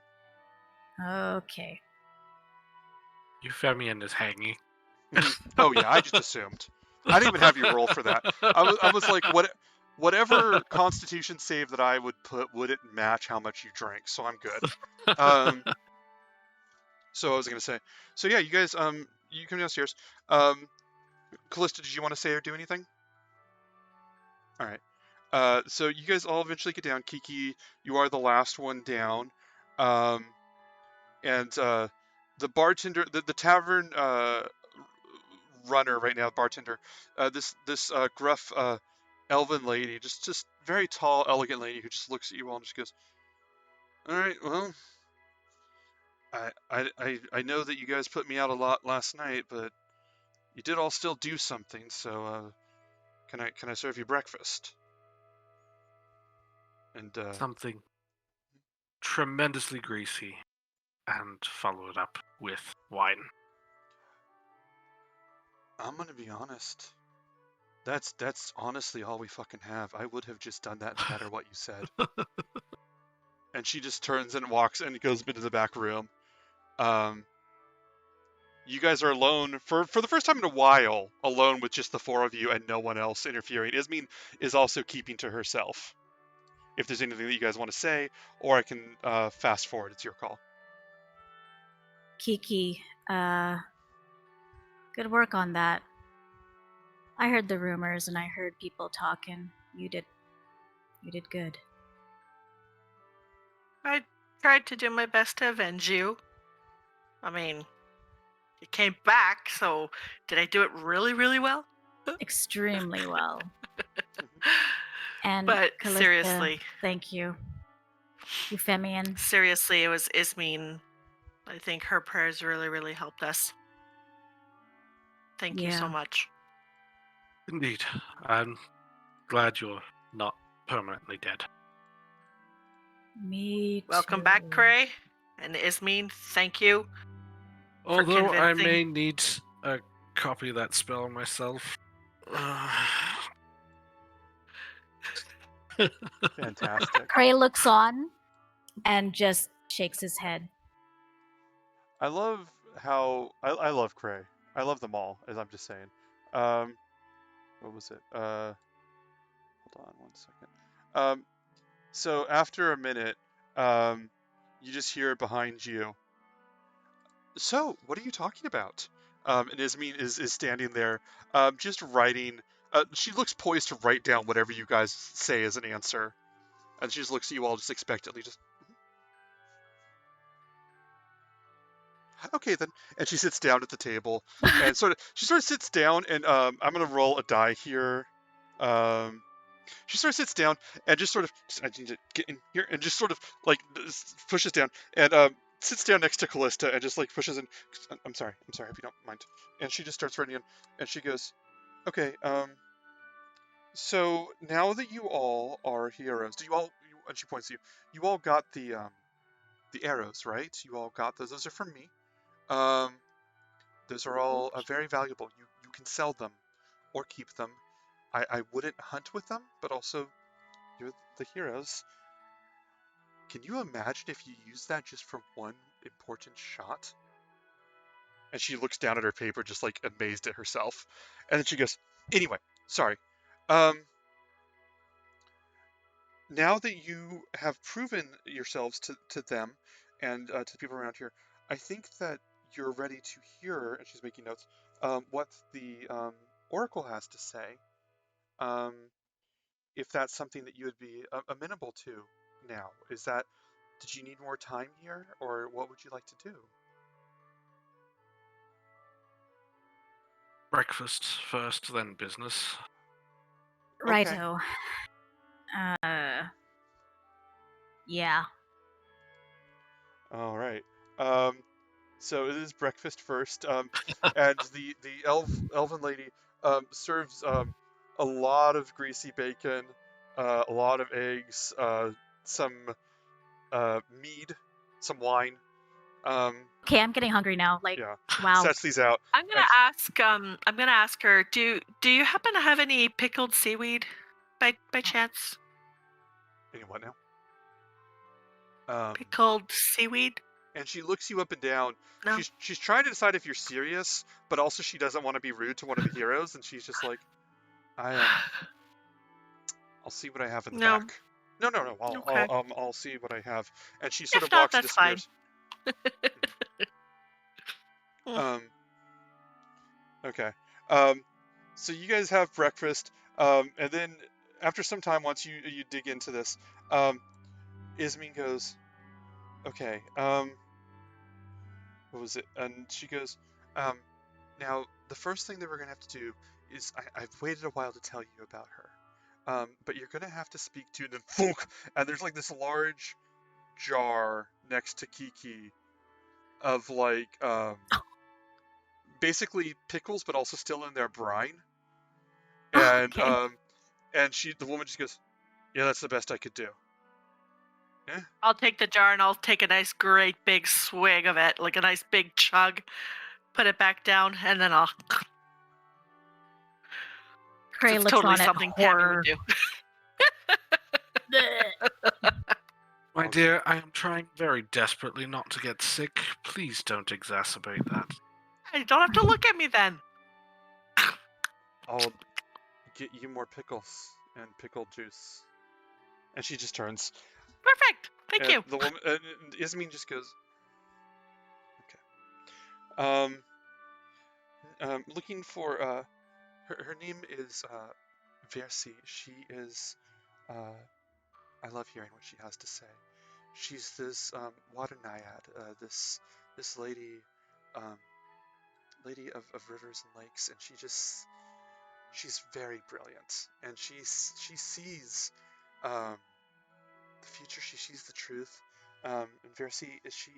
Okay. Euphemion is hanging. Oh yeah, I just assumed. I didn't even have you roll for that. I was like, whatever Constitution save that I would put wouldn't match how much you drank, so I'm good. So I was gonna say, so yeah, you guys, you come downstairs. Callista, did you want to say or do anything? All right. So you guys all eventually get down. Kiki, you are the last one down. And the bartender, the tavern runner right now, bartender, this gruff elven lady, just very tall, elegant lady who just looks at you all and just goes, "All right, well, I know that you guys put me out a lot last night, but you did all still do something. So can I serve you breakfast?" And something tremendously greasy, and follow it up with wine. I'm gonna be honest. That's honestly all we fucking have. I would have just done that no matter what you said. And she just turns and walks and goes into the back room. You guys are alone for the first time in a while, alone with just the four of you and no one else interfering. Ismene is also keeping to herself. If there's anything that you guys want to say, or I can fast forward, it's your call. Kiki, good work on that. I heard the rumors and I heard people talking. You did good. I tried to do my best to avenge you. I mean, you came back, so did I do it really, really well? Extremely well. And but Callista, seriously, thank you. Euphemion. Seriously, it was Ismene. I think her prayers really, really helped us. Thank you so much. Indeed. I'm glad you're not permanently dead. Me too. Welcome back, Krey. And Ismene, thank you. Although I may need a copy of that spell myself. Fantastic. Krey looks on and just shakes his head. I love how I love Krey. I love them all, as I'm just saying. What was it? Hold on one second. So after a minute, you just hear behind you. So, what are you talking about? And Ismene is standing there, just writing. She looks poised to write down whatever you guys say as an answer, and she just looks at you all just expectantly, just okay then. And she sits down at the table, and she sort of sits down, and I'm gonna roll a die here. Um, she sort of sits down and just sort of, I need to get in here, and just sort of like pushes down and sits down next to Callista and just like pushes in. I'm sorry, if you don't mind. And she just starts writing in, and she goes, okay, so now that you all are heroes, do you all? And she points to you. You all got the arrows, right? You all got those. Those are from me. Um, those are all very valuable. You can sell them or keep them. I wouldn't hunt with them, but also you're the heroes. Can you imagine if you use that just for one important shot? And she looks down at her paper, just like amazed at herself. And then she goes, anyway, sorry. Now that you have proven yourselves to them and to the people around here, I think that you're ready to hear, and she's making notes, what the Oracle has to say. If that's something that you would be amenable to now. Did you need more time here, or what would you like to do? Breakfast first, then business. Righto. Yeah. All right. So it is breakfast first, and the elven lady serves a lot of greasy bacon, a lot of eggs, some mead, some wine. Okay, I'm getting hungry now. Like, Yeah, wow. sets these out. I'm gonna ask her. Do you happen to have any pickled seaweed, by chance? Any what now? Pickled seaweed? And she looks you up and down. No. She's trying to decide if you're serious, but also she doesn't want to be rude to one of the heroes, and she's just like, I'll see what I have in the No. back. No. Okay. I'll see what I have. And she sort If of not, walks and that's fine. disappears. Okay. So you guys have breakfast, and then after some time, once you dig into this, Ismene goes, okay, what was it? And she goes, now the first thing that we're gonna have to do is I've waited a while to tell you about her, but you're gonna have to speak to the folk. And there's like this large jar next to Kiki of like basically pickles, but also still in their brine. And Okay. and the woman just goes, yeah, that's the best I could do. Yeah. I'll take the jar and I'll take a nice, great big swig of it, like a nice big chug. Put it back down, and then I'll. Krey It's looks totally on it. something Horror. Tammy would do. My dear, I am trying very desperately not to get sick. Please don't exacerbate that. You don't have to look at me then. I'll get you more pickles and pickle juice. And she just turns. Perfect. Thank you. The woman, and Ismene just goes, okay. Looking for her name is Versi. She is I love hearing what she has to say. She's this water naiad, this lady lady of rivers and lakes, and she's very brilliant, and she sees the future. She sees the truth. And Versi is she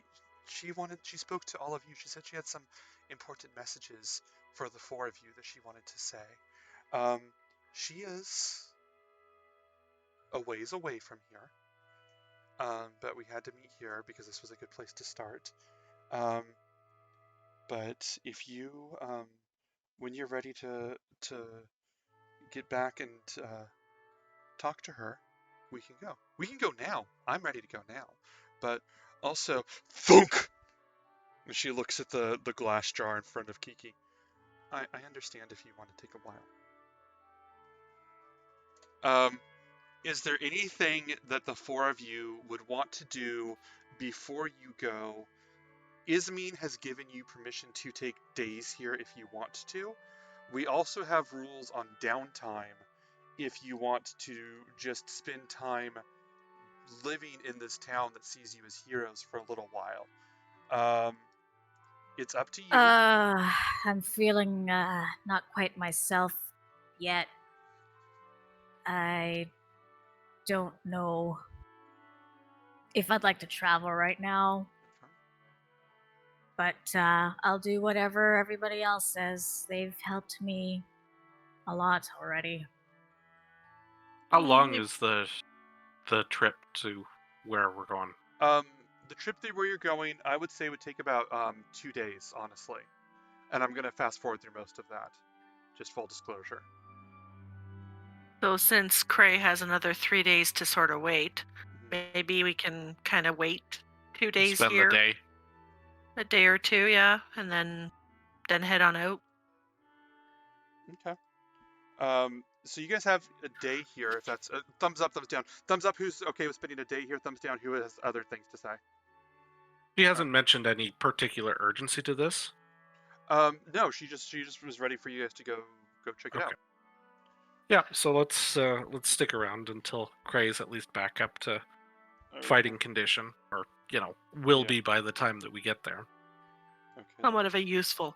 spoke to all of you. She said she had some important messages for the four of you that she wanted to say. She is a ways away from here, but we had to meet here because this was a good place to start. But if you, when you're ready to get back and talk to her, we can go. We can go now. I'm ready to go now. But also, thunk! And she looks at the glass jar in front of Kiki. I understand if you want to take a while. Is there anything that the four of you would want to do before you go? Ismene has given you permission to take days here if you want to. We also have rules on downtime if you want to just spend time living in this town that sees you as heroes for a little while. It's up to you. I'm feeling not quite myself yet. I don't know if I'd like to travel right now, but I'll do whatever everybody else says. They've helped me a lot already. How long is the trip to where we're going? The trip to where you're going, I would say would take about 2 days, honestly. And I'm gonna fast forward through most of that. Just full disclosure. So since Krey has another 3 days to sort of wait, Mhm. maybe we can kind of wait 2 days Spend here, the day. a day or two, yeah, and then head on out. Okay. So you guys have a day here. If that's thumbs up, thumbs down. Thumbs up, who's okay with spending a day here. Thumbs down, who has other things to say. She hasn't mentioned any particular urgency to this. No, she just was ready for you guys to go check it out. Okay. Yeah, so let's stick around until Krey's at least back up to fighting condition, or will Yeah. be by the time that we get there. Okay. Somewhat of a useful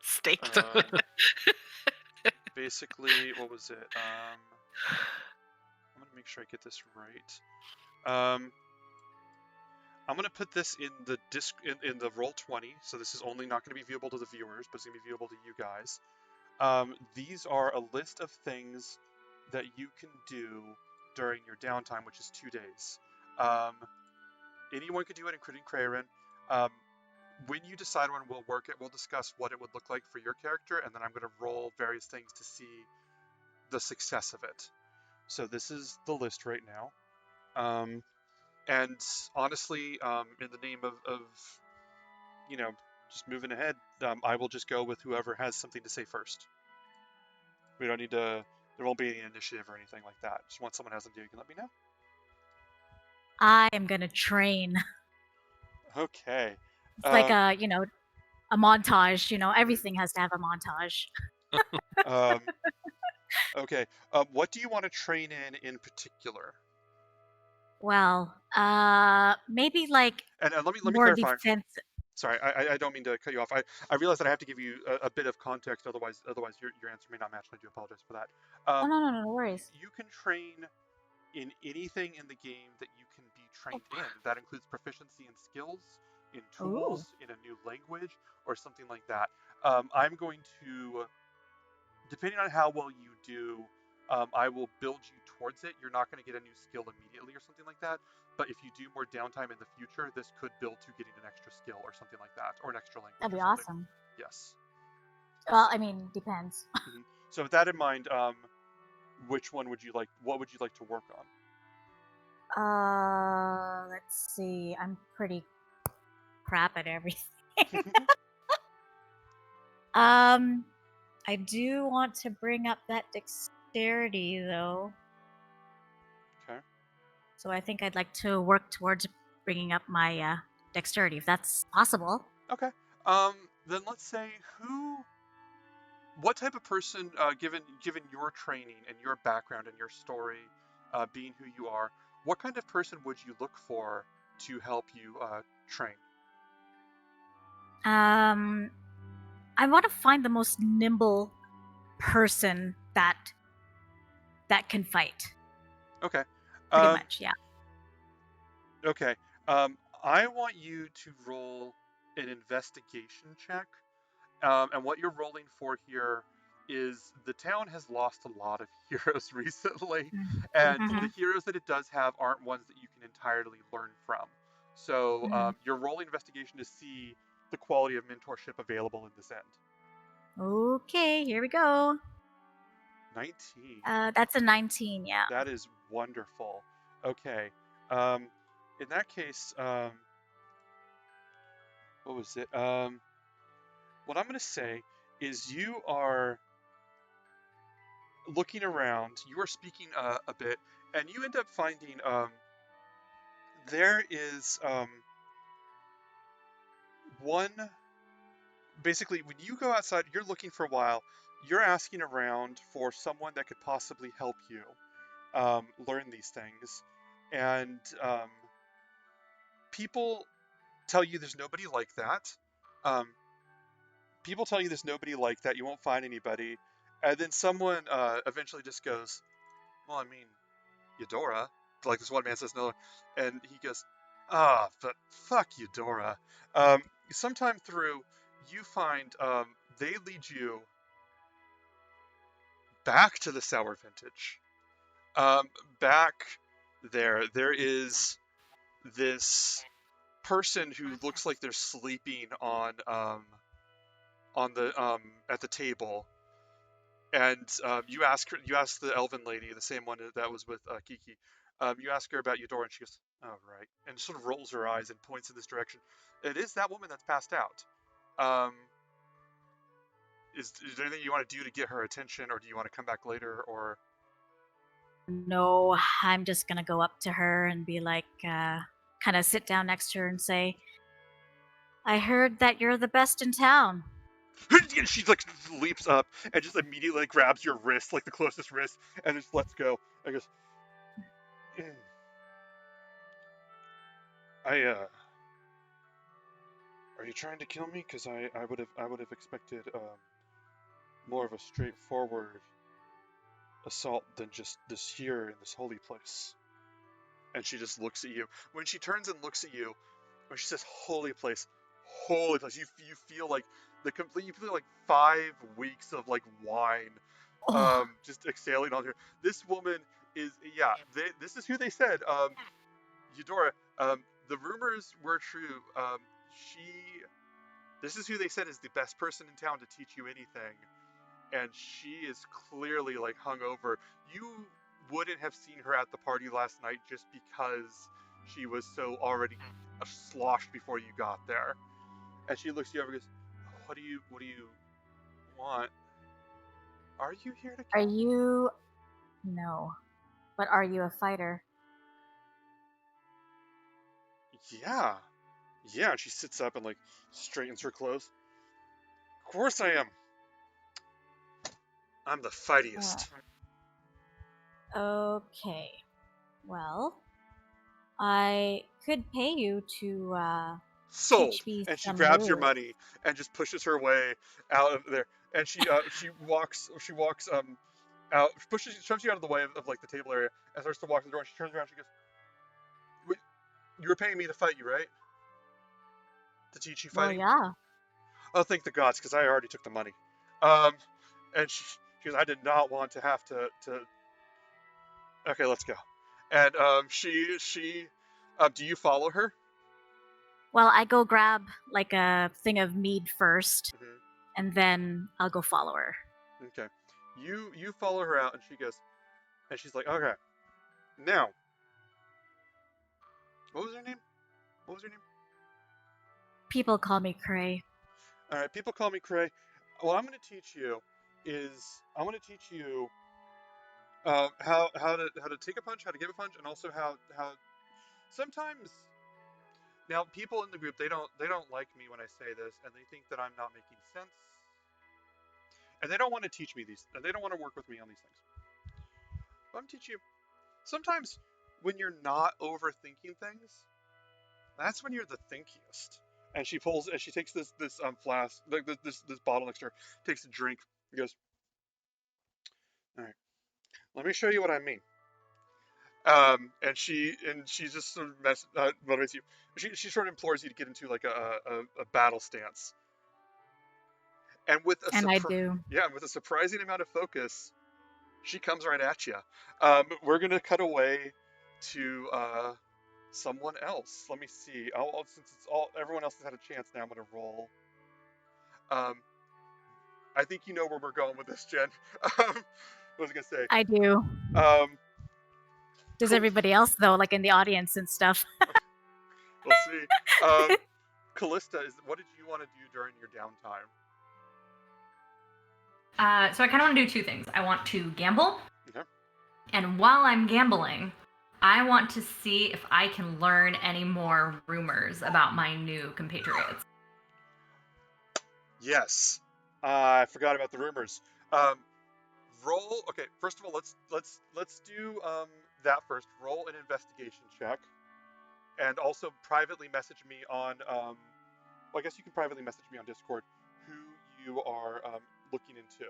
state. Basically, what was it? I'm gonna make sure I get this right. I'm gonna put this in the in the Roll20, so this is only not gonna be viewable to the viewers, but it's gonna be viewable to you guys. These are a list of things that you can do during your downtime, which is 2 days. Anyone can do it, including Krayrin. When you decide when we'll work it, we'll discuss what it would look like for your character, and then I'm going to roll various things to see the success of it. So this is the list right now. And honestly, in the name of just moving ahead, I will just go with whoever has something to say first. We don't need to. There won't be any initiative or anything like that. Just once someone has something, you can let me know. I am gonna train. Okay. It's like a montage. Everything has to have a montage. Okay. What do you want to train in particular? Well, maybe like And let me more clarify. defensive. Sorry, I don't mean to cut you off. I realize that I have to give you a bit of context, otherwise your answer may not match, and I do apologize for that. Oh no worries. You can train in anything in the game that you can be trained in. That includes proficiency in skills, in tools, in a new language, or something like that. I'm going to, depending on how well you do, I will build you towards it. You're not going to get a new skill immediately or something like that. But if you do more downtime in the future, this could build to getting an extra skill or something like that, or an extra language. That'd be or something. awesome. Yes. Well, I mean, depends. So with that in mind, which one would you like? What would you like to work on? Let's see. I'm pretty crap at everything. I do want to bring up that dexterity, though. Okay. So I think I'd like to work towards bringing up my dexterity, if that's possible. Okay. Then let's say what type of person, given your training and your background and your story, being who you are, what kind of person would you look for to help you train? I want to find the most nimble person that can fight. Okay. Pretty much, yeah. Okay. I want you to roll an investigation check. And what you're rolling for here is the town has lost a lot of heroes recently, and the heroes that it does have aren't ones that you can entirely learn from. So you're rolling investigation to see the quality of mentorship available in this end. Okay, here we go. 19. That's a 19, yeah. That is wonderful. Okay. In that case, what was it? What I'm going to say is you are looking around, you are speaking a bit, and you end up finding there is one. Basically, when you go outside, you're looking for a while. You're asking around for someone that could possibly help you learn these things, and people tell you there's nobody like that. Um, People tell you there's nobody like that. You won't find anybody, and then someone eventually just goes, "Well, I mean, Eudora." Like this one man says no, and he goes, but fuck Eudora. Um, Sometime through, you find they lead you back to the Sour Vintage. Um, Back there is this person who looks like they're sleeping on the at the table, and you ask the elven lady, the same one that was with Kiki. You ask her about Eudora, and she goes, "Oh, right," and sort of rolls her eyes and points in this direction. It is that woman that's passed out. Um, is there anything you want to do to get her attention, or do you want to come back later, or? No, I'm just gonna go up to her and be like, kind of sit down next to her and say, I heard that you're the best in town. And she like leaps up and just immediately grabs your wrist, like the closest wrist, and just lets go. I guess. Are you trying to kill me? Because I would have expected more of a straightforward assault than just this here in this holy place. And she just looks at you. When she turns and looks at you, when she says holy place, you feel like you feel like 5 weeks of like wine, just exhaling on her. This woman is this is who they said, Eudora. The rumors were true. This is who they said is the best person in town to teach you anything, and she is clearly like hungover. You wouldn't have seen her at the party last night just because she was so already sloshed before you got there. And she looks you over and goes, what do you want? Are you here to Are kill me? you. No. But are you a fighter? Yeah. Yeah, and she sits up and like straightens her clothes. Of course I am. I'm the fightiest. Okay. Well, I could pay you to Sold. teach me And she some grabs your moves. money and just pushes her way out of there. And she walks out, shoves you out of the way of like the table area, and starts to walk to the door. And she turns around. She goes, "Wait, you were paying me to fight you, right? To teach you Well, fighting? yeah. Oh, thank the gods, because I already took the money." Um, and she goes, "I did not want to have to. Okay, let's go." And do you follow her? Well, I go grab like a thing of mead first, Mm-hmm. and then I'll go follow her. Okay. You follow her out, and she's like, okay. Now, what was her name? What was her name? People call me Krey. All right, people call me Krey. What I'm going to teach you is I'm going to teach you how to take a punch, how to give a punch, and also how sometimes now people in the group they don't like me when I say this, and they think that I'm not making sense, and they don't want to teach me these, and they don't want to work with me on these things. But I'm teaching you. Sometimes when you're not overthinking things, that's when you're the thinkiest. And she takes this flask, like this bottle next to her, takes a drink, and goes, all right, let me show you what I mean. And she just sort of motivates you. She sort of implores you to get into like a battle stance. And with And I do. with a surprising amount of focus, she comes right at you. We're gonna cut away to someone else. Let me see. Since it's all everyone else has had a chance now, I'm gonna roll. I think you know where we're going with this, Jen. What was I gonna say? I do. Does Cool. everybody else though, like in the audience and stuff? We'll see. 'Callista, what did you want to do during your downtime? Uh, What was I gonna say? Cool. We'll see. Callista, what did you want to do during your downtime? I Callista, what did you want to do during your downtime? Callista, what did you want to do during your downtime? So I kind of want to do two things. I want to gamble, Okay. and while I'm gambling, I want to see if I can learn any more rumors about my new compatriots. Yes. I forgot about the rumors. Roll. Okay. First of all, let's do that first. Roll an investigation check, and also privately message me on. Well, I guess you can privately message me on Discord who you are looking into.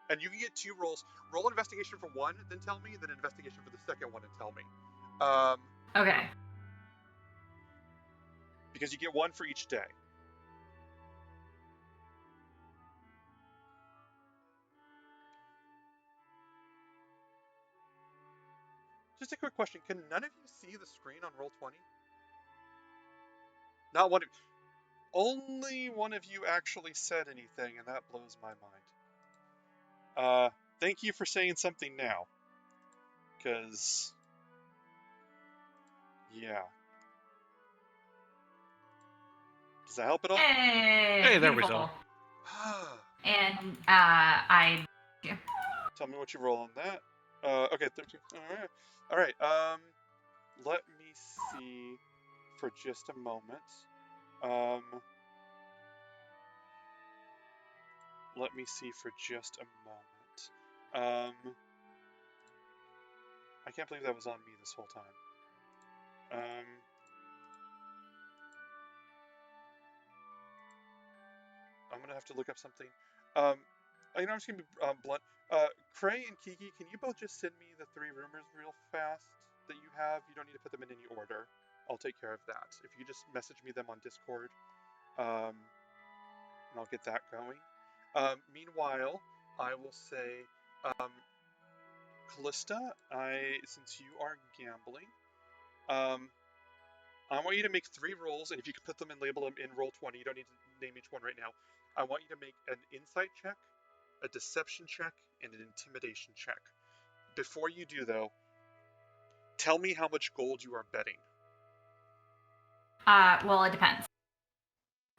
And you can get 2 rolls. Roll investigation for one, then tell me. Then investigation for the second one, and tell me. Okay. Because you get 1 for each day. Just a quick question: can none of you see the screen on Roll20? Not one of. Only one of you actually said anything, and that blows my mind. Thank you for saying something now. Because, yeah. Does that help at all? Hey, there we beautiful. go. And I. Tell me what you roll on that. Okay, 13. All right. Let me see for just a moment. Let me see for just a moment. I can't believe that was on me this whole time. I'm gonna have to look up something. I'm just gonna be blunt. Krey and Kiki, can you both just send me the 3 rumors real fast that you have? You don't need to put them in any order. I'll take care of that. If you just message me them on Discord, and I'll get that going. Meanwhile, I will say, Callista, since you are gambling, I want you to make 3 rolls, and if you could put them and label them in Roll20, you don't need to name each one right now. I want you to make an insight check, a deception check, and an intimidation check. Before you do, though, tell me how much gold you are betting. Well, it depends.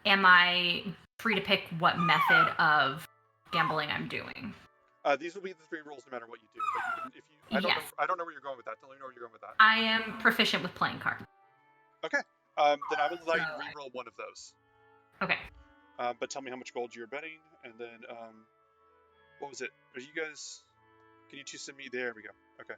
Am I free to pick what method of gambling I'm doing? These will be the 3 rolls no matter what you do. But you can, if you, Yes. I don't know where you're going with that. Tell me where you're going with that. I am proficient with playing cards. Okay. Then I will allow you to re-roll one of those. Okay. But tell me how much gold you're betting, and then what was it? Are you guys? Can you 2 send me? There we go. Okay.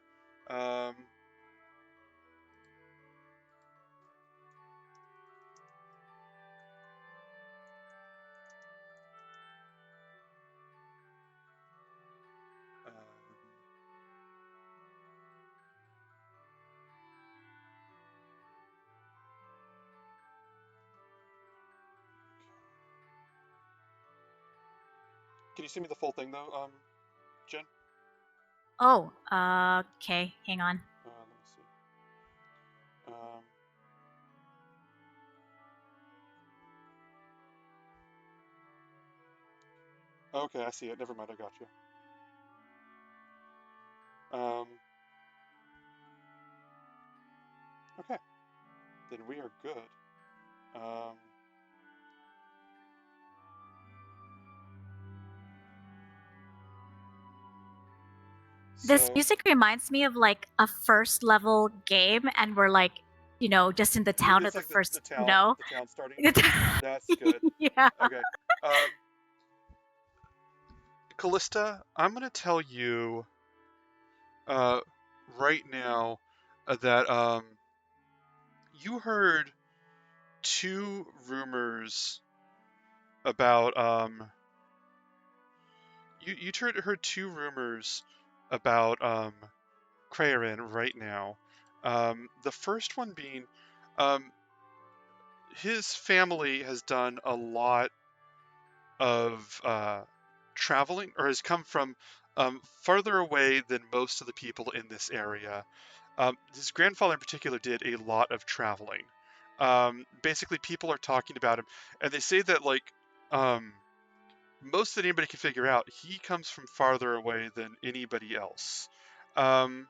Can you send me the full thing though, Jen? Oh, okay. Hang on. Let me see. Okay, I see it. Never mind, I got you. Okay. Then we are good. This So, music reminds me of like a first level game, and we're like, just in the town it's of the like first, the town starting. That's good. Yeah. Okay. Callista, I'm gonna tell you right now that you heard 2 rumors about you heard 2 rumors about Krayarin right now. The first one being his family has done a lot of traveling, or has come from farther away than most of the people in this area. His grandfather in particular did a lot of traveling. Basically, people are talking about him, and they say that most that anybody can figure out, he comes from farther away than anybody else. Then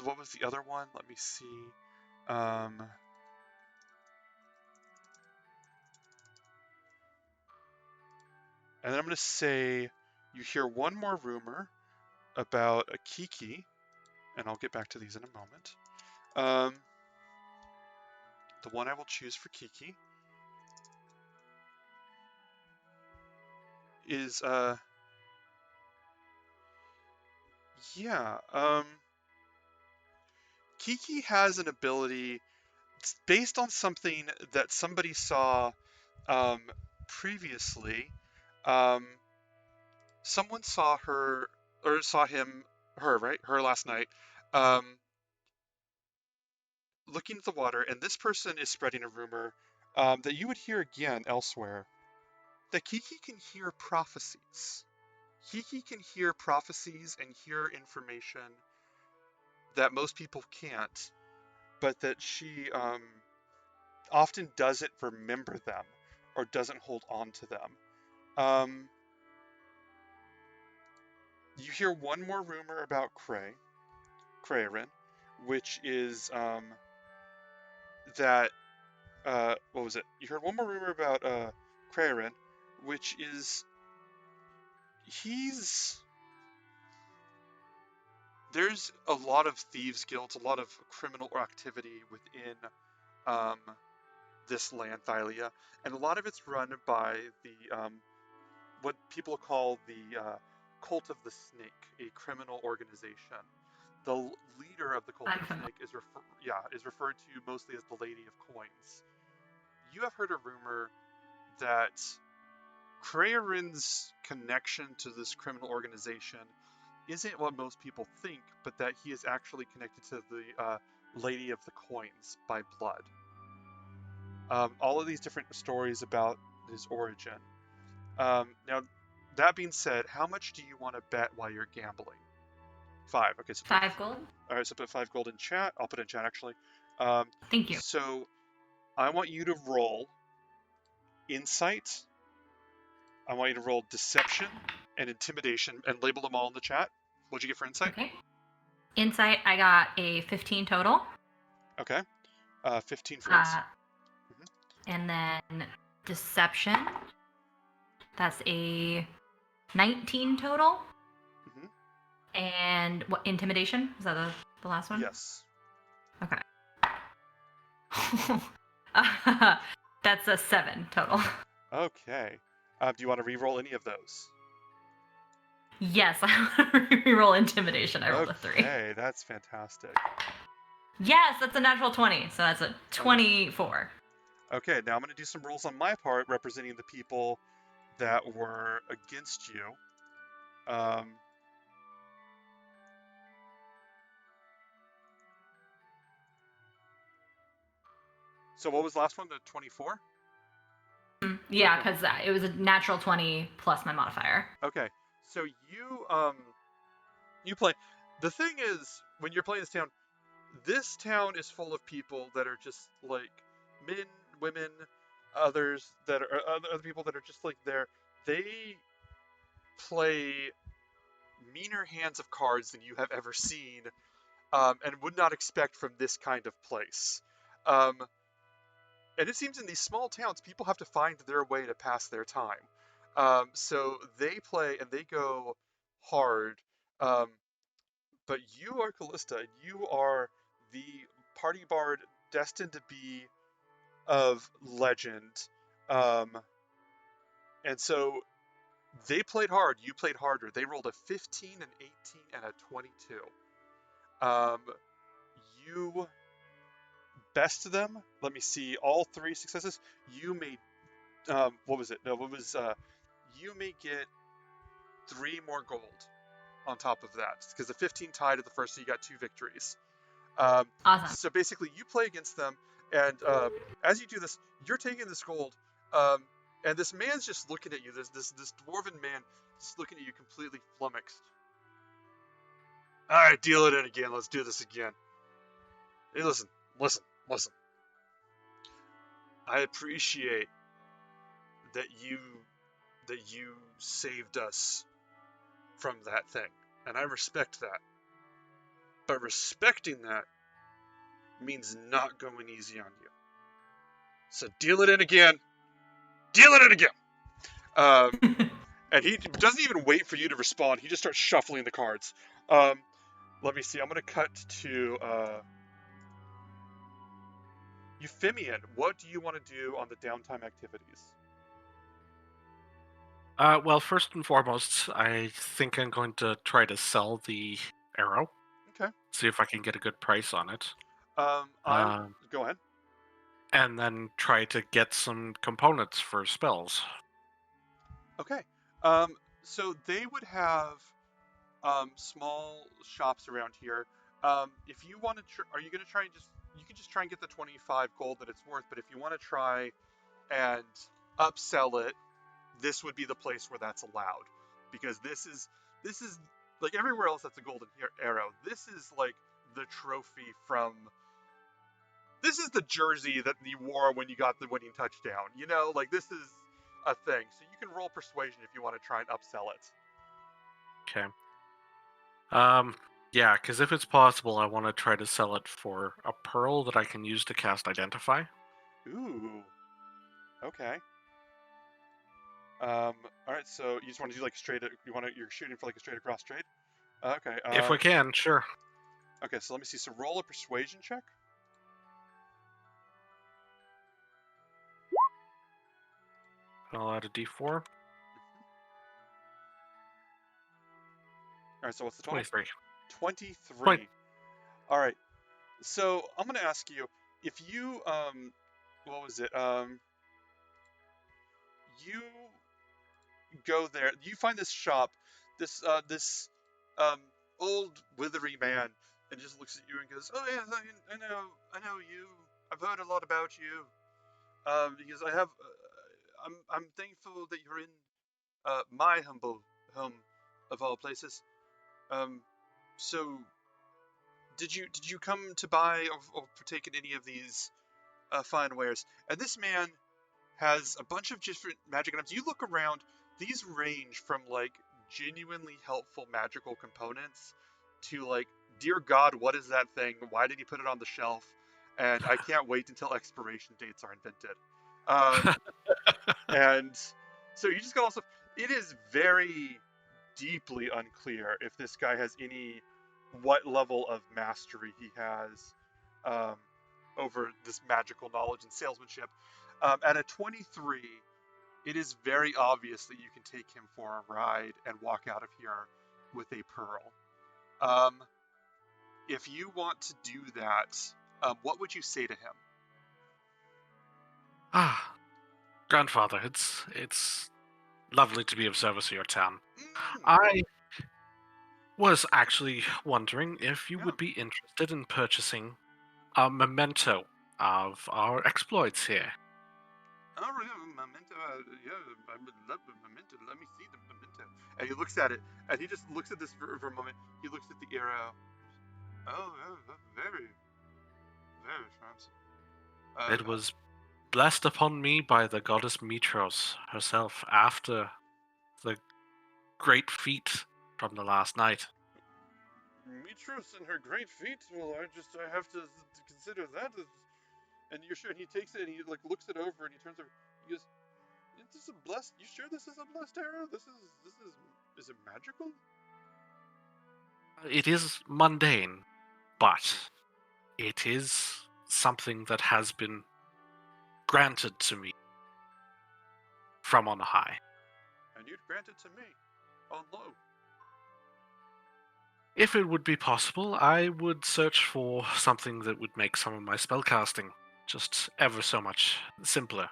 what was the other one? Let me see. And then I'm going to say you hear one more rumor about a Kiki, and I'll get back to these in a moment. The one I will choose for Kiki is, Kiki has an ability based on something that somebody saw previously. Someone saw her, or saw him, her last night, looking at the water, and this person is spreading a rumor that you would hear again elsewhere, that Kiki can hear prophecies. Kiki can hear prophecies and hear information that most people can't, but that she often doesn't remember them or doesn't hold on to them. You hear one more rumor about Krerin, which is that what was it? You heard one more rumor about Krerin, which is there's a lot of thieves guilds, a lot of criminal activity within this land, Thylia, and a lot of it's run by the what people call the Cult of the Snake, a criminal organization. The leader of the Cult of the Snake is referred to mostly as the Lady of Coins. You have heard a rumor that Krerin's connection to this criminal organization isn't what most people think, but that he is actually connected to the Lady of the Coins by blood. All of these different stories about his origin. Now, that being said, how much do you want to bet while you're gambling? 5. Okay, so 5 gold. All right, so put 5 gold in chat. I'll put it in chat actually. Thank you. So I want you to roll insight. I want you to roll deception and intimidation and label them all in the chat. What'd you get for insight? Okay. Insight, I got a 15 total. Okay. 15 for insight. And then deception, that's a 19 total. And what, intimidation? Is that the last one? Yes. Okay. That's a 7 total. Okay. Do you want to re-roll any of those? Yes, I want to re-roll intimidation. I rolled a 3. Okay, that's fantastic. Yes, that's a natural 20, so that's a 24. Okay, now I'm going to do some rolls on my part representing the people that were against you. So what was the last one, the 24? Yeah, because it was a natural 20 plus my modifier. Okay, so you play. The thing is, when you're playing this town is full of people that are just like men, women, others that are other people that are just like they play meaner hands of cards than you have ever seen, and would not expect from this kind of place. And it seems in these small towns, people have to find their way to pass their time. So they play and they go hard. But you are Callista, and you are the party bard destined to be of legend. And so they played hard, you played harder. They rolled a 15, an 18, and a 22. You best them. Let me see, all 3 successes. You made, what was it? No, what was, you may get 3 more gold on top of that, because the 15 tied at the first, so you got 2 victories. Awesome. So basically, you play against them, and as you do this, you're taking this gold, and this man's just looking at you. This dwarven man just looking at you, completely flummoxed. All right, deal it in again. Let's do this again. Hey, listen. I appreciate that you saved us from that thing, and I respect that. But respecting that means not going easy on you. So deal it in again. And he doesn't even wait for you to respond. He just starts shuffling the cards. Let me see. I'm going to cut to Euphemion. What do you want to do on the downtime activities? Well, first and foremost, I think I'm going to try to sell the arrow. Okay. See if I can get a good price on it. Go ahead. And then try to get some components for spells. Okay. So they would have small shops around here. If you want to, are you going to try and you can just try and get the 25 gold that it's worth, but if you want to try and upsell it, this would be the place where that's allowed, because this is like everywhere else that's a golden arrow. This is like the trophy from. This is the jersey that you wore when you got the winning touchdown. You know, like this is a thing. So you can roll persuasion if you want to try and upsell it. Okay. Yeah, because if it's possible, I want to try to sell it for a pearl that I can use to cast Identify. Ooh. Okay. All right. So you just want to do like straight. You're shooting for like a straight across trade. Okay. If we can, sure. Okay. So let me see. So roll a persuasion check. I'll add a D4. All right. So what's the total? 23. 23. All right. So I'm gonna ask you if you what was it you go there, you find this shop, this old withery man, and just looks at you and goes, "Oh yes, I know you. I've heard a lot about you. Because I'm thankful that you're in my humble home of all places. So did you come to buy or partake in any of these fine wares?" And this man has a bunch of different magic items. You look around, these range from like genuinely helpful magical components to like, dear God, what is that thing? Why did he put it on the shelf? And I can't wait until expiration dates are invented. And so you just got also, it is very deeply unclear if this guy has what level of mastery he has over this magical knowledge and salesmanship. At a 23, it is very obvious that you can take him for a ride and walk out of here with a pearl. If you want to do that, what would you say to him? Ah, grandfather, it's lovely to be of service to your town. I was actually wondering if you would be interested in purchasing a memento of our exploits here. Oh, yeah, memento. Yeah, I would love a memento. Let me see the memento. And he looks at it, and he just looks at this for a moment. He looks at the arrow. Oh, very, very fancy. It was blessed upon me by the goddess Mytros herself after the great feat from the last night. Mytros and her great feat. Well, I have to consider that. And you're sure? And he takes it and he like looks it over and he turns over. He goes, "This is a blessed. You sure this is a blessed arrow? Is it magical?" It is mundane, but it is something that has been granted to me from on high. And you'd grant it to me on low. If it would be possible, I would search for something that would make some of my spellcasting just ever so much simpler.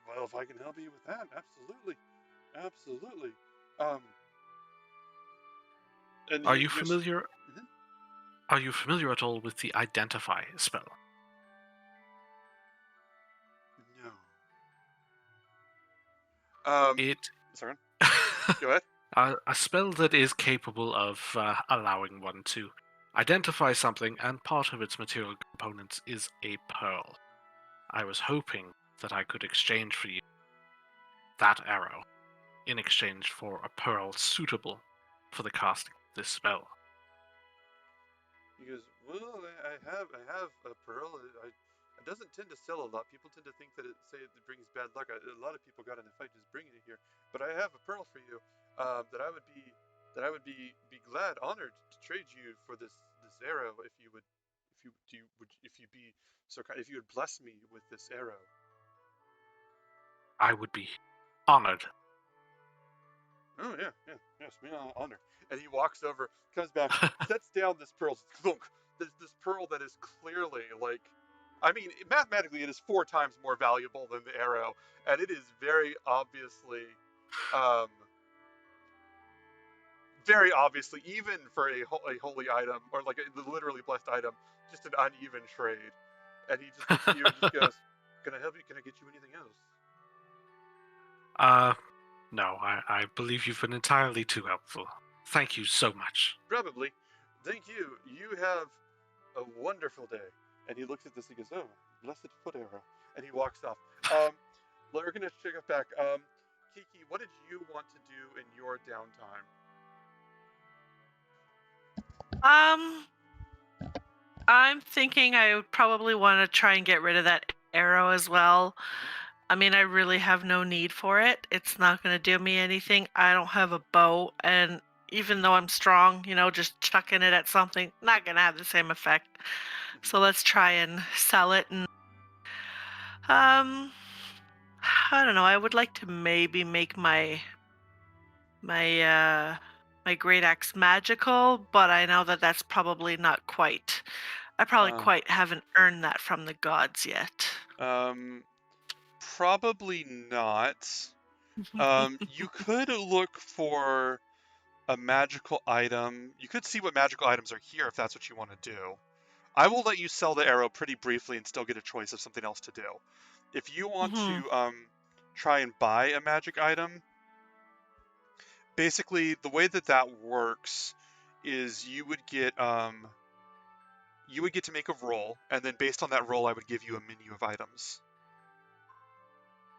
Well, if I can help you with that, absolutely. And Are you familiar? Mm-hmm. Are you familiar at all with the Identify spell? No. Sorry. Go ahead. A spell that is capable of allowing one to identify something, and part of its material components is a pearl. I was hoping that I could exchange for you that arrow in exchange for a pearl suitable for the casting of this spell. He goes, "Well, I have a pearl. It doesn't tend to sell a lot. People tend to think that it brings bad luck. A lot of people got in a fight just bringing it here. But I have a pearl for you that I would be glad, honored to trade you for this arrow if you would be so kind, if you would bless me with this arrow. I would be honored. Oh yes, me honor. And he walks over, comes back, sets down this pearl. This pearl that is clearly like, I mean, mathematically it is 4 times more valuable than the arrow, and it is very obviously, even for a holy item or like a literally blessed item, just an uneven trade. And he just looks at you and just goes, "Can I help you? Can I get you anything else?" No, I believe you've been entirely too helpful. Thank you so much. Probably. Thank you. You have a wonderful day. And he looks at this and goes, "Oh, blessed foot arrow." And he walks off. We're going to check it back. Kiki, what did you want to do in your downtime? I'm thinking I would probably want to try and get rid of that arrow as well. I mean, I really have no need for it. It's not going to do me anything. I don't have a bow, and even though I'm strong, just chucking it at something, not going to have the same effect. So let's try and sell it. And I don't know. I would like to maybe make my great axe magical, but I know that that's probably not quite. I probably quite haven't earned that from the gods yet. Probably not. You could look for a magical item. You could see what magical items are here if that's what you want to do. I will let you sell the arrow pretty briefly and still get a choice of something else to do. If you want to try and buy a magic item, basically the way that works is you would get to make a roll, and then based on that roll, I would give you a menu of items.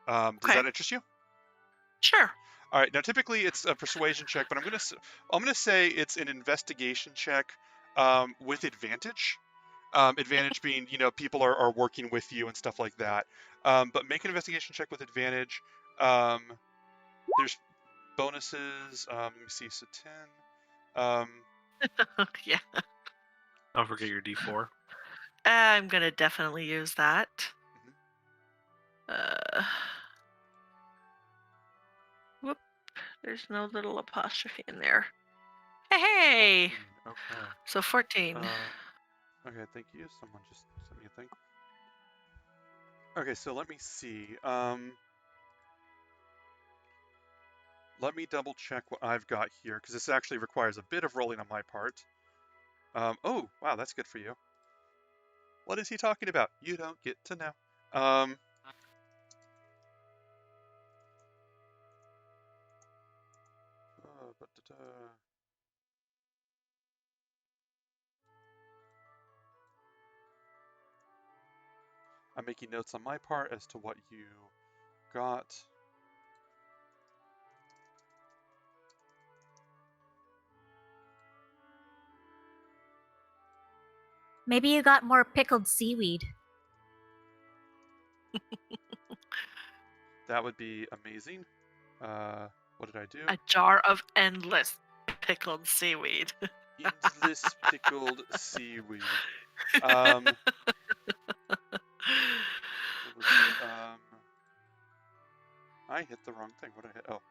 Does that interest you? Sure. All right. Now, typically it's a persuasion check, but I'm gonna say it's an investigation check with advantage. Advantage being, people are working with you and stuff like that. But make an investigation check with advantage. There's bonuses. Let me see. So 10. Yeah. Don't forget your D4. I'm gonna definitely use that. Whoop. There's no little apostrophe in there. Hey! 14. Okay. So 14. Okay, thank you. Someone just sent me a thing. Okay, so let me see. Let me double check what I've got here, because this actually requires a bit of rolling on my part. Oh, wow, that's good for you. What is he talking about? You don't get to know. I'm making notes on my part as to what you got. Maybe you got more pickled seaweed. That would be amazing. What did I do? A jar of endless pickled seaweed. Endless pickled seaweed. I hit the wrong thing. What did I hit? Oh.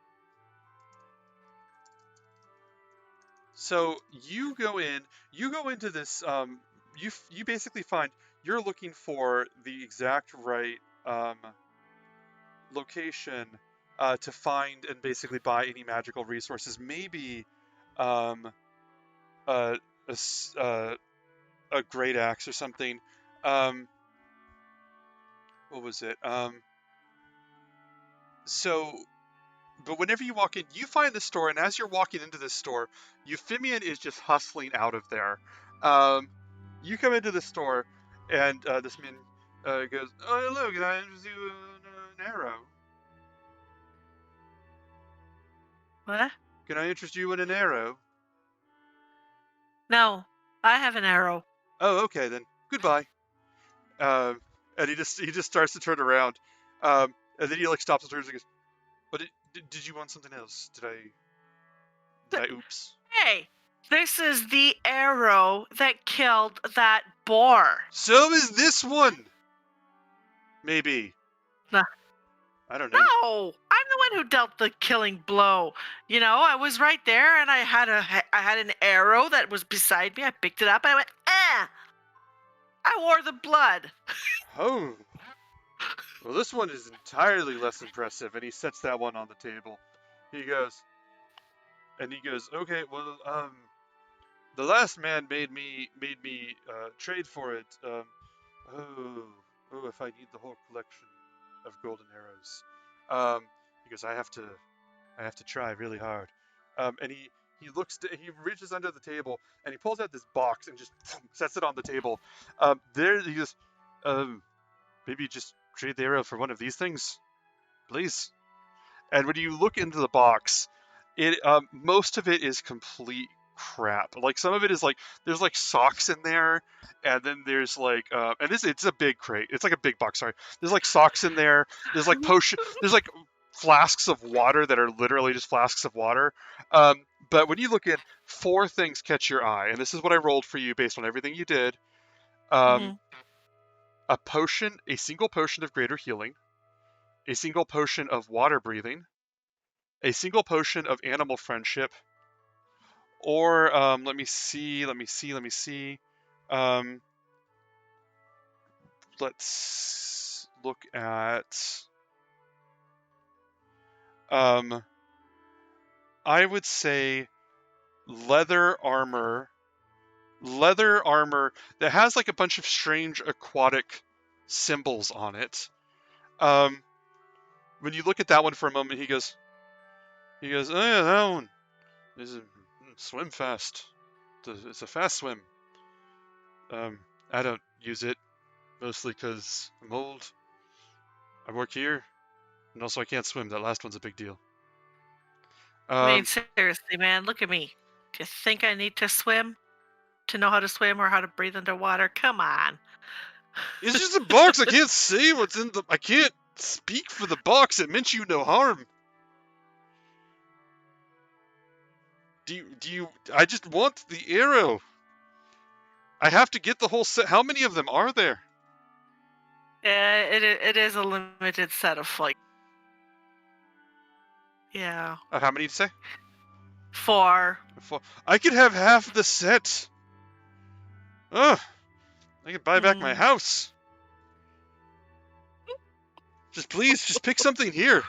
So you go into this, you basically find, you're looking for the exact right location to find and basically buy any magical resources. Maybe a great axe or something. What was it? But whenever you walk in, you find the store, and as you're walking into this store, Euphemion is just hustling out of there. You come into the store, and this man goes, "Oh, hello, can I interest you in an arrow?" What? Can I interest you in an arrow? No, I have an arrow. Oh, okay then. Goodbye. And And he just starts to turn around, and then he like stops and turns and goes, "But did you want something else? Did I oops?" Hey, this is the arrow that killed that boar. So is this one. Maybe. Nah. I don't know. No, I'm the one who dealt the killing blow. You know, I was right there, and I had an arrow that was beside me. I picked it up. I went, ah! I wore the blood. Oh. Well, this one is entirely less impressive, and he sets that one on the table. He goes, okay, well, the last man made me trade for it. If I need the whole collection of golden arrows. He goes, I have to try really hard. And he reaches under the table and he pulls out this box and just sets it on the table. There he goes, maybe just trade the arrow for one of these things, please. And when you look into the box, it most of it is complete crap. Like some of it is like there's like socks in there, and then there's like and it's a big crate. It's like a big box. Sorry, there's like socks in there. There's like potion. There's like flasks of water that are literally just flasks of water. But when you look in, 4 things catch your eye, and this is what I rolled for you based on everything you did. A potion, a single potion of greater healing, a single potion of water breathing, a single potion of animal friendship, or let me see. Let's look at. I would say leather armor that has like a bunch of strange aquatic symbols on it. When you look at that one for a moment, he goes, oh yeah, that one is a swim fast. It's a fast swim. I don't use it, mostly because I'm old. I work here, and also I can't swim. That last one's a big deal. I mean, seriously, man, look at me. Do you think I need to swim to know how to swim or how to breathe underwater? Come on. It's just a box. I can't say what's in the. I can't speak for the box. It meant you no harm. Do you? I just want the arrow. I have to get the whole set. How many of them are there? It is a limited set of like. Yeah. How many did you say? 4. 4. I could have half the set. Ugh. I could buy back my house. Just pick something here.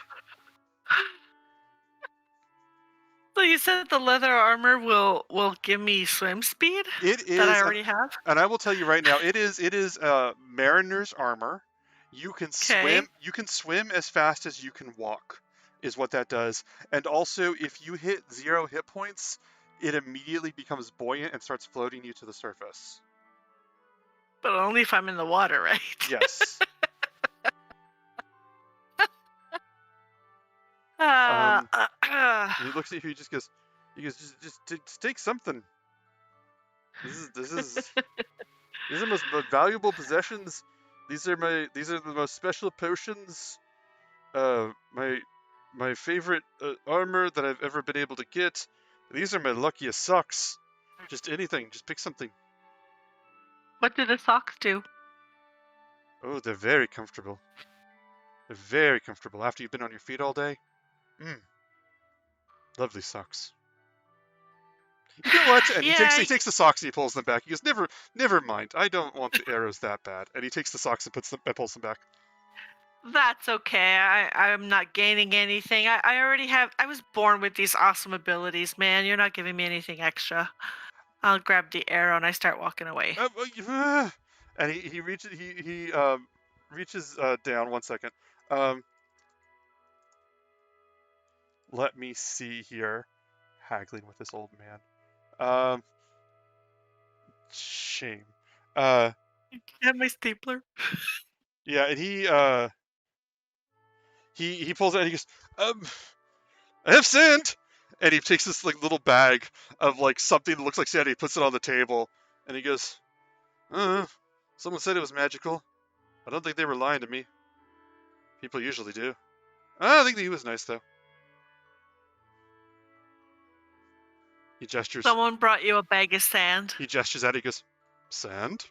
So you said the leather armor will give me swim speed? It is that I already have? And I will tell you right now, it is mariner's armor. You can swim. You can swim as fast as you can walk, is what that does. And also, if you hit 0 hit points, it immediately becomes buoyant and starts floating you to the surface. But only if I'm in the water, right? Yes. He looks at you. He just goes, just take something. This is these are the most valuable possessions. These are the most special potions. My favorite armor that I've ever been able to get. These are my luckiest socks. Just anything. Just pick something. What do the socks do? Oh, they're very comfortable. They're very comfortable after you've been on your feet all day. Lovely socks. You know what? And he takes the socks and he pulls them back. He goes, never mind. I don't want the arrows that bad. And he takes the socks and pulls them back. That's okay. I'm not gaining anything. I already have. I was born with these awesome abilities, man. You're not giving me anything extra. I'll grab the arrow and I start walking away. And he reaches reaches down 1 second. Let me see here. Haggling with this old man. Shame. You have my stapler. Yeah, and he pulls out and he goes, I have sand. And he takes this like little bag of like something that looks like sand. And he puts it on the table, and he goes, someone said it was magical. I don't think they were lying to me. People usually do. I think that he was nice, though. He gestures. Someone brought you a bag of sand. He gestures at it. He goes, sand?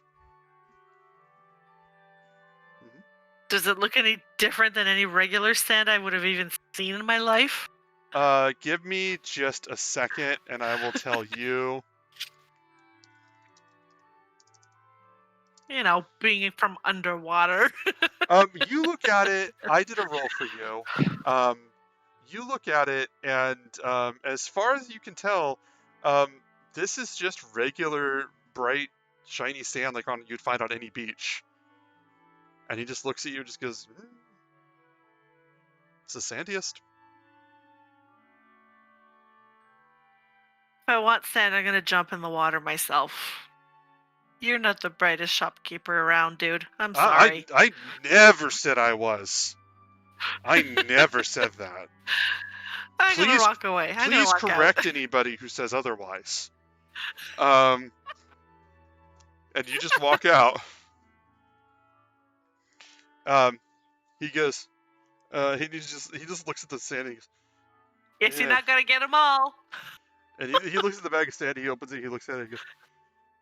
Does it look any different than any regular sand I would have even seen in my life? Give me just a second, and I will tell you. You know, being from underwater. You look at it. I did a roll for you. You look at it, and as far as you can tell, this is just regular, bright, shiny sand like you'd find on any beach. And he just looks at you and just goes, it's the sandiest. If I want sand, I'm gonna jump in the water myself. You're not the brightest shopkeeper around, dude. I'm sorry. I never said I was. I never said that. I'm gonna walk away. Please correct anybody who says otherwise. And you just walk out. He goes. He just looks at the sand. And he goes, Guess you're not gonna get them all. And he looks at the bag of sand. He opens it. He looks at it. And he goes,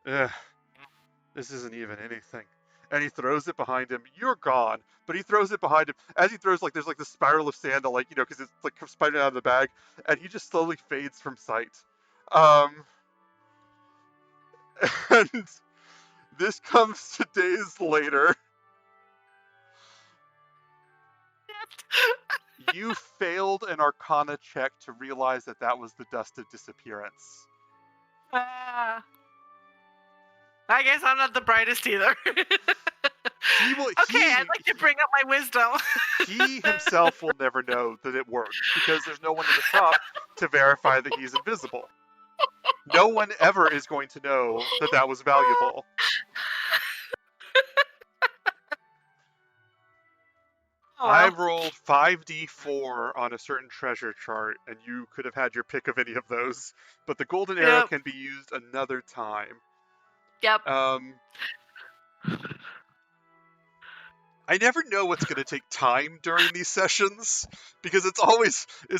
"Yeah, this isn't even anything." And he throws it behind him. You're gone, but he throws it behind him. As he throws, there's this spiral of sand, because it's spouting out of the bag, and he just slowly fades from sight. And this comes to days later. You failed an Arcana check to realize that was the dust of disappearance. I guess I'm not the brightest either. I'd like to bring up my wisdom. He himself will never know that it worked, because there's no one in the shop to verify that he's invisible. No one ever is going to know that was valuable. Oh, I rolled 5d4 on a certain treasure chart, and you could have had your pick of any of those. But the golden arrow can be used another time. Yep. I never know what's going to take time during these sessions, because it's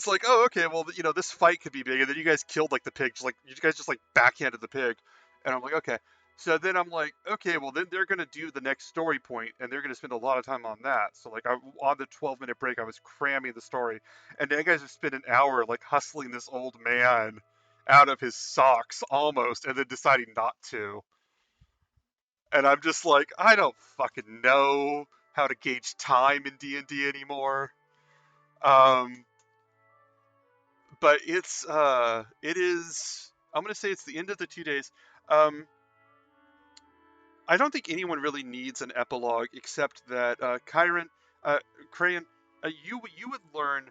like, oh, okay, well, this fight could be big, and then you guys killed, the pig, you guys just, backhanded the pig, and I'm like, okay. So then I'm like, okay, well, then they're going to do the next story point, and they're going to spend a lot of time on that. So, on the 12-minute break, I was cramming the story, and then you guys have spent an hour, hustling this old man out of his socks, almost, and then deciding not to. And I'm just like, I don't fucking know how to gauge time in D&D anymore. But it is, I'm going to say it's the end of the 2 days. I don't think anyone really needs an epilogue, except that Crayon, you would learn,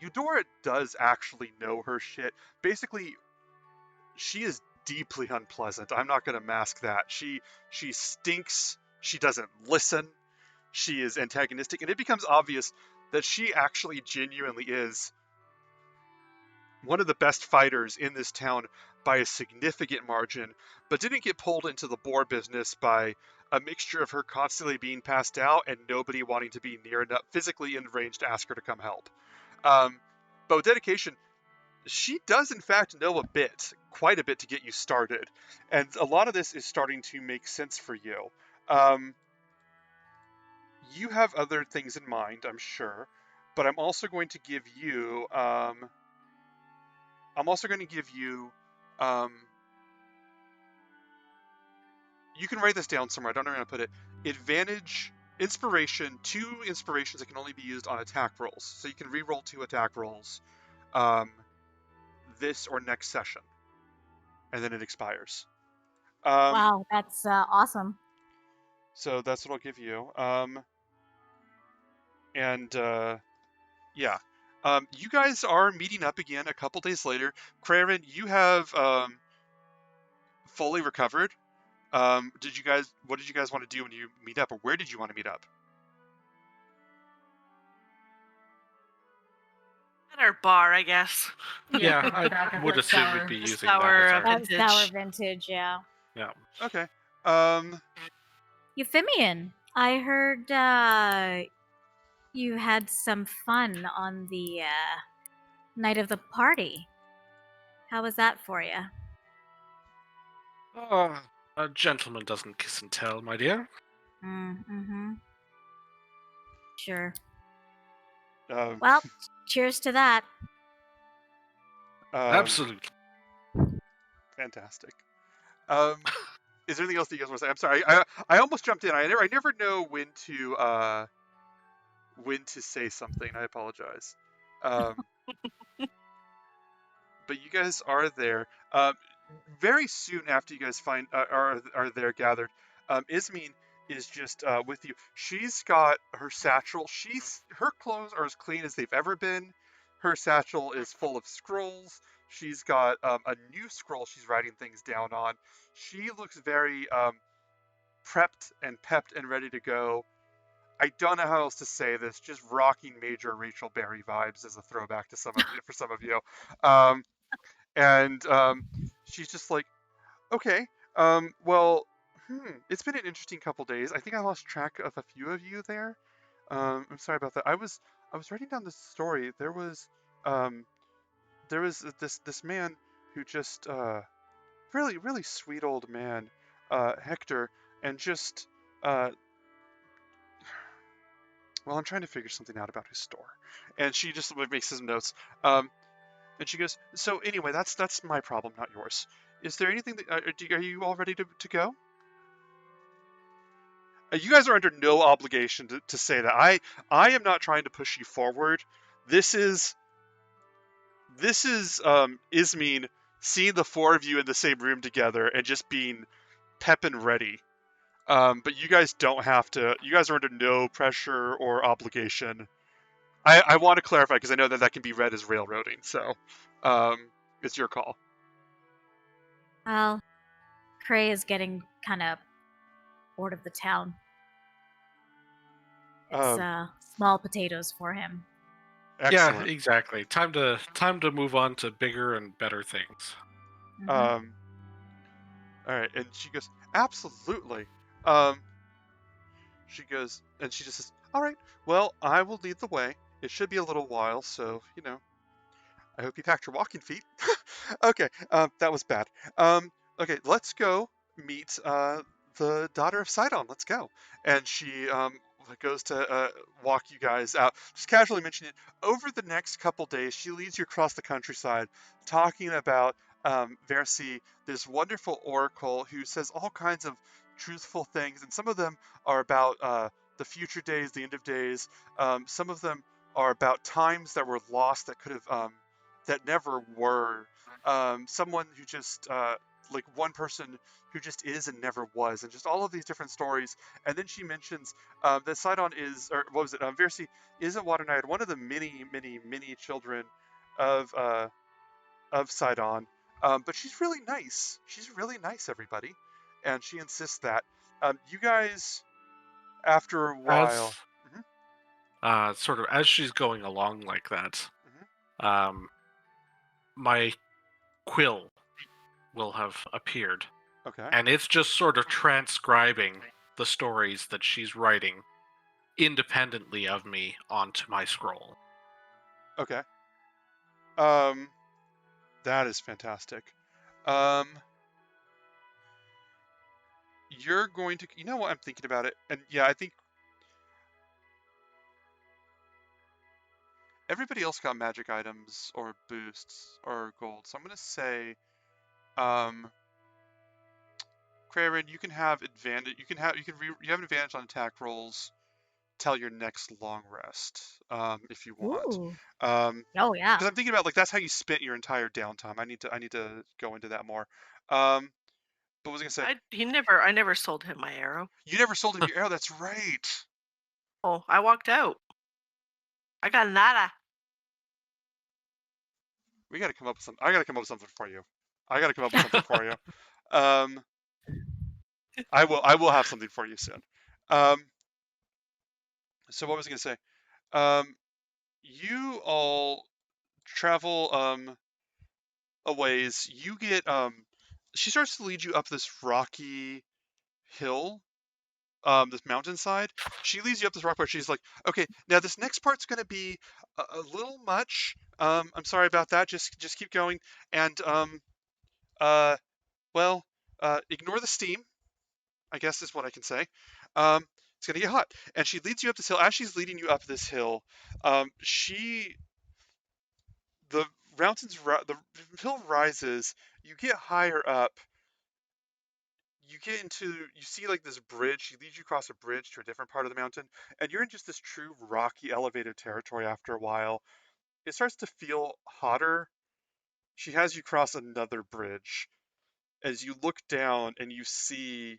Eudora does actually know her shit. Basically, she is deeply unpleasant. I'm not going to mask that. She stinks. She doesn't listen. She is antagonistic, and it becomes obvious that she actually genuinely is one of the best fighters in this town by a significant margin, but didn't get pulled into the boar business by a mixture of her constantly being passed out and nobody wanting to be near enough physically in range to ask her to come help. But with dedication, she does in fact know quite a bit to get you started, and a lot of this is starting to make sense for you. You have other things in mind, I'm sure, but I'm also going to give you, you can write this down somewhere, I don't know where to put it. Advantage, inspiration, 2 inspirations that can only be used on attack rolls. So you can reroll 2 attack rolls this or next session. And then it expires. Wow, that's awesome. So that's what I'll give you. Yeah. You guys are meeting up again a couple days later. Craven, you have fully recovered. What did you guys want to do when you meet up, or where did you want to meet up? At our bar, I guess. Yeah, I would assume we'd be using that as That our... was Sour Vintage, yeah. Yeah. Okay. Euphemion, I heard you had some fun on the night of the party. How was that for you? A gentleman doesn't kiss and tell, my dear. Mm-hmm. Sure. Um, Well, cheers to that. Absolutely. Fantastic. Is there anything else that you guys want to say? I'm sorry. I almost jumped in. I never know when to say something. I apologize. Um, but you guys are there. Very soon after you guys are there gathered, Ismene is just with you. She's got her satchel. Her clothes are as clean as they've ever been. Her satchel is full of scrolls. She's got a new scroll she's writing things down on. She looks very prepped and pepped and ready to go. I don't know how else to say this. Just rocking major Rachel Berry vibes as a throwback to for some of you. Um, and she's just like, okay, well, it's been an interesting couple days. I think I lost track of a few of you there. I'm sorry about that. I was writing down this story. Um, there was this man who just really really sweet old man, Hector, and just uh, well, I'm trying to figure something out about his store. And she just makes some notes. And she goes, so anyway, that's my problem, not yours. Is there anything that are you all ready to go? You guys are under no obligation to say that. I am not trying to push you forward. This is Ismene seeing the four of you in the same room together and just being pep and ready. But you guys don't have to. You guys are under no pressure or obligation. I want to clarify because I know that can be read as railroading. So, it's your call. Well, Krey is getting kind of bored of the town. It's Um, small potatoes for him. Yeah, Excellent. exactly. Time to move on to bigger and better things. Mhm. All right, and she goes, absolutely. Um, she goes, and she just says, all right, well, I will lead the way. It should be a little while, so I hope you packed your walking feet. Okay, that was bad. Okay, let's go meet the daughter of Sidon. Let's go. And she goes to walk you guys out. Just casually mentioning it. Over the next couple days, she leads you across the countryside, talking about Versi, this wonderful oracle who says all kinds of truthful things, and some of them are about the future days, the end of days. Some of them are about times that were lost that could have that never were. Someone who just like one person who just is and never was, and just all of these different stories. And then she mentions that Sidon is, or what was it? Versi is a water naiad, one of the many, many, many children of Sidon. But she's really nice. She's really nice, everybody, and she insists that you guys, after a As while. sort of as she's going along like that, Mhm. my quill will have appeared, Okay. and it's just sort of transcribing the stories that she's writing independently of me onto my scroll. Okay. Um, that is fantastic. Um, you're going to, you know what, I'm thinking about it, and yeah, I think everybody else got magic items or boosts or gold, so I'm gonna say, um, Krarin, you can have advantage. You have an advantage on attack rolls till your next long rest, if you want. Ooh. Um, Oh yeah. because I'm thinking about like that's how you spent your entire downtime. I need to go into that more. Um, but what was I gonna say? I never sold him my arrow. You never sold him your arrow. That's right. Oh, I walked out. I got nada. We got to come up with something. I got to come up with something for you. I got to come up with something for you. Um, I will have something for you soon. Um, so what was I gonna say? Um, you all travel a ways. You get she starts to lead you up this rocky hill this mountainside. She leads you up this rock part. She's like, okay, now this next part's going to be a little much. I'm sorry about that. Just keep going. And uh, well, ignore the steam, I guess is what I can say. It's gonna get hot. And she leads you up this hill. As she's leading you up this hill, she the the hill rises. You get higher up. You see like this bridge. She leads you across a bridge to a different part of the mountain, and you're in just this true rocky, elevated territory. After a while, it starts to feel hotter. She has you cross another bridge. As you look down and you see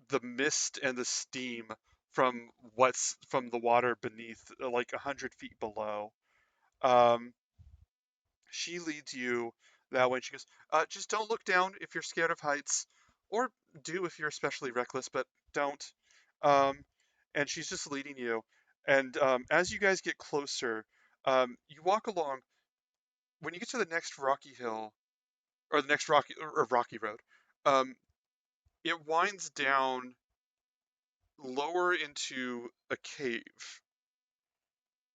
the mist and the steam from the water beneath, like 100 feet below. Um, she leads you that way. She goes, just don't look down if you're scared of heights, or do if you're especially reckless, but don't. Um, and she's just leading you. And as you guys get closer, you walk along. When you get to the next rocky hill, or the next rocky road, um, it winds down lower into a cave.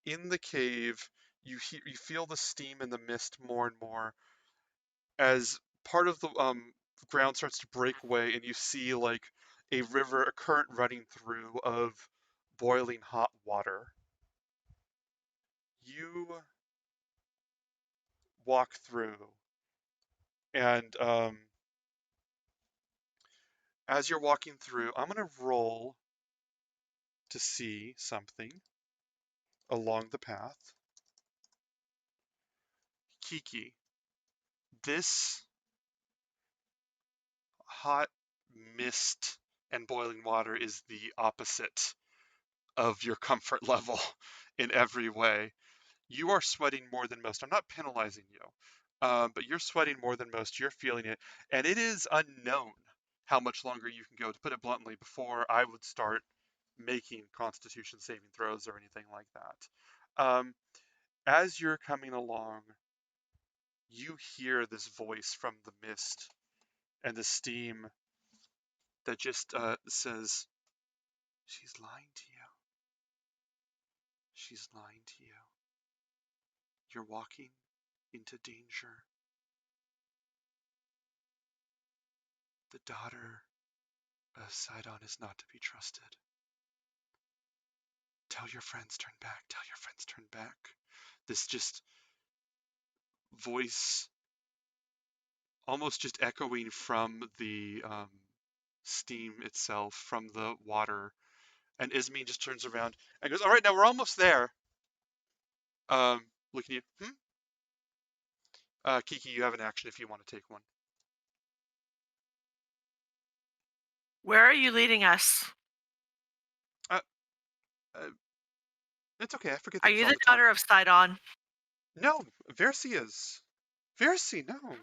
In the cave, you feel the steam and the mist more and more as part of the ground starts to break away, and you see like a river, a current running through of boiling hot water. You walk through, and as you're walking through, I'm gonna roll to see something along the path. Kiki, this hot mist and boiling water is the opposite of your comfort level in every way. You are sweating more than most. I'm not penalizing you, but you're sweating more than most. You're feeling it, and it is unknown how much longer you can go, to put it bluntly, before I would start making Constitution saving throws or anything like that. As you're coming along, you hear this voice from the mist and the steam that just says, "She's lying to you. She's lying to you. You're walking into danger. The daughter of Sidon is not to be trusted. Tell your friends, turn back. Tell your friends, turn back." This just voice, almost just echoing from the steam itself, from the water. And Ismene just turns around and goes, "All right, now we're almost there." Looking at you. Kiki, you have an action if you want to take one. Where are you leading us? Uh, it's okay. I forget Are things you all the the time. daughter of Sidon? No, Versi is. Versi, no.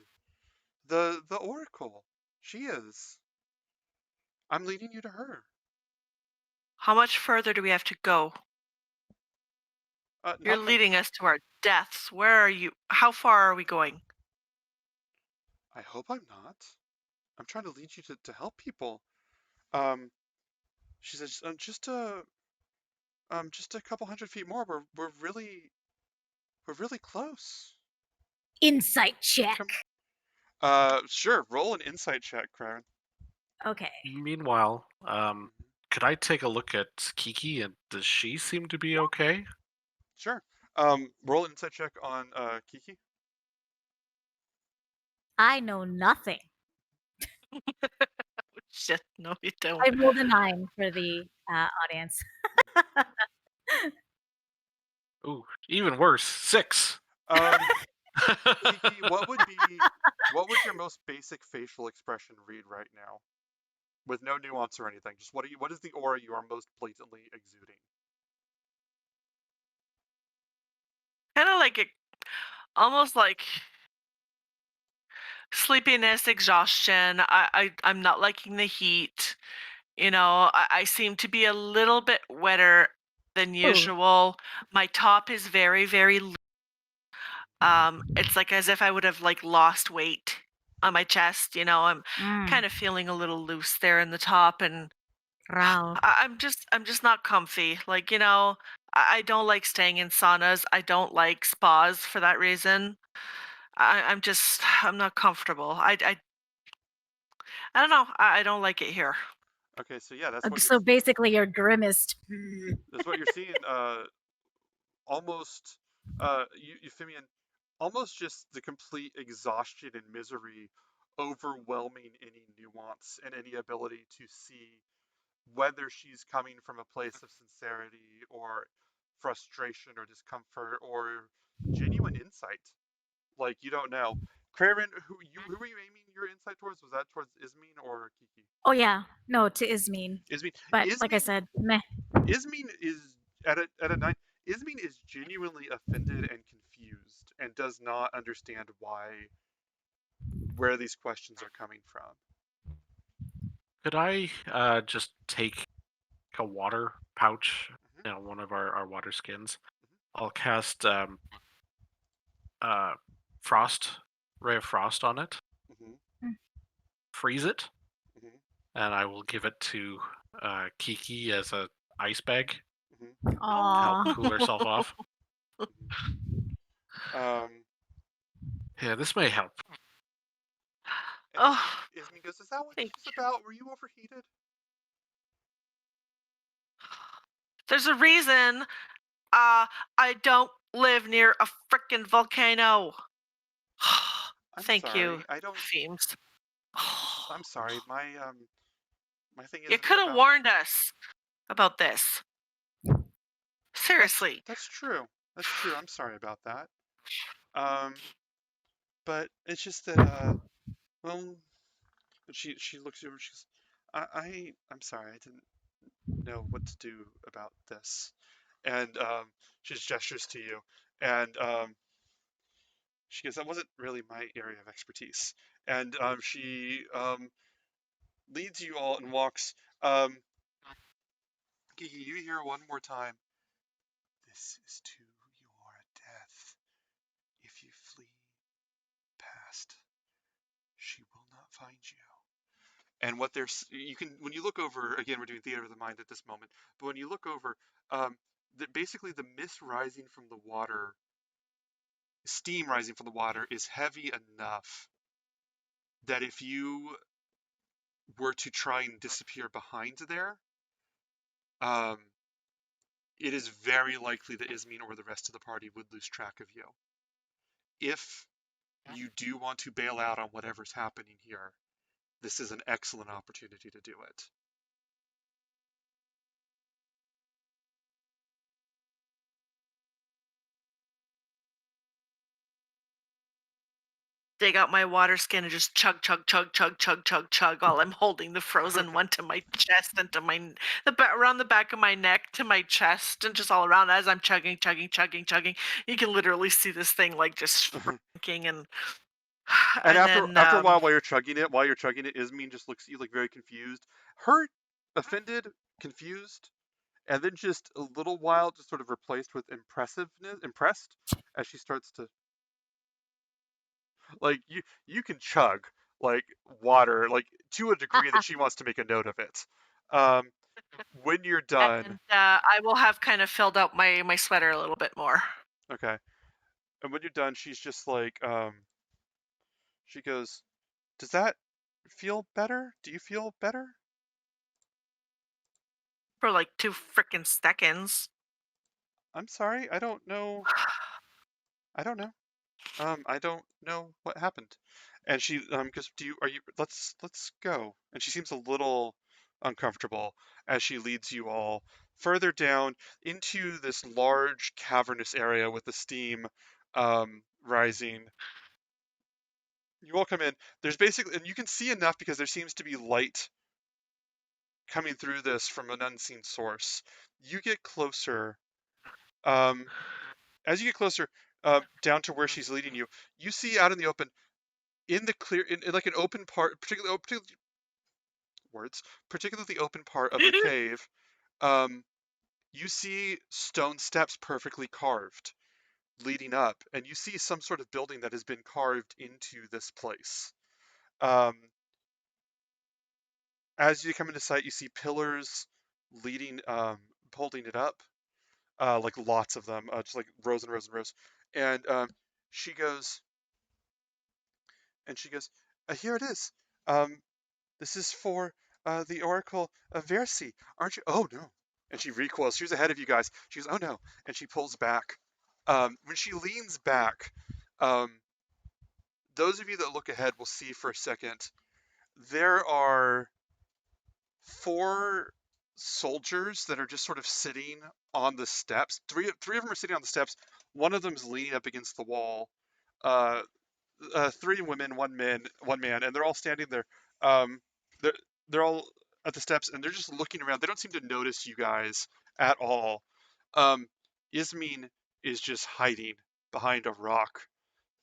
The Oracle. She is. I'm leading you to her. How much further do we have to go? You're Not leading us to our deaths. Where are you? How far are we going? I hope I'm not. I'm trying to lead you to help people. Um, she says, just a couple 100 feet more. We're really close. Insight check. Sure. Roll an insight check, Karen. Okay. Meanwhile, could I take a look at Kiki, and does she seem to be okay? Sure. Roll an insight check on Kiki. I know nothing. Shit, no, you don't. I rolled a 9 for the audience. Ooh, even worse, 6. Kiki, what would your most basic facial expression read right now, with no nuance or anything? Just what is the aura you are most blatantly exuding? Kind of like almost like sleepiness, exhaustion. I'm not liking the heat. You know, I seem to be a little bit wetter than usual. My top is very, very. It's like as if I would have like lost weight. on my chest. I'm kind of feeling a little loose there in the top, and Wow. I'm just not comfy. I don't like staying in saunas. I don't like spas for that reason. I'm not comfortable. I don't know. I don't like it here. Okay, so yeah, that's what So basically, you're grimaced. you're seeing. Almost, Euphemion, almost just the complete exhaustion and misery overwhelming any nuance and any ability to see whether she's coming from a place of sincerity or frustration or discomfort or genuine insight. Like you don't know. Craven, who were you aiming your insight towards? Was that towards Ismene or Kiki? Oh yeah, no, to Ismene. Ismene. But like I Ismene. said, meh. Ismene is at a 9. Ismene is genuinely offended and confused and does not understand where these questions are coming from. Could I just take a water pouch, Mhm. one of our water skins? I'll cast frost, ray of frost on it, Hmm. freeze it, Hmm. and I will give it to Kiki as a ice bag Hmm. to Aw. help cool herself off. Um, Yeah, this may help. and Oh, Ismene goes, "Is that what thank this is about? Were you overheated?" There's a reason I don't live near a frickin' volcano. I'm Thank you, sorry. I don't. Themes. I'm sorry. My thing You isn't could have about. warned us about this. Seriously. That's true. That's true. I'm sorry about that. Um, but it's just that well, she looks over. She's, I'm sorry. I didn't know what to do about this. And she just gestures to you, and she goes, "That wasn't really my area of expertise." And she leads you all and walks. Kiki, you hear one more time. This is to your death. If you flee past, she will not find you. And what there's, you can, when you look over, again, we're doing theater of the mind at this moment, but when you look over, basically the mist rising from the water, steam rising from the water is heavy enough that if you were to try and disappear behind there, um, it is very likely that Ismene or the rest of the party would lose track of you. If you do want to bail out on whatever's happening here, this is an excellent opportunity to do it. Dig out my water skin and just chug, chug, chug, chug, chug, chug, chug while I'm holding the frozen one to my chest and to around the back of my neck to my chest and just all around as I'm chugging, chugging, chugging, chugging. You can literally see this thing like just shrinking and And after then after a while, while you're chugging it, Ismene just looks at you like very confused, hurt, offended, confused, and then just a little while just sort of replaced with impressed, as she starts to, like, you can chug like water, like, to a degree that she wants to make a note of it. Um, when you're done, and I will have kind of filled out my sweater a little bit more. okay, and when you're done, she's just like, she goes, "Does that feel better? Do you feel better?" For like 2 frickin' seconds. I'm sorry, I don't know. I don't know. I don't know what happened. And she goes, let's go. And she seems a little uncomfortable as she leads you all further down into this large cavernous area with the steam rising. You all come in. There's basically, and you can see enough because there seems to be light coming through this from an unseen source. You get closer. Um, as you get closer, down to where she's leading you, you see out in the open, in the clear, in like an open part, particularly the open part of the cave, um, you see stone steps perfectly carved leading up, and you see some sort of building that has been carved into this place. As you come into sight, you see pillars leading, holding it up, like lots of them, just like rows and rows and rows. And she goes, here it is. This is for the Oracle of Versi, aren't you? Oh no! And she recoils. She was ahead of you guys. She goes, oh no! And she pulls back. When she leans back, those of you that look ahead will see for a second. There are 4 soldiers that are just sort of sitting on the steps. Three of them are sitting on the steps. One of them is leaning up against the wall. 3 women, 1 man, and they're all standing there. They're they're all at the steps, and they're just looking around. They don't seem to notice you guys at all. Ismene is just hiding behind a rock,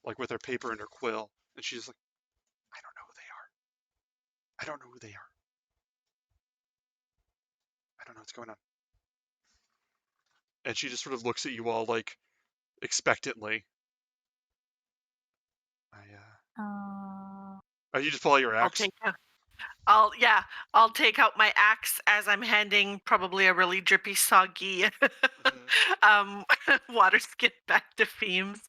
like with her paper and her quill, and she's like, I don't know who they are. I don't know who they are. I don't know what's going on. And she just sort of looks at you all like expectantly. You just pull out your axe. I'll take out my axe as I'm handing probably a really drippy, soggy water skin back to Feems.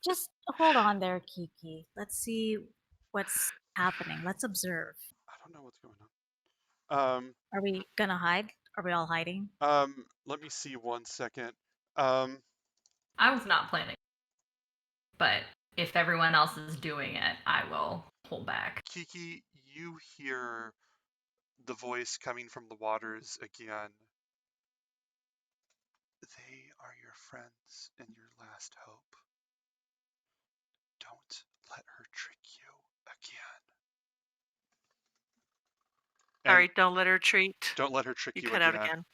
Just hold on there, Kiki. Let's see what's happening. Let's observe. I don't know what's going on. Are we gonna hide? Are we all hiding? Let me see 1 second. I was not planning, but if everyone else is doing it, I will pull back. Kiki, you hear the voice coming from the waters again. They are your friends and your last hope. Don't let her trick you again. Sorry, don't let her treat. Don't let her trick you cut again. out again.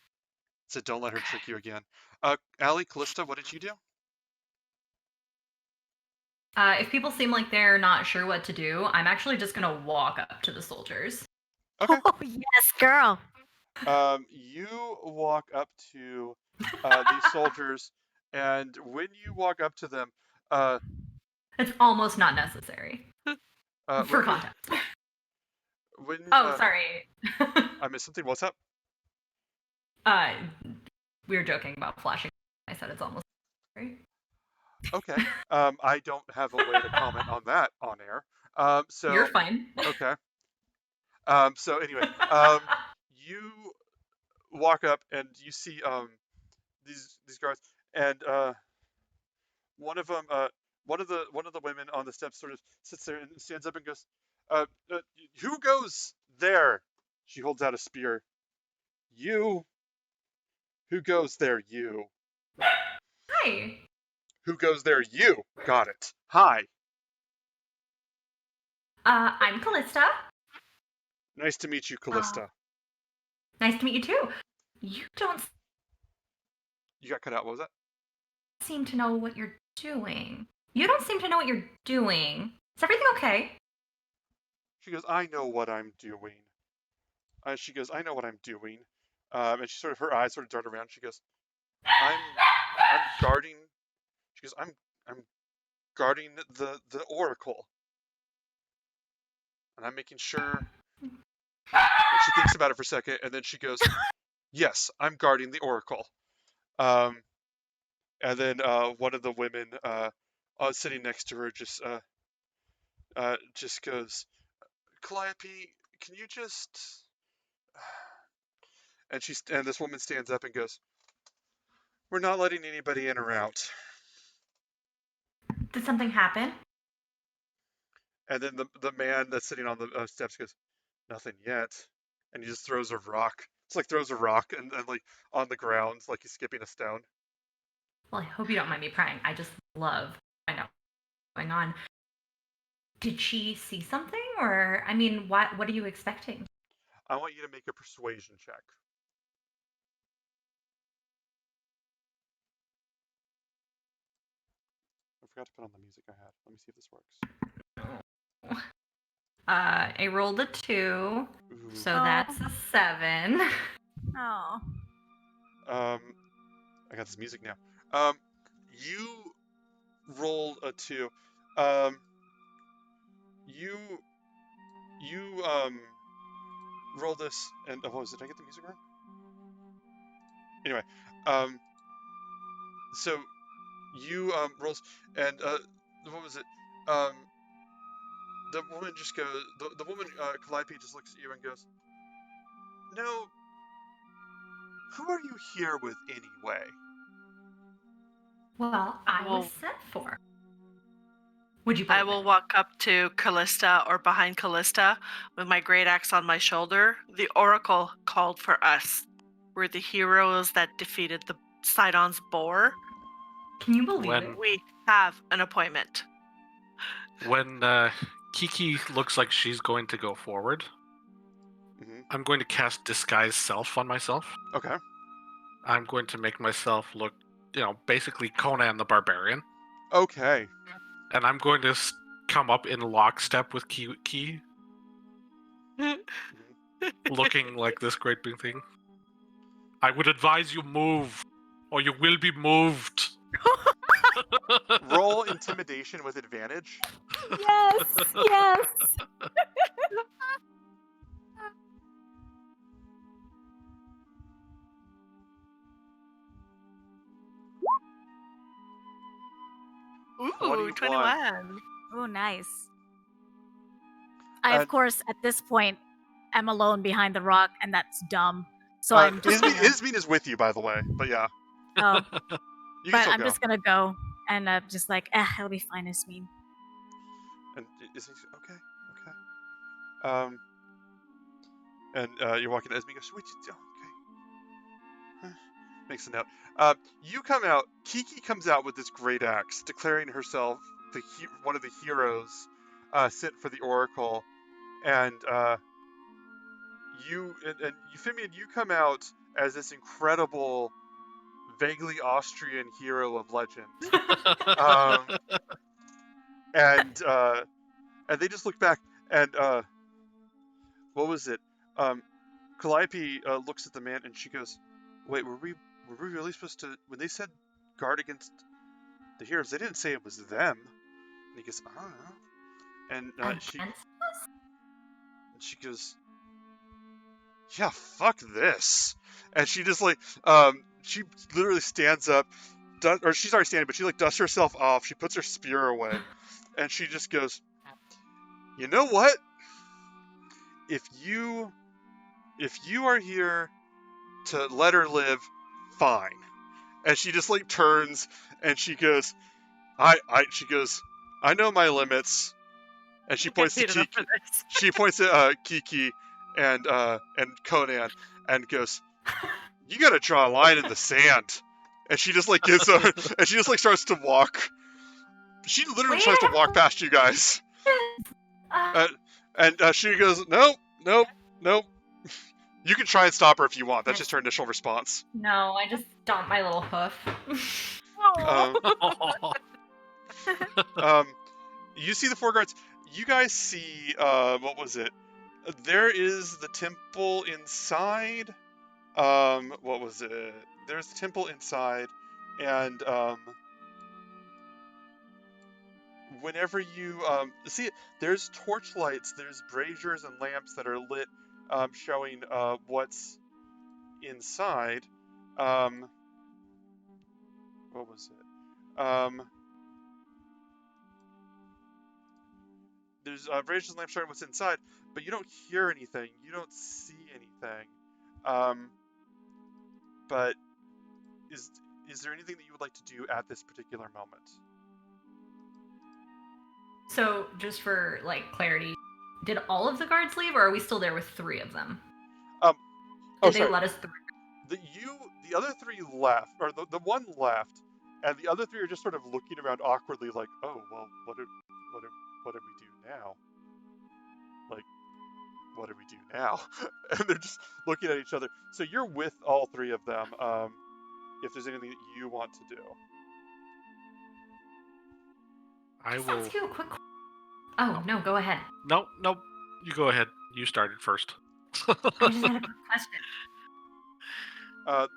So don't let her trick you again. Allie, Callista, what did you do? If people seem like they're not sure what to do, I'm actually just gonna walk up to the soldiers. Okay. Oh, yes, girl. You walk up to these soldiers, and when you walk up to them, it's almost not necessary for context. Sorry. I missed something. What's up? We were joking about flashing. I said it's almost necessary. Okay. I don't have a way to comment on that on air. So you're fine. Okay. So anyway, you walk up and you see these guards, and one of them, one of the women on the steps sort of sits there and stands up and goes, "Who goes there?" She holds out a spear. You. Who goes there? You. Hi. Who goes there? You. Got it. Hi. I'm Callista. Nice to meet you, Callista. Nice to meet you too. You don't You got cut out. What was that? seem to know what you're doing. You don't seem to know what you're doing. Is everything okay? She goes, I know what I'm doing. She goes, I know what I'm doing. And she sort of, her eyes sort of dart around. She goes, I'm guarding. She goes, I'm guarding the oracle. And I'm making sure. And she thinks about it for a second, and then she goes, yes, I'm guarding the oracle. And then one of the women sitting next to her just goes, Calliope, can you just... And this woman stands up and goes, we're not letting anybody in or out. Did something happen? And then the man that's sitting on the steps goes, nothing yet. And he just throws a rock. It's like throws a rock and like on the ground, like he's skipping a stone. Well, I hope you don't mind me prying. I just love I know what's going on. Did she see something, or I mean, what are you expecting? I want you to make a persuasion check. I forgot to put on the music I had. Let me see if this works. I rolled a 2, Ooh. so that's a 7. Oh. I got this music now. You rolled a 2. You roll this, and what was it? Did I get the music wrong? Anyway, so you rolls, and what was it? The woman just goes. The woman Calliope just looks at you and goes, "No, who are you here with anyway?" Well, I was Well- sent for. Would you I believe will it? walk up to Callista or behind Callista with my great axe on my shoulder. The Oracle called for us. We're the heroes that defeated the Sidon's boar. Can you believe When- it? We have an appointment. When Kiki looks like she's going to go forward, Mm-hmm. I'm going to cast Disguise Self on myself. Okay. I'm going to make myself look, basically Conan the Barbarian. Okay. And I'm going to come up in lockstep with Kiki, looking like this great big thing. I would advise you move, or you will be moved. Roll intimidation with advantage. Yes, yes. Ooh, 21. 21. Oh, nice. I, of And- course, at this point, am alone behind the rock, and that's dumb. So Uh, I'm just. Ismene is with you, by the way. But yeah, Oh, you can but still I'm go. just gonna go and just like, it'll be fine, Ismene. And Ismene's okay. And you're walking. Ismene goes, "Wait, okay." Makes a note. You come out. Kiki comes out with this great axe, declaring herself one of the heroes sent for the Oracle, and and Euphemion, you come out as this incredible, vaguely Austrian hero of legend, and they just look back, and what was it? Calliope looks at the man and she goes, "Wait, were we really supposed to? When they said guard against the heroes, they didn't say it was them." And he goes, "I don't know." And she goes, "Yeah, fuck this." And she just she literally stands up, or she's already standing, but she dusts herself off. She puts her spear away, and she just goes, "You know what? If you are here to let her live, fine." And she just turns and she goes, she goes, "I know my limits." And she points to Kiki. She points at Kiki and Conan and goes, "You gotta draw a line in the sand." And she just gives her, and she just starts to walk. She literally tries to walk past you guys. And she goes, "Nope, nope, nope." You can try and stop her if you want. That's just her initial response. No, I just stomped my little hoof. You see the four guards. You guys see, what was it? There is the temple inside. What was it? There's the temple inside, and whenever you see it, there's torchlights, there's braziers and lamps that are lit, showing what's inside. What was it? There's braziers and lamps showing what's inside, but you don't hear anything. You don't see anything. But is there anything that you would like to do at this particular moment? So, just for clarity, did all of the guards leave, or are we still there with 3 of them? Did they let us through? The other 3 left, or the one left, and the other 3 are just sort of looking around awkwardly, like, "Oh, well, what do we do now? What do we do now?" And they're just looking at each other. So you're with all 3 of them. If there's anything that you want to do. I Just will. ask you a quick. Oh no, go ahead. Nope. You go ahead. You started first. I just had a quick question.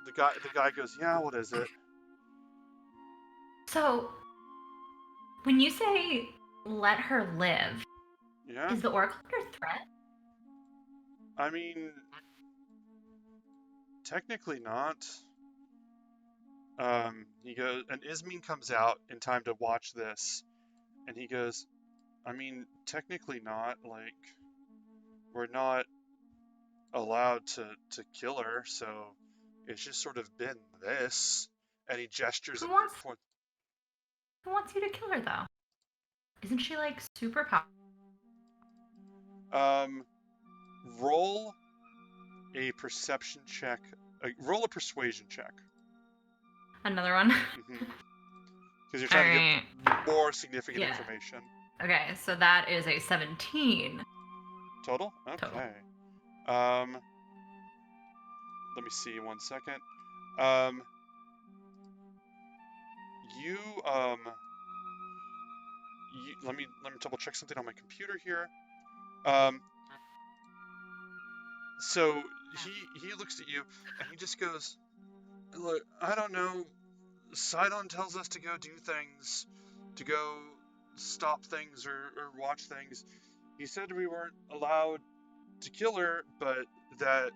The guy goes, "Yeah, what is it?" So, when you say let her live. Yeah. Is the Oracle under threat? I mean, technically not. He goes, and Ismene comes out in time to watch this, and he goes, I mean, technically not. Like, we're not allowed to kill her, so it's just sort of been this. And he gestures Who and wants points. Who wants you to kill her though? Isn't she like super powerful? Roll a perception check. Roll a persuasion check. Another one. Because you're trying to Alright. get more significant Yeah. information. Okay, so that is a 17. Total? Okay. Total. Let me see 1 second. You let me double check something on my computer here. So he looks at you and he just goes, look, I don't know. Sidon tells us to go do things, to go stop things or watch things. He said we weren't allowed to kill her, but that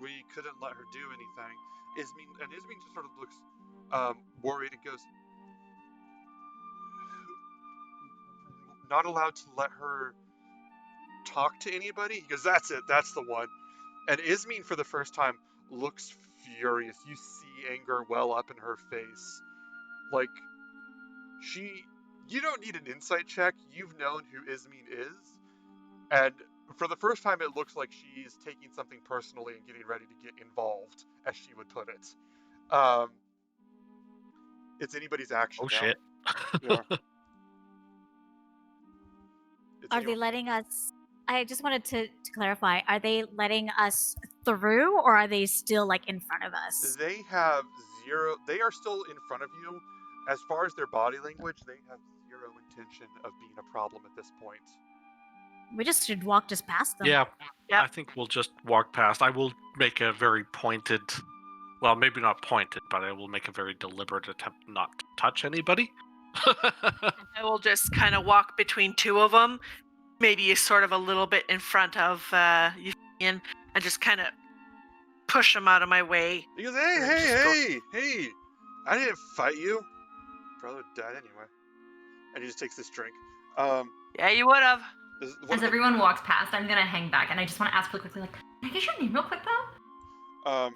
we couldn't let her do anything. Ismene just sort of looks worried and goes, not allowed to let her talk to anybody? He goes, that's it, that's the one. And Ismene, for the first time, looks furious. You see anger well up in her face. Like, you don't need an insight check. You've known who Ismene is. And for the first time, it looks like she's taking something personally and getting ready to get involved, as she would put it. It's anybody's action Oh, now. shit. Yeah. Are they letting us? I just wanted to clarify. Are they letting us through, or are they still like in front of us? They have zero. They are still in front of you. As far as their body language, they have zero intention of being a problem at this point. We just should walk just past them. Yeah, Yep. I think we'll just walk past. I will make a very pointed, well, maybe not pointed, but I will make a very deliberate attempt not to touch anybody. I will just kind of walk between two of them, maybe sort of a little bit in front of Euphemion, and just kind of push him out of my way. He goes, And then just hey! I didn't fight you. Brother died anyway. And he just takes this drink. Yeah, you would have. As everyone walks past, I'm gonna hang back, and I just want to ask really quickly, like, can I get your name real quick though?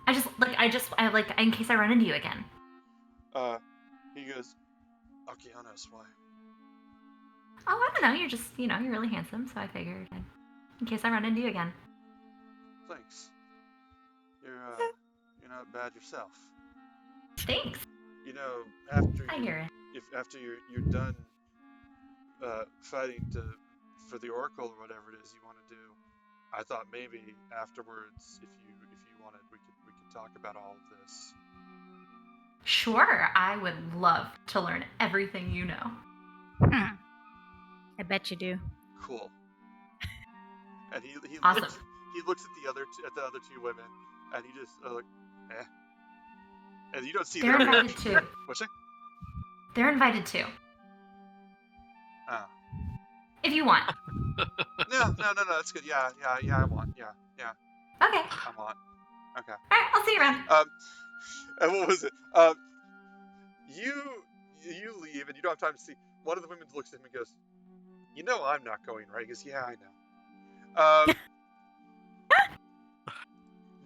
In case I run into you again. He goes, Okeanos, why? Oh, I don't know. You're just, you're really handsome, so I figured, in case I run into you again. Thanks. You're not bad yourself. Thanks. I hear it. After you're done fighting for the Oracle or whatever it is you want to do, I thought maybe afterwards, if you wanted, we could talk about all of this. Sure, I would love to learn everything you know. I bet you do. Cool. And he Awesome. looks at the other two women, and he just eh. And you don't see They're their invited reaction. too. What's that? They're invited too. Ah. If you want. No, that's good. Yeah, I want. Yeah. Okay. I want. Okay. Alright, I'll see you around. And what was it? You leave, and you don't have time to see. One of the women looks at him and goes, I'm not going, right? He goes, yeah, I know.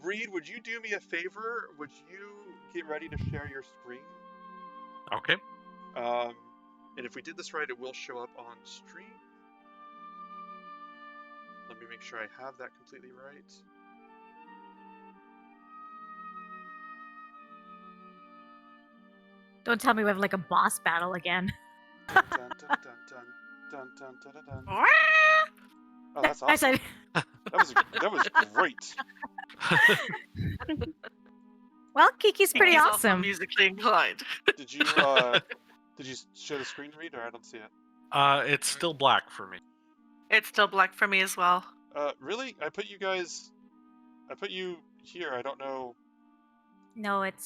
Reed, would you do me a favor? Would you get ready to share your screen? Okay. And if we did this right, it will show up on stream. Let me make sure I have that completely right. Don't tell me we have like a boss battle again. Dun, dun, dun, dun, dun, dun, dun, dun, dun. Oh, that's I awesome. said, That was great. well, Kiki's pretty He's also awesome. musically inclined. Did you show the screen read, or I don't see it? It's still black for me. It's still black for me as well. Really? I put you here. I don't know. No, it's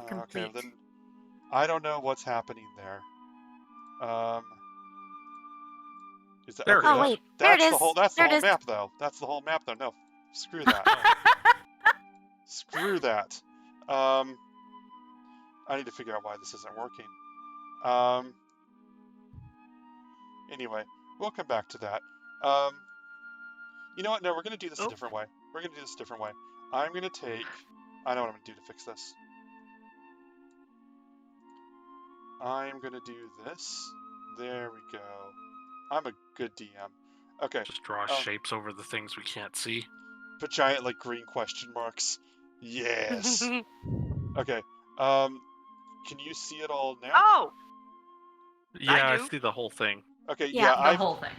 complete. Okay, then I don't know what's happening there. Is that There okay? it Oh, is. wait. There it That's is. the whole. That's the There it whole is. map, though. That's the whole map, though. No, screw that. Screw that. I need to figure out why this isn't working. Anyway, we'll come back to that. You know what? No, we're gonna do this a different way. We're gonna do this a different way. I'm gonna take. I know what I'm gonna do to fix this. I'm gonna do this. There we go. I'm a good DM. Okay. Just draw shapes over the things we can't see. Put giant like green question marks. Yes. Okay. Can you see it all now? Oh, Yeah, I do. see the whole thing. Okay. Yeah. Yeah. The whole thing.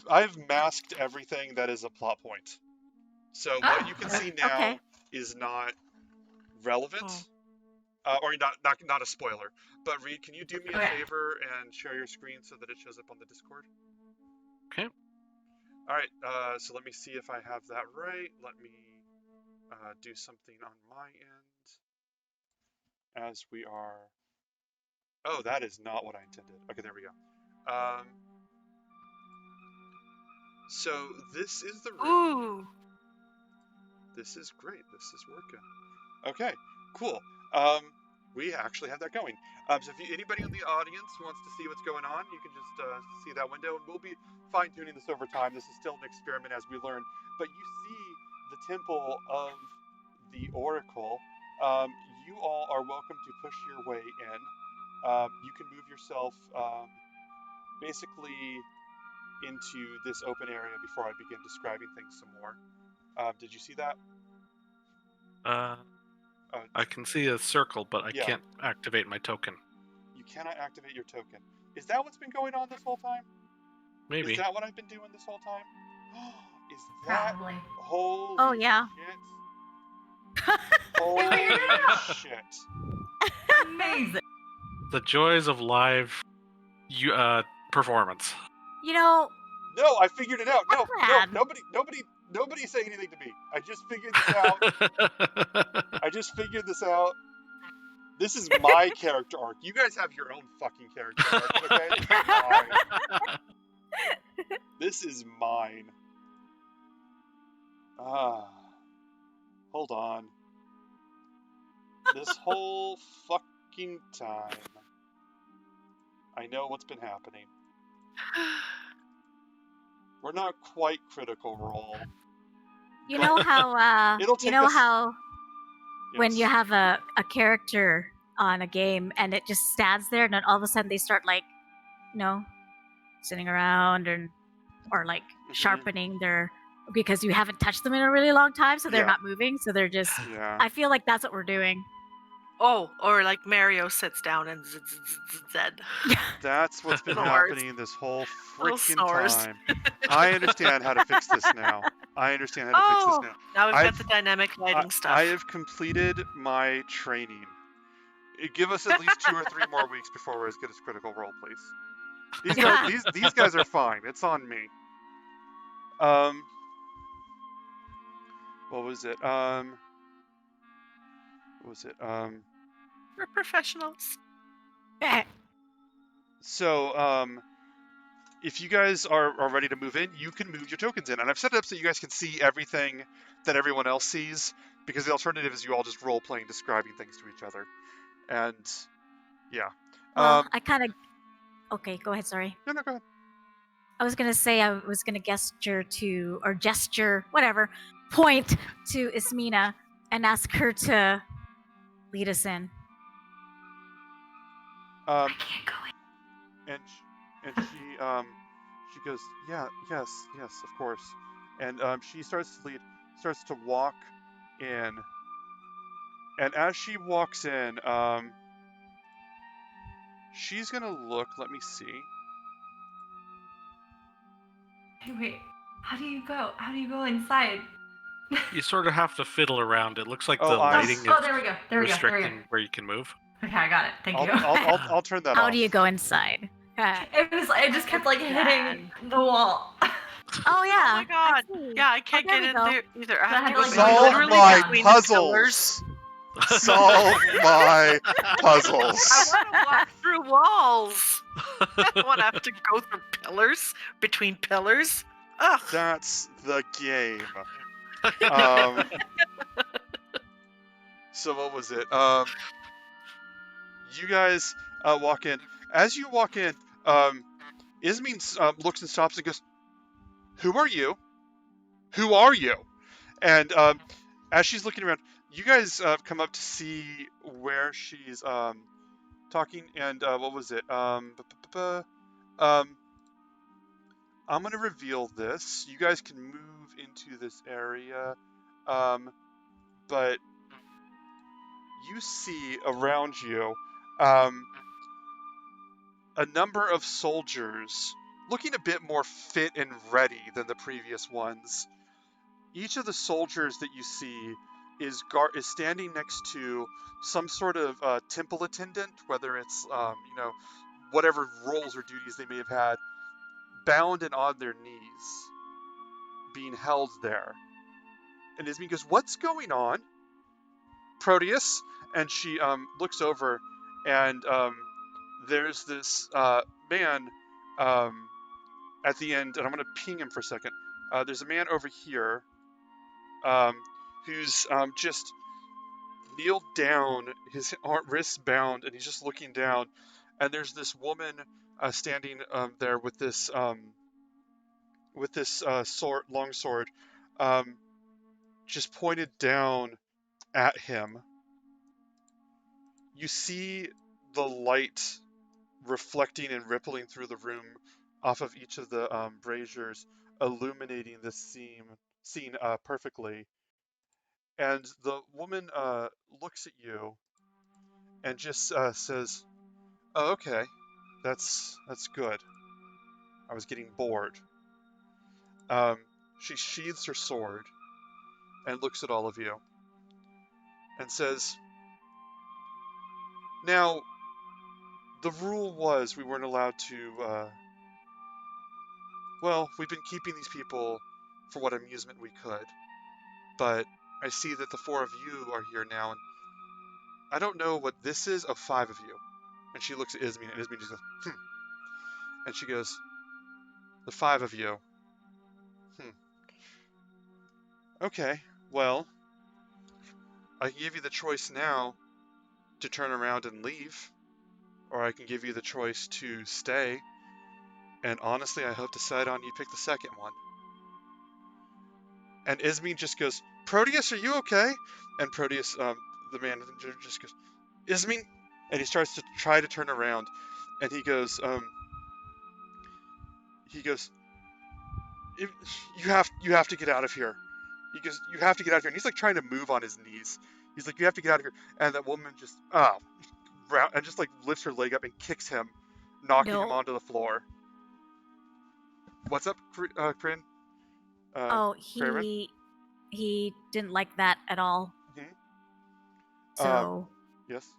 I've masked everything that is a plot point. So what you can okay. see now Okay. is not relevant, or not a spoiler. But Reed, can you do me a Okay. favor and share your screen so that it shows up on the Discord? Okay. All right. So let me see if I have that right. Let me do something on my end as we are. Oh, that is not what I intended. Okay, there we go. So this is the room. Ooh. This is great. This is working. Okay, cool. We actually have that going. So if anybody in the audience wants to see what's going on, you can just see that window, and we'll be fine-tuning this over time. This is still an experiment as we learn. But you see the temple of the Oracle. You all are welcome to push your way in. You can move yourself basically into this open area before I begin describing things some more. Did you see that? I can see a circle, but I Yeah. can't activate my token. You cannot activate your token. Is that what's been going on this whole time? Maybe. Is that what I've been doing this whole time? Is that Probably. holy Oh, yeah. shit? Holy shit. Amazing. The joys of live performance. You know, No, I figured it out. No, glad. nobody say anything to me. I just figured this out. This is my character arc. You guys have your own fucking character arc, okay? This is mine. Hold on. This whole fucking time, I know what's been happening. We're not quite Critical Role. you know how It'll you take know us- how when Yes. you have a character on a game and it just stands there and then all of a sudden they start like, sitting around or like sharpening their because you haven't touched them in a really long time, so they're Yeah. not moving, so they're just Yeah. I feel like that's what we're doing. Oh, or like Mario sits down and zed. That's what's been Snores. happening this whole Little freaking snores. time. I understand how to fix this now. Now we've got I've- the dynamic lighting stuff. I have completed my training. Give us at least 2 or 3 more weeks before we're as good as Critical Role, please. These guys are fine. It's on me. What was it? We're professionals. So, if you guys are ready to move in, you can move your tokens in. And I've set it up so you guys can see everything that everyone else sees, because the alternative is you all just role-playing, describing things to each other. And, yeah. Well, I kind of Okay, go ahead, sorry. No, go ahead. I was going to say I was going to point to Ismene and ask her to lead us in. I can't go in. And she goes, yes, of course. And she starts to walk in. And as she walks in, she's gonna look. Let me see. Hey, wait. How do you go? How do you go inside? You sort of have to fiddle around. It looks like Oh, the lighting Oh, is there we go. There we go. restricting where you can move. Okay, I got it. Thank you. I'll turn that off. How do you go inside? It just kept like hitting the wall. Oh yeah. Oh my god. I see. Yeah, I can't there get we in go. there either. I have to I go had to, like, Solve literally my between the pillars. puzzles. Solve my puzzles. I want to walk through walls. I don't want to have to go through pillars, between pillars. Ugh. That's the game. So what was it? You guys walk in. As you walk in, Ismene looks and stops and goes, "Who are you? Who are you?" And as she's looking around, you guys come up to see where she's talking. And what was it? I'm going to reveal this. You guys can move into this area, but you see around you a number of soldiers looking a bit more fit and ready than the previous ones. Each of the soldiers that you see is standing next to some sort of temple attendant, whether it's whatever roles or duties they may have had, bound and on their knees, being held there. And Ismene goes, "What's going on, Proteus?" And she looks over, and there's this man at the end, and I'm going to ping him for a second. There's a man over here who's just kneeled down, his wrists bound, and he's just looking down. And there's this woman standing there with this sword, long sword, just pointed down at him. You see the light reflecting and rippling through the room off of each of the braziers, illuminating this scene perfectly. And the woman looks at you and just says, "Oh, okay, that's good. I was getting bored." She sheathes her sword and looks at all of you and says, "Now, the rule was we weren't allowed to, well, we've been keeping these people for what amusement we could, but I see that the 4 of you are here now, and I don't know what this is. Oh, 5 of you." And she looks at Ismene, and Ismene just goes, And she goes, "The 5 of you. Okay, well, I can give you the choice now to turn around and leave, or I can give you the choice to stay, and honestly, I hope to decide on you pick the second one." And Ismene just goes, "Proteus, are you okay?" And Proteus, the manager, just goes, "Ismene," and he starts to try to turn around, and he goes, "You have to get out of here." He goes, "You have to get out of here." And he's like trying to move on his knees. He's like, "You have to get out of here." And that woman just, and just like lifts her leg up and kicks him, knocking him onto the floor. What's up, Kryn? He didn't like that at all. Mhm. So Yes.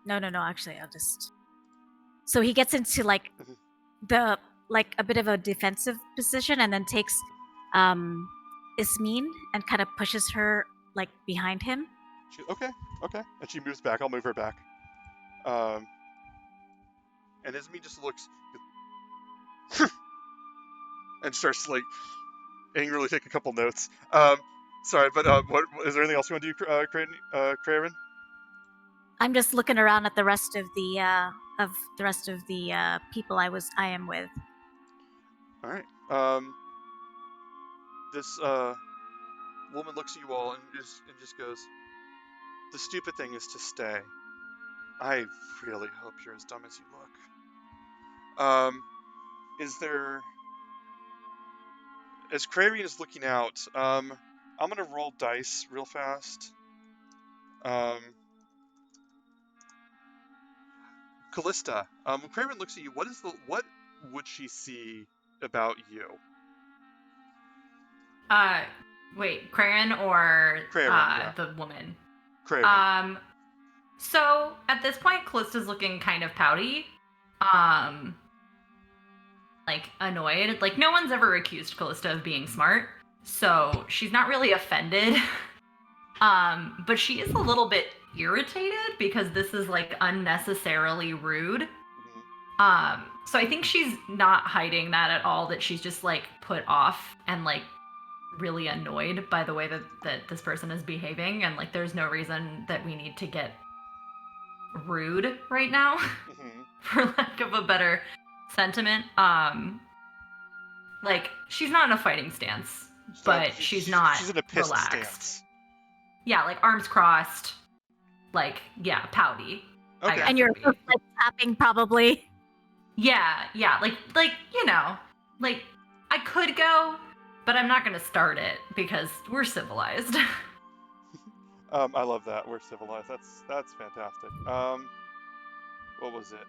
no, actually I'll just. So he gets into like Mhm. a bit of a defensive position, and then takes Ismene and kind of pushes her like behind him. Okay, and she moves back. I'll move her back. And Ismene just looks and starts like angrily take a couple notes. Sorry, but what is there anything else you want to do, Kraven? I'm just looking around at the rest of the people I am with. All right. This woman looks at you all and just goes, "The stupid thing is to stay. I really hope you're as dumb as you look. Is there?" As Kraven is looking out, I'm gonna roll dice real fast. Callista, when Kraven looks at you, what would she see about you? Wait, Crayon or yeah. the woman? Kraven. So at this point, Callista's looking kind of pouty. Like annoyed. Like no one's ever accused Callista of being smart, so she's not really offended But she is a little bit irritated because this is like unnecessarily rude. So I think she's not hiding that at all, that she's just like put off and like really annoyed by the way that this person is behaving, and like there's no reason that we need to get rude right now, for lack of a better sentiment. Like she's not in a fighting stance, but she's not She's in a pissed relaxed. stance. Yeah, like arms crossed, like pouty. Okay. And you're like tapping probably. Yeah, like like I could go, but I'm not gonna start it because we're civilized. I love that. We're civilized. That's fantastic. What was it?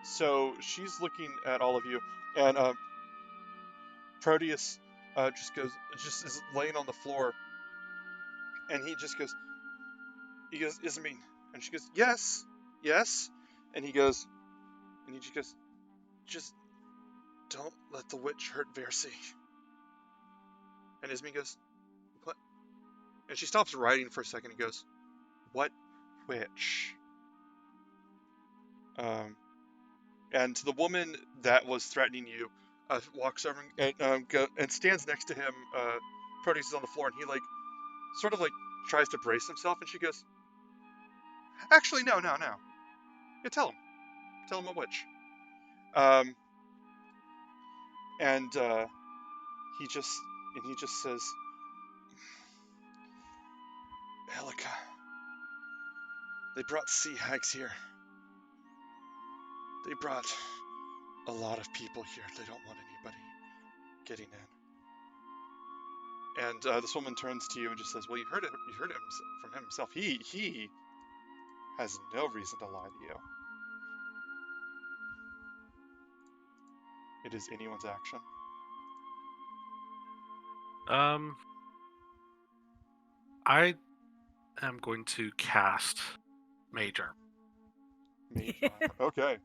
So she's looking at all of you, and Proteus just is laying on the floor, and he goes, Ismene, and she goes, yes, and he just goes, just don't let the witch hurt Versi. And Ismene goes, what? And she stops writing for a second and goes, what witch? And the woman that was threatening you walks over and stands next to him. Proteus is on the floor, and he sort of tries to brace himself, and she goes, actually, no. Yeah, tell him what witch. And he just says, Helica, they brought sea hags here. They brought a lot of people here. They don't want anybody getting in. And this woman turns to you and just says, well, you heard it from him himself. He has no reason to lie to you. It is anyone's action. I am going to cast Mage Armor. Mage Armor. Okay.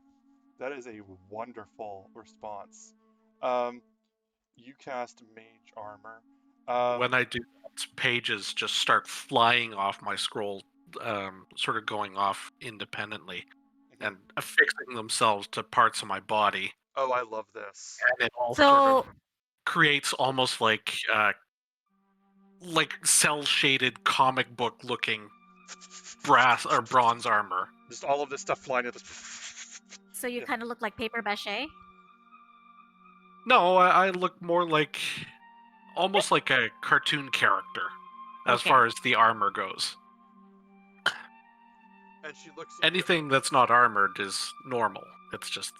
That is a wonderful response. You cast Mage Armor. When I do that, pages just start flying off my scroll, sort of going off independently and affixing themselves to parts of my body. Oh, I love this. And it all sort of creates almost like cell-shaded comic book looking brass or bronze armor. Just all of this stuff flying at us. So you kind of look like paper mache? No, I look more like almost like a cartoon character as far as the armor goes. And she looks at anything that's not armored is normal. It's just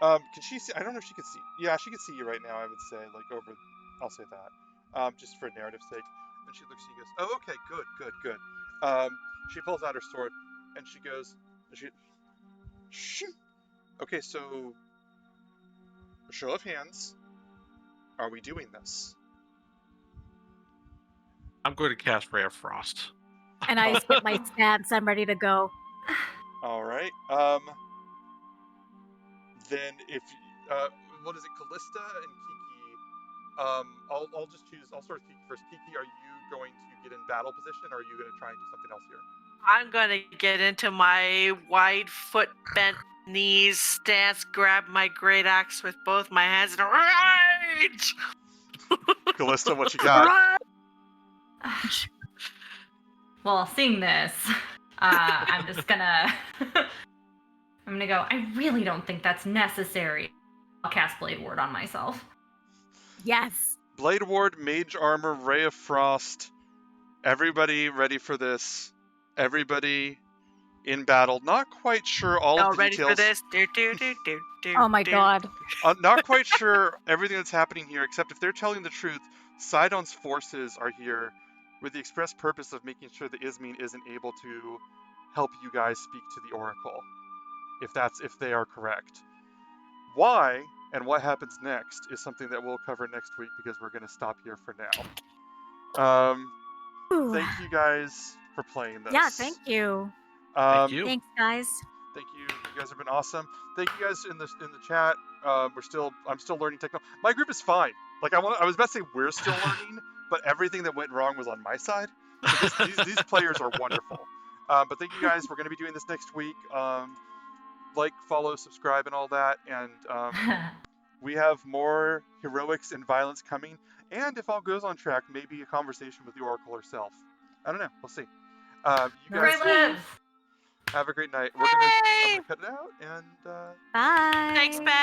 can she see? I don't know if she can see. Yeah, she can see you right now, I would say, over. I'll say that. Just for narrative's sake. And she looks at you and goes, oh, okay, good. She pulls out her sword, and she goes, shh. Okay, so, show of hands. Are we doing this? I'm going to cast Ray of Frost. And I skip my stance. I'm ready to go. All right. Then if what is it, Callista and Kiki? I'll just choose. I'll start with Kiki first. Kiki, are you going to get in battle position, or are you going to try and do something else here? I'm going to get into my wide foot bent knees stance, grab my great axe with both my hands, and rage! Callista, what you got? Well, seeing this, I'm just gonna... I'm gonna go, I really don't think that's necessary. I'll cast Blade Ward on myself. Yes. Blade Ward, Mage Armor, Ray of Frost. Everybody ready for this? Everybody in battle. Not quite sure all of the ready details. For this? Oh my god. Not quite sure everything that's happening here, except if they're telling the truth, Sidon's forces are here with the express purpose of making sure that Ismene isn't able to help you guys speak to the Oracle, if they are correct. Why and what happens next is something that we'll cover next week, because we're going to stop here for now. Thank you guys for playing this. Yeah, thank you. Thank you. Thanks, guys. Thank you. You guys have been awesome. Thank you guys in the chat. I'm still learning technology. My group is fine. I was about to say we're still learning, but everything that went wrong was on my side. So these players are wonderful. But thank you guys. We're going to be doing this next week. Like, follow, subscribe, and all that. And we have more heroics and violence coming. And if all goes on track, maybe a conversation with the Oracle herself. I don't know. We'll see. You guys live. have a great night. I'm gonna cut it out and Bye. Thanks, Ben.